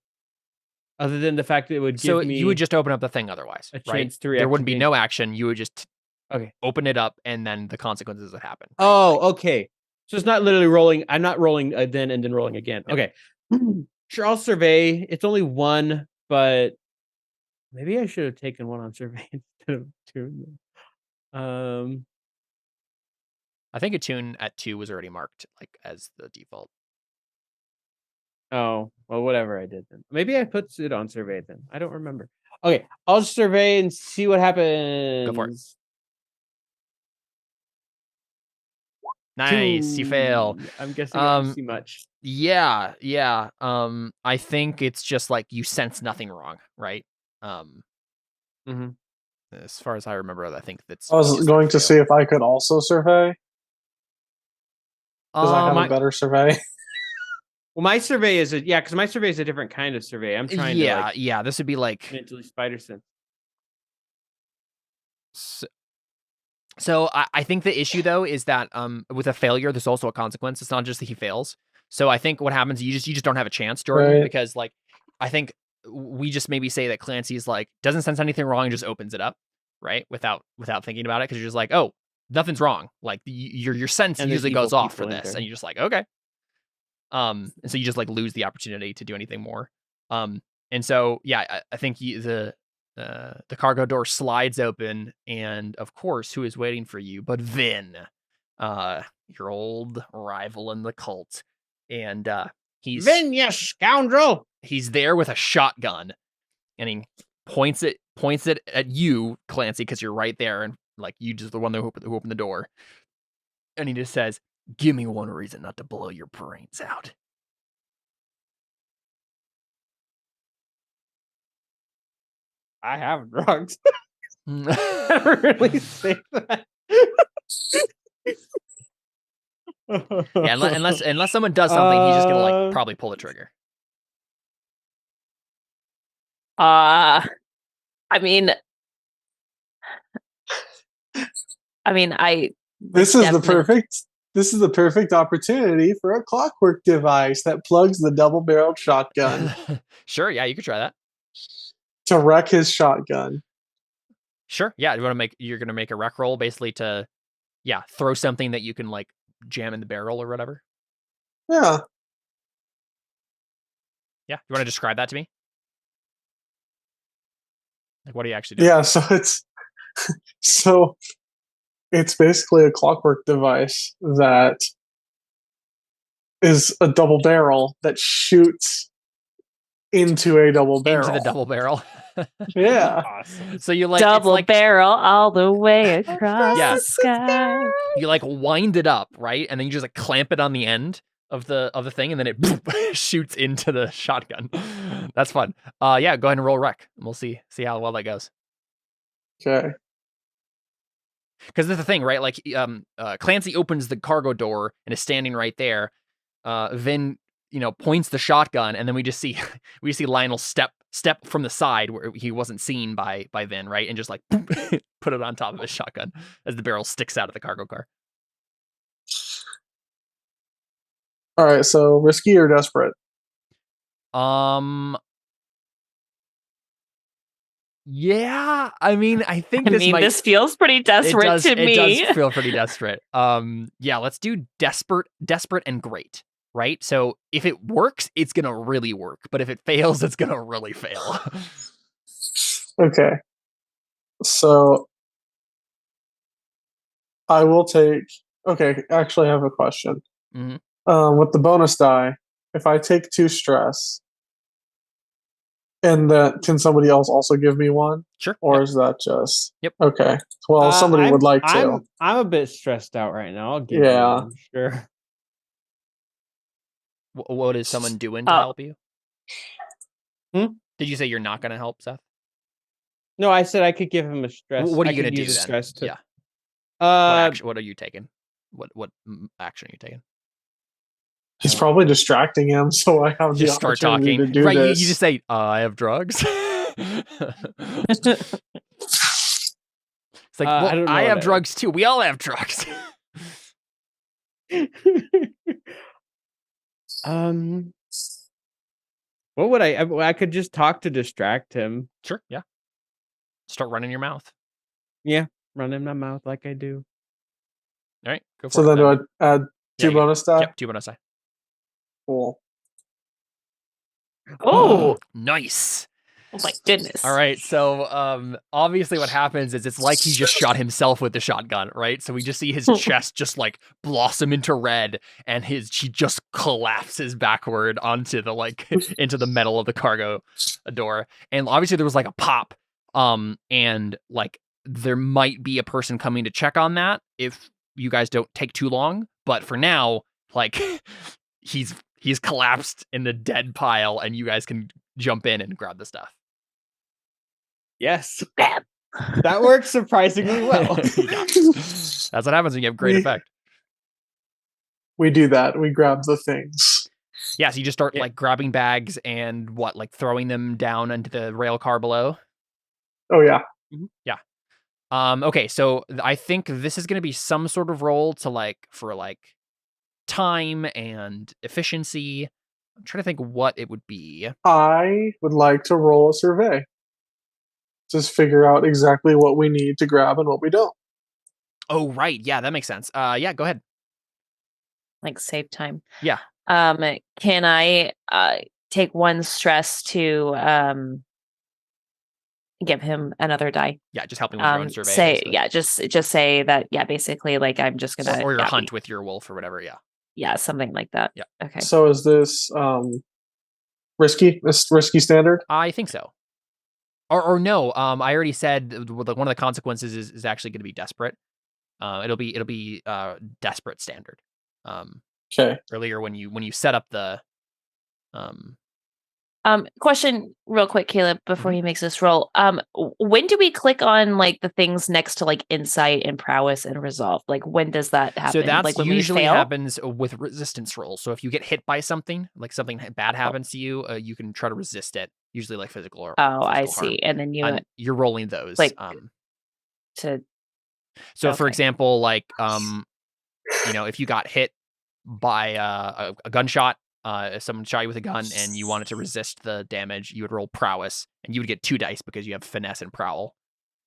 other than the fact that it would give me
you would just open up the thing otherwise,
a
right?
chance to
There wouldn't be
reactivate.
no action. You would just
Okay.
open it up, and then the consequences would happen. Right?
Oh, okay. So it's not literally rolling. I'm not rolling then and then rolling again.
No.
Okay. Sure, I'll survey. It's only one, but maybe I should have taken one on survey instead of two.
I think attune at 2 was already marked like as the default.
Oh, well, whatever I did then. Maybe I put it on survey then. I don't remember. Okay, I'll survey and see what happens.
Go for it. Nice, you fail.
I'm guessing I don't see much.
Yeah. I think it's just like you sense nothing wrong, right? As far as I remember, I think that's.
I was going to see if I could also survey because I have a better survey.
Well, my survey is because my survey is a different kind of survey. I'm trying to
this would be like
mentally spider sense.
So I think the issue though is that with a failure, there's also a consequence. It's not just that he fails. So I think what happens, you just don't have a chance, Jordan,
Right.
because like I think we just maybe say that Clancy's like doesn't sense anything wrong and just opens it up, right? Without thinking about it, because you're just like, oh, nothing's wrong. Like your sense
And
usually
there's
goes
evil
off for
people in
this,
there.
and you're just like, okay. And so you just like lose the opportunity to do anything more. And so yeah, I think the cargo door slides open, and of course, who is waiting for you but Vin, your old rival in the cult, and he's
Vin, you scoundrel!
He's there with a shotgun, and he points it at you, Clancy, because you're right there, and like you just the one who opened the door, and he just says, "Give me one reason not to blow your brains out."
I have drugs. Never really say that.
Yeah, unless someone does something, he's just gonna like probably pull the trigger.
I mean,
This is the perfect opportunity for a clockwork device that plugs the double-barreled shotgun
Sure, yeah, you could try that.
to wreck his shotgun.
Sure, yeah. You're gonna make a rec roll basically to, throw something that you can like jam in the barrel or whatever.
Yeah.
Yeah, you want to describe that to me? Like, what are you actually doing?
Yeah, so it's basically a clockwork device that is a double barrel that shoots into a double barrel.
Into the double barrel.
Yeah.
Awesome.
So you like
double barrel all the way across
Yeah.
the sky.
You like wind it up, right? And then you just like clamp it on the end of the thing, and then it shoots into the shotgun. That's fun. Yeah, go ahead and roll rec, and we'll see how well that goes.
Okay.
Because that's the thing, right? Like, Clancy opens the cargo door and is standing right there. Vin, points the shotgun, and then we see Lionel step from the side where he wasn't seen by Vin, right? And just like put it on top of his shotgun as the barrel sticks out of the cargo car.
All right, so risky or desperate?
Yeah, I mean, I think this
feels pretty desperate to me.
It does feel pretty desperate. Yeah, let's do desperate and great, right? So if it works, it's gonna really work, but if it fails, it's gonna really fail.
Okay. So I will take. Okay, actually, I have a question. With the bonus die, if I take 2 stress, and then can somebody else also give me 1?
Sure.
Or is that just?
Yep.
Okay. Well, somebody would like to.
I'm a bit stressed out right now. I'll give
Yeah.
you one, sure.
What is someone doing to help you? Did you say you're not going to help, Seth?
No, I said I could give him a stress.
What are you going to do
use a
then?
stress to,
Yeah. What are you taking? What action are you taking?
He's probably distracting him, so I have
Just
the
start
opportunity
talking.
to do
Right,
this.
you just say, I have drugs. It's like, well, I have drugs too. We all have drugs.
What would I could just talk to distract him.
Sure, yeah. Start running your mouth.
Yeah, running my mouth like I do.
All right, go for it.
So then do I add 2 bonus die?
Yep, 2 bonus die.
Cool.
Oh,
nice.
Oh my goodness.
All right, so obviously what happens is it's like he just shot himself with the shotgun, right? So we just see his chest just like blossom into red, and he just collapses backward onto the into the metal of the cargo door. And obviously there was like a pop, and like there might be a person coming to check on that if you guys don't take too long. But for now, like he's collapsed in the dead pile, and you guys can jump in and grab the stuff.
Yes. That works surprisingly well.
Yeah. That's what happens when you have great effect.
We do that. We grab the things.
Yeah, so you just start like grabbing bags and like throwing them down into the rail car below.
Oh yeah.
Yeah. Okay, so I think this is going to be some sort of roll for time and efficiency. I'm trying to think what it would be.
I would like to roll a survey. Just figure out exactly what we need to grab and what we don't.
Oh, right. Yeah, that makes sense. Yeah, go ahead.
Like save time.
Yeah.
Can I take 1 stress to give him another die?
Yeah, just helping with your own survey.
Just say that. Yeah, basically, like I'm just gonna
or your hunt with your wolf or whatever. Yeah.
Yeah, something like that.
Yeah.
Okay.
So is this risky? This risky standard?
I think so. Or no, I already said one of the consequences is actually going to be desperate. It'll be desperate standard.
Okay.
Earlier when you set up the
Question real quick, Caleb, before he makes this roll. When do we click on like the things next to like insight and prowess and resolve? Like when does that happen?
So that's
like when
usually happens with resistance rolls. So if you get hit by something, like something bad happens to you, you can try to resist it. Usually like physical or
I
see.
Harm. And then
you're rolling those.
Like
so for example, like if you got hit by a gunshot, if someone shot you with a gun and you wanted to resist the damage, you would roll prowess, and you would get 2 dice because you have finesse and prowl,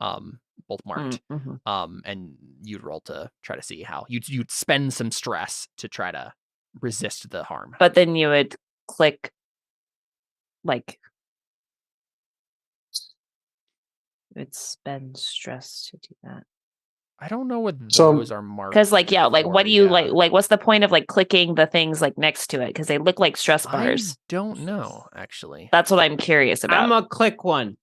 both marked. And you'd roll to try to see how you'd spend some stress to try to resist the harm.
But then you would click like it would spend stress to do that.
I don't know what those are marked.
Because what do you like? What's the point of like clicking the things like next to it? Because they look like stress bars.
I don't know, actually.
That's what I'm curious about.
I'm gonna click one.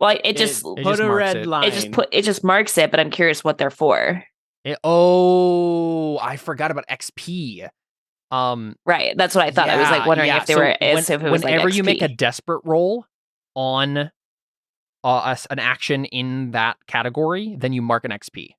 Well, it just
put a red line.
It just marks it, but I'm curious what they're for.
I forgot about XP.
Right, that's what I thought. I was like wondering if they were. If it was
whenever
like
you make a desperate roll on an action in that category, then you mark an XP.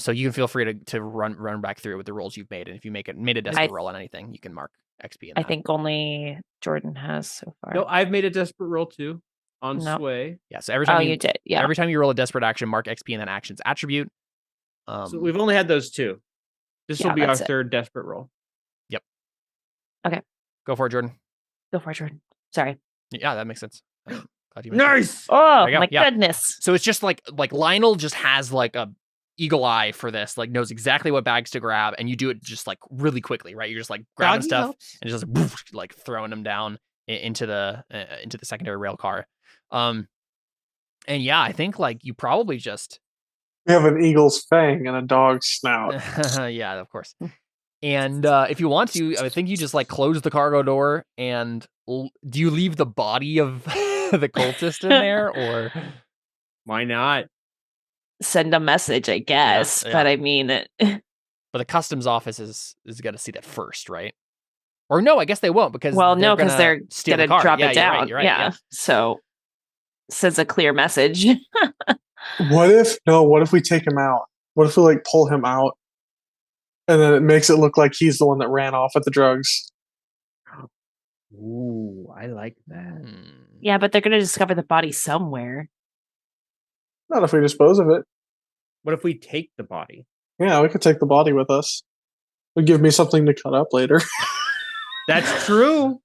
So you can feel free to run back through with the rolls you've made, and if you made a desperate roll on anything, you can mark XP.
I think only Jordan has so far.
No, I've made a desperate roll too on Sway.
Yeah, so every time
you did. Yeah,
every time you roll a desperate action, mark XP in that action's attribute.
So we've only had those 2. This will be our 3rd desperate roll.
Yep.
Okay.
Go for it, Jordan.
Sorry.
Yeah, that makes sense.
Nice.
Oh my goodness.
So it's just like Lionel just has like a eagle eye for this, like knows exactly what bags to grab, and you do it just like really quickly, right? You're just like grabbing stuff and just like throwing them down into the secondary rail car. And yeah, I think like you probably just
We have an eagle's fang and a dog's snout.
Yeah, of course. And if you want to, I think you just like close the cargo door and do you leave the body of the cultist in there or
Why not?
Send a message, I guess.
yeah.
But I mean,
but the customs office is going to see that first, right? Or no, I guess they won't because
well, no, because they're
steal
gonna
the car.
drop
Yeah,
it down.
You're right, you're right,
yeah. So sends a clear message.
What if we take him out? What if we like pull him out and then it makes it look like he's the one that ran off with the drugs?
Ooh, I like that.
Yeah, but they're gonna discover the body somewhere.
Not if we dispose of it.
What if we take the body?
Yeah, we could take the body with us. Would give me something to cut up later.
That's true.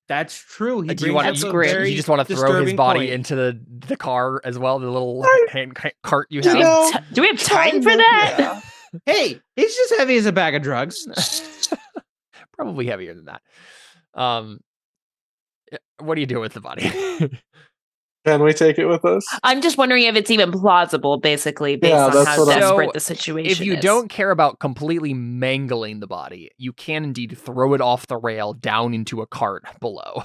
That's true. He
Do you
brings
want
up
That's
a
grim.
very
you just want to throw his
disturbing
body
point.
into the car as well, the little hand cart you
Do
have?
we have, do we have time for that?
Yeah.
Hey, he's just heavy as a bag of drugs.
Probably heavier than that. What do you do with the body?
Can we take it with us?
I'm just wondering if it's even plausible, basically, based
Yeah,
on
that's
how
what I'm-
desperate
So,
the situation
if you
is.
don't care about completely mangling the body, you can indeed throw it off the rail down into a cart below.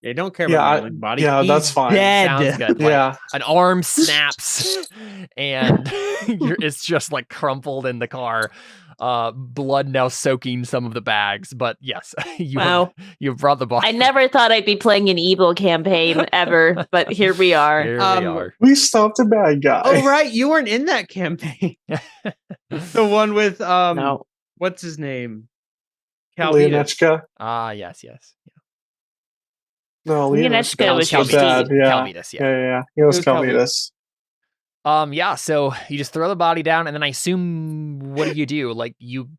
They don't care
Yeah,
about the body.
yeah,
He's
that's fine.
Dead.
Sounds good. Like,
Yeah.
an arm snaps and it's just like crumpled in the car. Blood now soaking some of the bags, but yes,
Wow.
you've brought the body.
I never thought I'd be playing an evil campaign ever, but here we are.
Here we are.
We stopped a bad guy.
Oh right, you weren't in that campaign. The one with
No.
what's his name? Calvitas.
Leonechka.
Ah, yes.
No,
Leonechka was your
dad.
Steve.
Yeah.
Calvitas, yeah.
Yeah. He was
It was
Calvitas.
Yeah, so you just throw the body down, and then I assume, what do? Like, you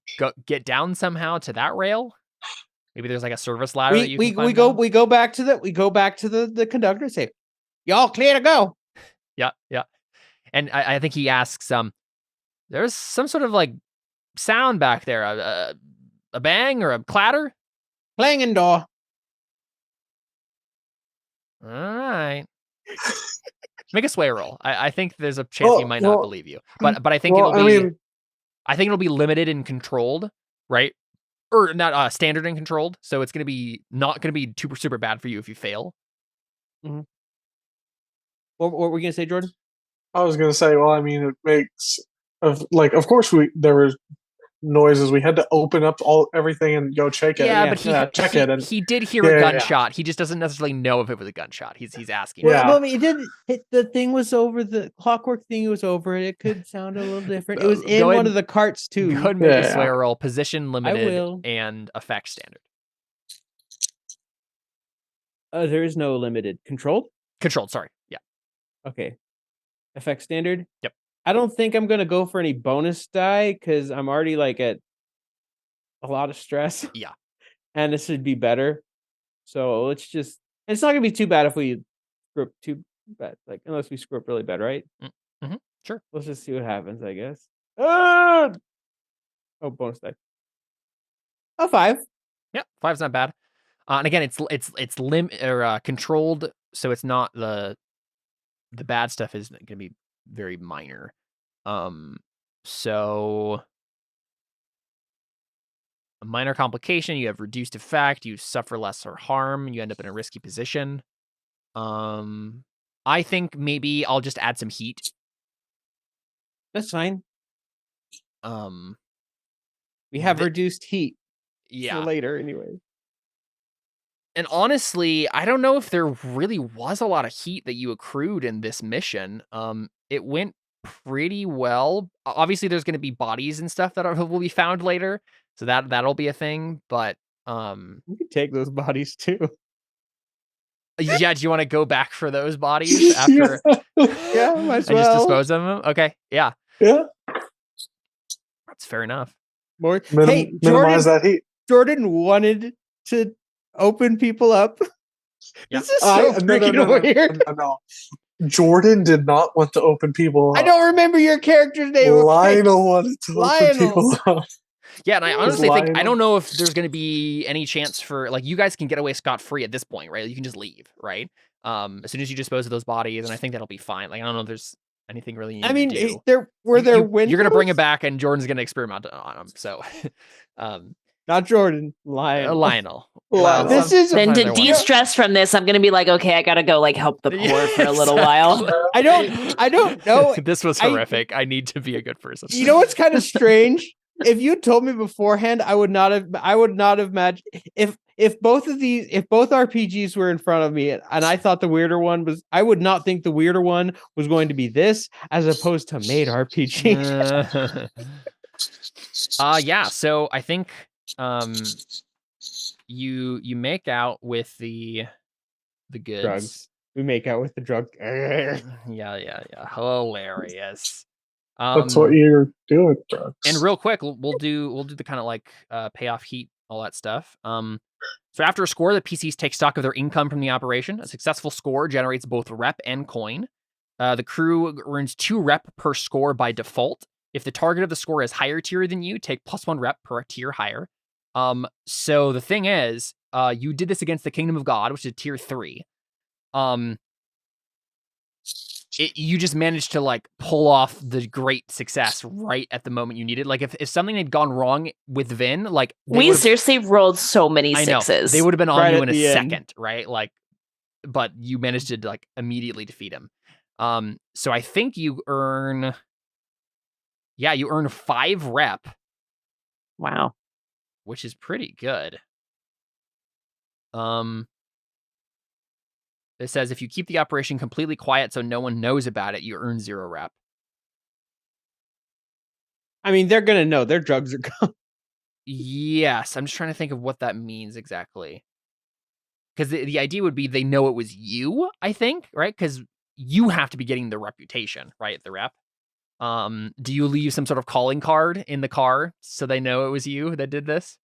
get down somehow to that rail? Maybe there's like a service ladder that you can climb down?
we go back to the conductor and say, y'all clear to go.
Yeah. And I think he asks, there's some sort of like sound back there, a bang or a clatter?
Clanging door.
All right. Make a sway roll. I think there's a chance he might not believe you, but I think I think it'll be limited and controlled, right? Or not standard and controlled. So it's not gonna be super bad for you if you fail.
Mm-hmm. What were we gonna say, Jordan?
I was gonna say, well, I mean, it makes of course there were noises. We had to open up everything and go check it.
Yeah, but
check it. And
he did hear a gunshot. He just doesn't necessarily know if it was a gunshot. He's asking.
Yeah.
Well, I mean, it didn't hit. The thing was over. The clockwork thing was over. It could sound a little different. It was in one of the carts too.
Go ahead and make a sway roll. Position limited and effect standard.
There is no limited. Controlled.
Sorry. Yeah.
Okay. Effect standard.
Yep.
I don't think I'm gonna go for any bonus die because I'm already like at a lot of stress.
Yeah.
And this would be better. So let's just. It's not gonna be too bad if we screw up too bad. Like unless we screw up really bad, right?
Mm-hmm. Sure.
Let's just see what happens. I guess. Oh, bonus die. A 5.
Yeah, 5's not bad. And again, it's controlled, so it's not the bad stuff is going to be very minor. So a minor complication, you have reduced effect, you suffer lesser harm, you end up in a risky position. I think maybe I'll just add some heat.
That's fine. We have reduced heat.
Yeah.
For later, anyway.
And honestly, I don't know if there really was a lot of heat that you accrued in this mission. It went pretty well. Obviously, there's going to be bodies and stuff that will be found later, so that'll be a thing. But
we could take those bodies too.
Yeah, do you want to go back for those bodies after?
Yeah, might as
and
well.
just dispose of them. Okay, yeah, that's fair enough.
More.
Hey, minimize that heat.
Jordan wanted to open people up.
Yeah.
This is so freaking weird.
No. Jordan did not want to open people up.
I don't remember your character's name.
Lionel wanted to open people up.
Yeah, and I honestly think, I don't know if there's going to be any chance for, like, you guys can get away scot-free at this point, right? You can just leave, right? As soon as you dispose of those bodies, and I think that'll be fine. Like, I don't know if there's anything really you
I
need
mean,
to do.
there were there windows.
You're gonna bring it back, and Jordan's gonna experiment on him. So,
not Jordan, Lionel.
Lionel.
Well,
this is
Then
sometimes
to
they're one.
de-stress from this, I'm gonna be like, okay, I gotta go like help the poor for a little while.
I don't know.
This was horrific. I need to be a good person.
You know what's kind of strange? If you told me beforehand, I would not have matched if both RPGs were in front of me and I thought the weirder one was, I would not think the weirder one was going to be this as opposed to Made RPG.
Yeah, so I think you make out with the goods.
Drugs. We make out with the drug.
Yeah. Hilarious.
That's what you're doing, drugs.
And real quick, we'll do the kind of like payoff heat, all that stuff. So after a score, the PCs take stock of their income from the operation. A successful score generates both rep and coin. The crew earns 2 rep per score by default. If the target of the score is higher tier than you, take +1 rep per tier higher. So the thing is, you did this against the Kingdom of God, which is tier 3. You just managed to like pull off the great success right at the moment you needed. Like if something had gone wrong with Vin, like
we seriously rolled so many sixes.
They would have been on
Right
you in
at
a
the end.
second, right? Like, but you managed to like immediately defeat him. So I think you earn 5 rep,
Wow.
which is pretty good. It says if you keep the operation completely quiet so no one knows about it, you earn 0 rep.
I mean, they're gonna know their drugs are gone.
Yes, I'm just trying to think of what that means exactly. Because the idea would be they know it was you, I think, right? Because you have to be getting the reputation, right? The rep. Do you leave some sort of calling card in the car so they know it was you that did this?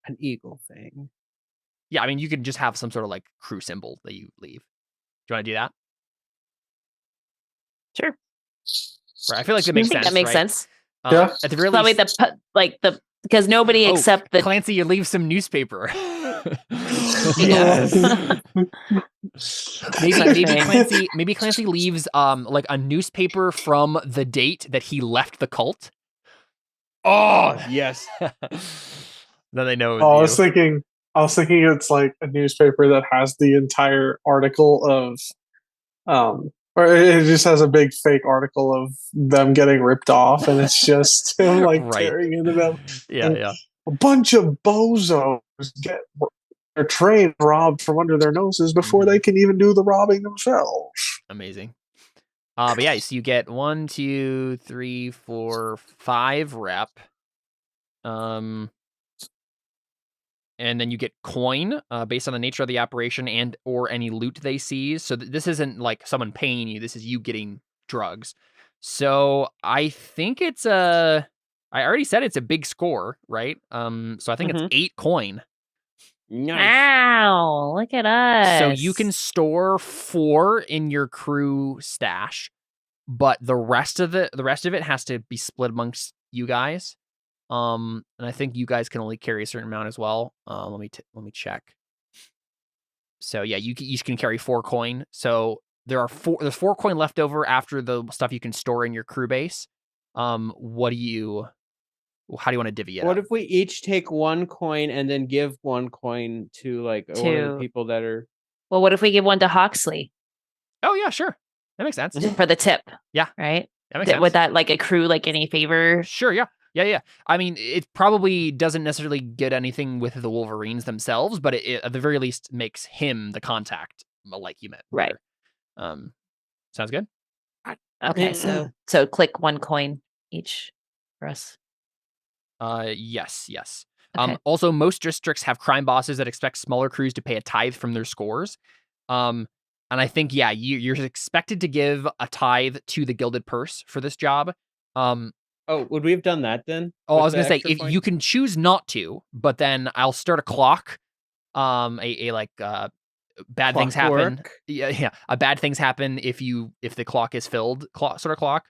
An eagle thing.
Yeah, I mean, you could just have some sort of like crew symbol that you leave. Do you want to do that?
Sure.
Right, I feel like that makes sense.
That makes
right?
sense.
Yeah.
At the very
Probably
least,
because nobody except the
Clancy, you leave some newspaper.
Yes.
maybe Clancy leaves like a newspaper from the date that he left the cult.
Oh yes.
Then they know it
I
was you.
I was thinking it's like a newspaper that has the entire article of, or it just has a big fake article of them getting ripped off, and it's just him like
Right.
tearing into them.
Yeah.
A bunch of bozos get their train robbed from under their noses before they can even do the robbing themselves.
Amazing. But yeah, so you get 1, 2, 3, 4, 5 rep. And then you get coin based on the nature of the operation and or any loot they seize. So this isn't like someone paying you. This is you getting drugs. So I think it's I already said it's a big score, right? So I think it's 8 coin.
Nice.
Wow, look at us.
So you can store 4 in your crew stash, but the rest of it has to be split amongst you guys. And I think you guys can only carry a certain amount as well. Let me check. So yeah, you each can carry 4 coin. So there's 4 coin left over after the stuff you can store in your crew base. How do you want to divvy it
What
up?
if we each take 1 coin and then give 1 coin to like one of the people that are?
Well, what if we give one to Hawksley?
Oh yeah, sure. That makes sense.
For the tip.
Yeah.
Right?
That makes sense.
Would that like accrue like any favor?
Sure, yeah. Yeah. I mean, it probably doesn't necessarily get anything with the Wolverines themselves, but it at the very least makes him the contact, like you met.
Right.
Sounds good.
Okay, so click 1 coin each for us.
Yes.
Okay.
Also, most districts have crime bosses that expect smaller crews to pay a tithe from their scores. And I think, yeah, you're expected to give a tithe to the Gilded Purse for this job.
Oh, would we have done that then?
Oh, I was gonna say, if you can choose not to, but then I'll start a clock. Bad things happen. Yeah. Bad things happen if the clock is filled. Sort of clock.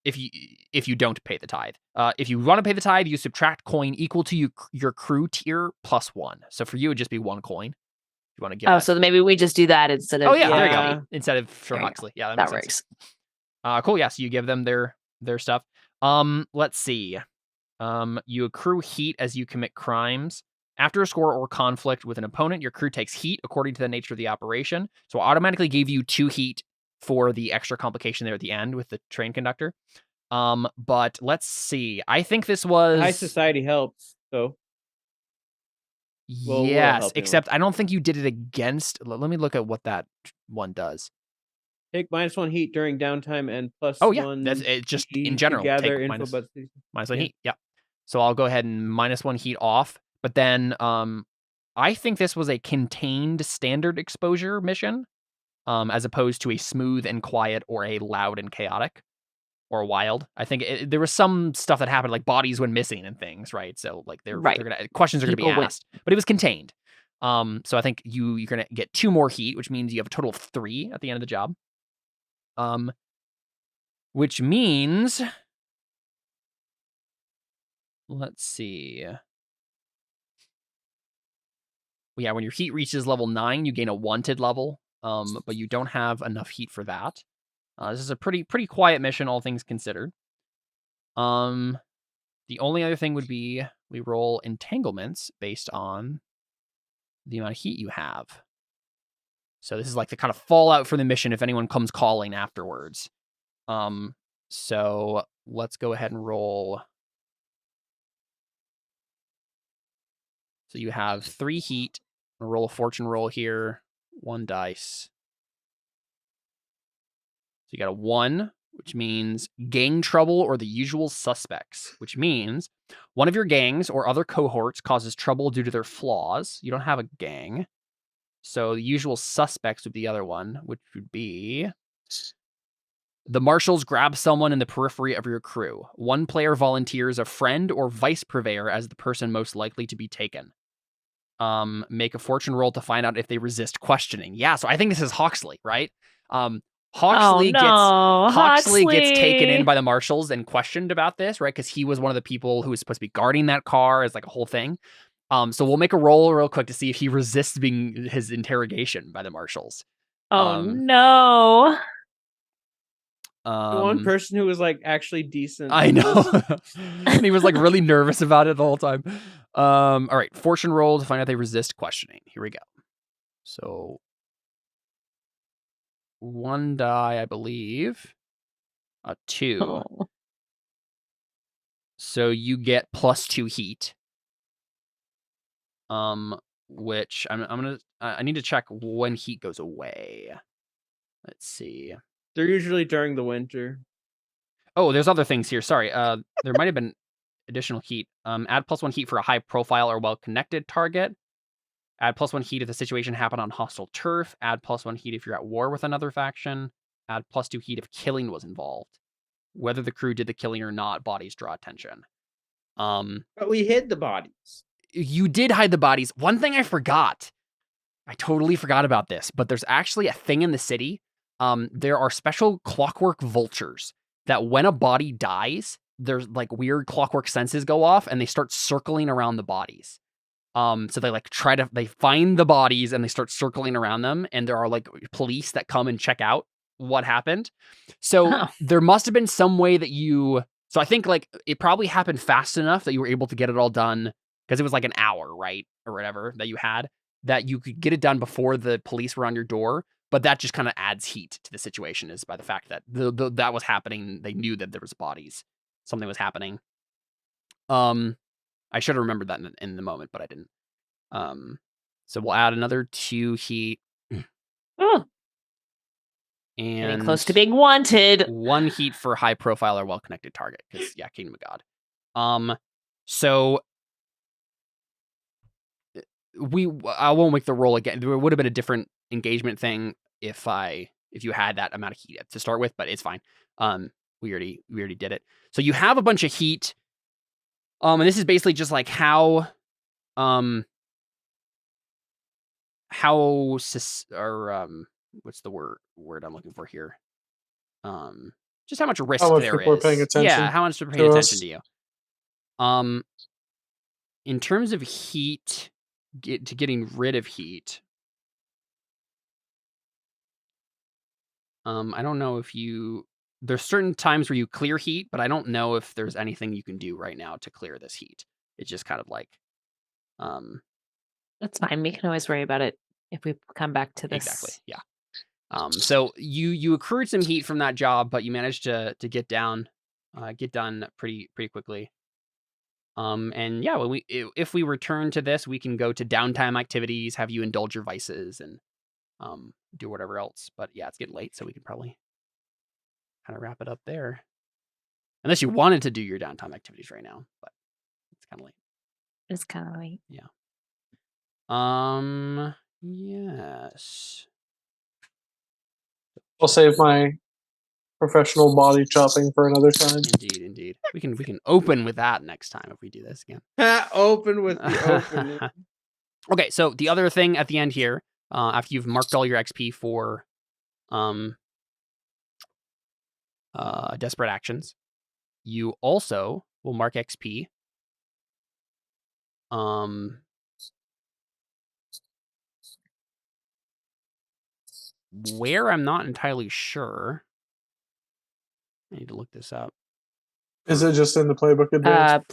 If you don't pay the tithe. If you want to pay the tithe, you subtract coin equal to your crew tier +1. So for you, it'd just be 1 coin. You want to give?
So maybe we just do that instead of.
Oh yeah, there you go. Instead of Huxley. Yeah,
that works.
Cool. Yeah. So you give them their stuff. Let's see. You accrue heat as you commit crimes. After a score or conflict with an opponent, your crew takes heat according to the nature of the operation. So automatically gave you 2 heat for the extra complication there at the end with the train conductor. But let's see. I think this was
High society helps, so we'll
yes,
help
except I don't think you did it against. Let me look at what that one does.
take -1 heat during downtime and
Oh yeah,
+1
that's it. Just in
heat
general,
to gather
take
info about the
minus 1
yeah.
heat. Yeah. So I'll go ahead and -1 heat off. But then, I think this was a contained standard exposure mission, as opposed to a smooth and quiet or a loud and chaotic or wild. I think there was some stuff that happened, like bodies went missing and things, right? So like they're
Right.
gonna questions are gonna be
People went.
asked, but it was contained. So I think you're gonna get 2 more heat, which means you have a total of 3 at the end of the job. Which means, let's see. Yeah, when your heat reaches level 9, you gain a wanted level, but you don't have enough heat for that. This is a pretty quiet mission, all things considered. The only other thing would be we roll entanglements based on the amount of heat you have. So this is like the kind of fallout for the mission if anyone comes calling afterwards. So let's go ahead and roll. So you have 3 heat. I'm gonna roll a fortune roll here. 1 dice. So you got a 1, which means gang trouble or the usual suspects, which means one of your gangs or other cohorts causes trouble due to their flaws. You don't have a gang. So the usual suspects would be the other one, which would be the marshals grab someone in the periphery of your crew. One player volunteers a friend or vice purveyor as the person most likely to be taken. Make a fortune roll to find out if they resist questioning. Yeah, so I think this is Hawksley, right? Hawksley gets taken in by the marshals and questioned about this, right? Because he was one of the people who was supposed to be guarding that car as like a whole thing. So we'll make a roll real quick to see if he resists being his interrogation by the marshals.
Oh no.
The one person who was like actually decent.
I know. And he was like really nervous about it the whole time. All right, fortune roll to find out they resist questioning. Here we go. So 1 die, I believe. A 2.
Oh.
So you get +2 heat. Which I need to check when heat goes away. Let's see.
They're usually during the winter.
Oh, there's other things here. Sorry. There might have been additional heat. Add +1 heat for a high profile or well-connected target. Add +1 heat if the situation happened on hostile turf. Add +1 heat if you're at war with another faction. Add +2 heat if killing was involved. Whether the crew did the killing or not, bodies draw attention.
But we hid the bodies.
You did hide the bodies. One thing I forgot. I totally forgot about this, but there's actually a thing in the city. There are special clockwork vultures that when a body dies, there's like weird clockwork senses go off and they start circling around the bodies. So they find the bodies and they start circling around them, and there are like police that come and check out what happened. So there must have been some way that so I think like it probably happened fast enough that you were able to get it all done because it was like an hour, right? Or whatever that you had, that you could get it done before the police were on your door. But that just kind of adds heat to the situation, is by the fact that that was happening. They knew that there was bodies. Something was happening. I should have remembered that in the moment, but I didn't. So we'll add another 2 heat.
Oh.
And
getting close to being wanted.
1 heat for high profile or well-connected target. Because yeah, Kingdom of God. So I won't make the roll again. There would have been a different engagement thing if you had that amount of heat to start with, but it's fine. We already did it. So you have a bunch of heat. And this is basically just like what's the word I'm looking for here? Just how much risk there
people
is.
are paying attention.
Yeah, how much they're paying attention to you. In terms of heat, getting rid of heat. I don't know if you
there's certain times where you clear heat, but I don't know if there's anything you can do right now to clear this heat. It's just kind of like,
That's fine. We can always worry about it if we come back to this.
exactly, yeah. So you accrued some heat from that job, but you managed to get done pretty quickly. And yeah, if we return to this, we can go to downtime activities, have you indulge your vices, and do whatever else. But yeah, it's getting late, so we can probably kind of wrap it up there. Unless you wanted to do your downtime activities right now, but it's kind of late.
It's kind of late.
Yeah. Yes.
I'll save my professional body chopping for another time.
Indeed. We can open with that next time if we do this again.
Open with the opening.
Okay, so the other thing at the end here, after you've marked all your XP for desperate actions, you also will mark XP where I'm not entirely sure. I need to look this up.
Is it just in the playbook advance?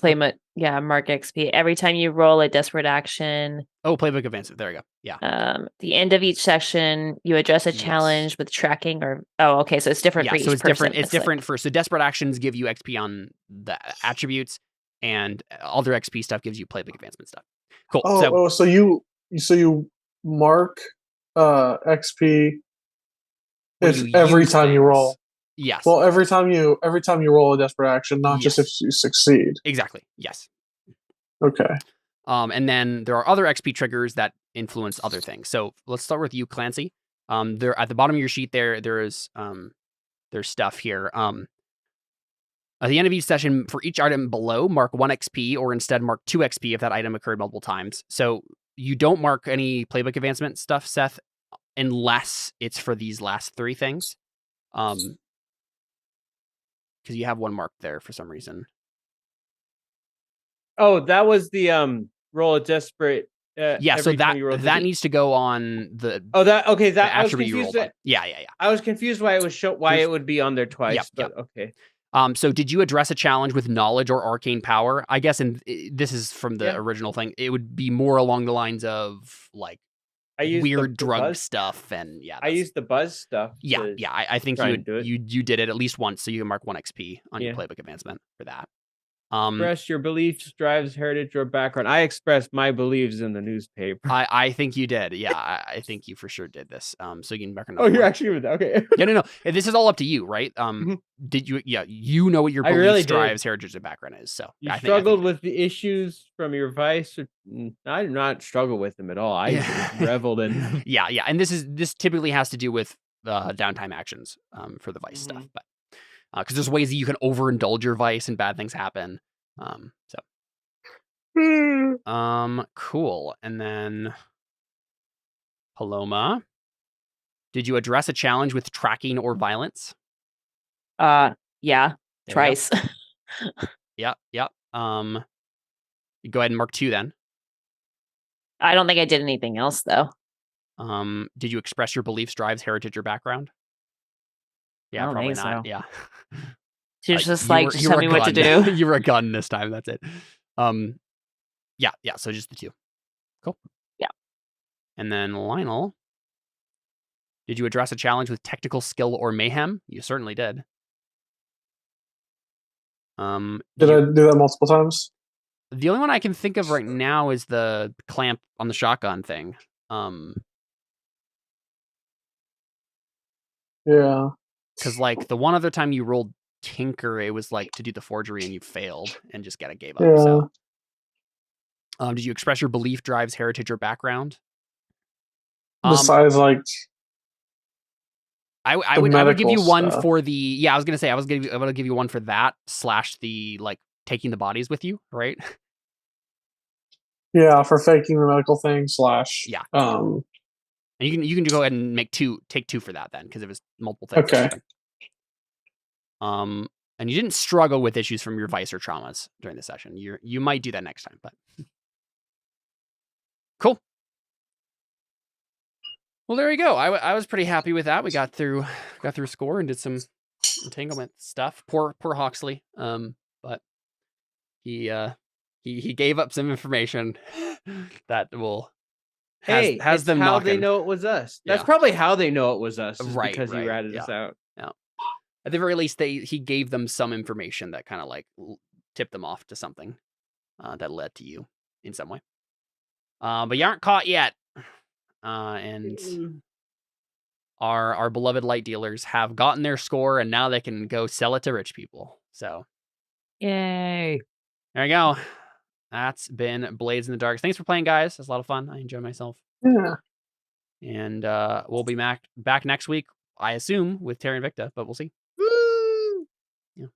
Mark XP. Every time you roll a desperate action.
Oh, playbook advance. There we go. Yeah.
The end of each session, you address a challenge with tracking or okay, so it's different for each person.
Different. It's different for despperate actions give you XP on the attributes, and other XP stuff gives you playbook advancement stuff. Cool.
So you mark XP every time you roll.
Yes.
Well, every time you roll a desperate action, not just if you succeed.
Exactly. Yes.
Okay.
And then there are other XP triggers that influence other things. So let's start with you, Clancy. There at the bottom of your sheet there's stuff here. At the end of each session, for each item below, mark 1 XP or instead mark 2 XP if that item occurred multiple times. So you don't mark any playbook advancement stuff, Seth, unless it's for these last 3 things. Because you have 1 mark there for some reason.
Oh, that was the roll a desperate.
So that needs to go on the.
Oh, okay. That
I was confused. Yeah.
I was confused why it would be on there twice.
Yep.
Okay.
So did you address a challenge with knowledge or arcane power? I guess, this is from the original thing. It would be more along the lines of like weird drug stuff, and
I used the buzz stuff.
I think you did it at least once, so you can mark 1 XP on your playbook advancement for that.
Express your beliefs, drives, heritage, or background. I expressed my beliefs in the newspaper.
I think you did. Yeah, I think you for sure did this. So you can mark another.
Oh, you're actually with that. Okay.
No. This is all up to you, right? Did you? Yeah, you know what your beliefs, drives, heritage, and background is. So
you struggled with the issues from your vice. I did not struggle with them at all. I just reveled in them.
Yeah. And this typically has to do with downtime actions for the vice stuff, but. Because there's ways that you can overindulge your vice and bad things happen. Cool. And then Paloma, did you address a challenge with tracking or violence?
Yeah, twice.
Yep. Go ahead and mark 2 then.
I don't think I did anything else though.
Did you express your beliefs, drives, heritage, or background? Yeah, probably not.
So.
Yeah.
She's just just tell me what to do.
You were a gun this time. That's it. Yeah. So just the 2. Cool.
Yeah.
And then Lionel, did you address a challenge with technical skill or mayhem? You certainly did.
Did I do that multiple times?
The only one I can think of right now is the clamp on the shotgun thing.
Yeah.
Because like the one other time you rolled Tinker, it was like to do the forgery and you failed and just gave up.
Yeah.
So, did you express your belief, drives, heritage, or background?
Besides, like,
I would give you one for the. Yeah, I was gonna say I was gonna give you one for that / the like taking the bodies with you, right?
Yeah, for faking the medical thing /
yeah. And you can go ahead and take 2 for that then, because it was multiple things.
Okay.
And you didn't struggle with issues from your vice or traumas during the session. You might do that next time, but cool. Well, there you go. I was pretty happy with that. We got through score and did some entanglement stuff. Poor Hawksley. But he gave up some information that will has
It's
them
how
knocking.
they know it was us. That's
Yeah.
probably how they know it was us, is
Right,
because he
right,
ratted
yeah.
us out.
Yeah. At the very least, he gave them some information that kind of like tipped them off to something that led to you in some way. But you aren't caught yet. And our beloved light dealers have gotten their score, and now they can go sell it to rich people. So
Yay.
there you go. That's been Blades in the Dark. Thanks for playing, guys. It's a lot of fun. I enjoy myself.
Yeah.
And we'll be back next week, I assume, with Terry and Victa, but we'll see.
Woo!
Yeah.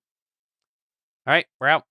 All right, we're out.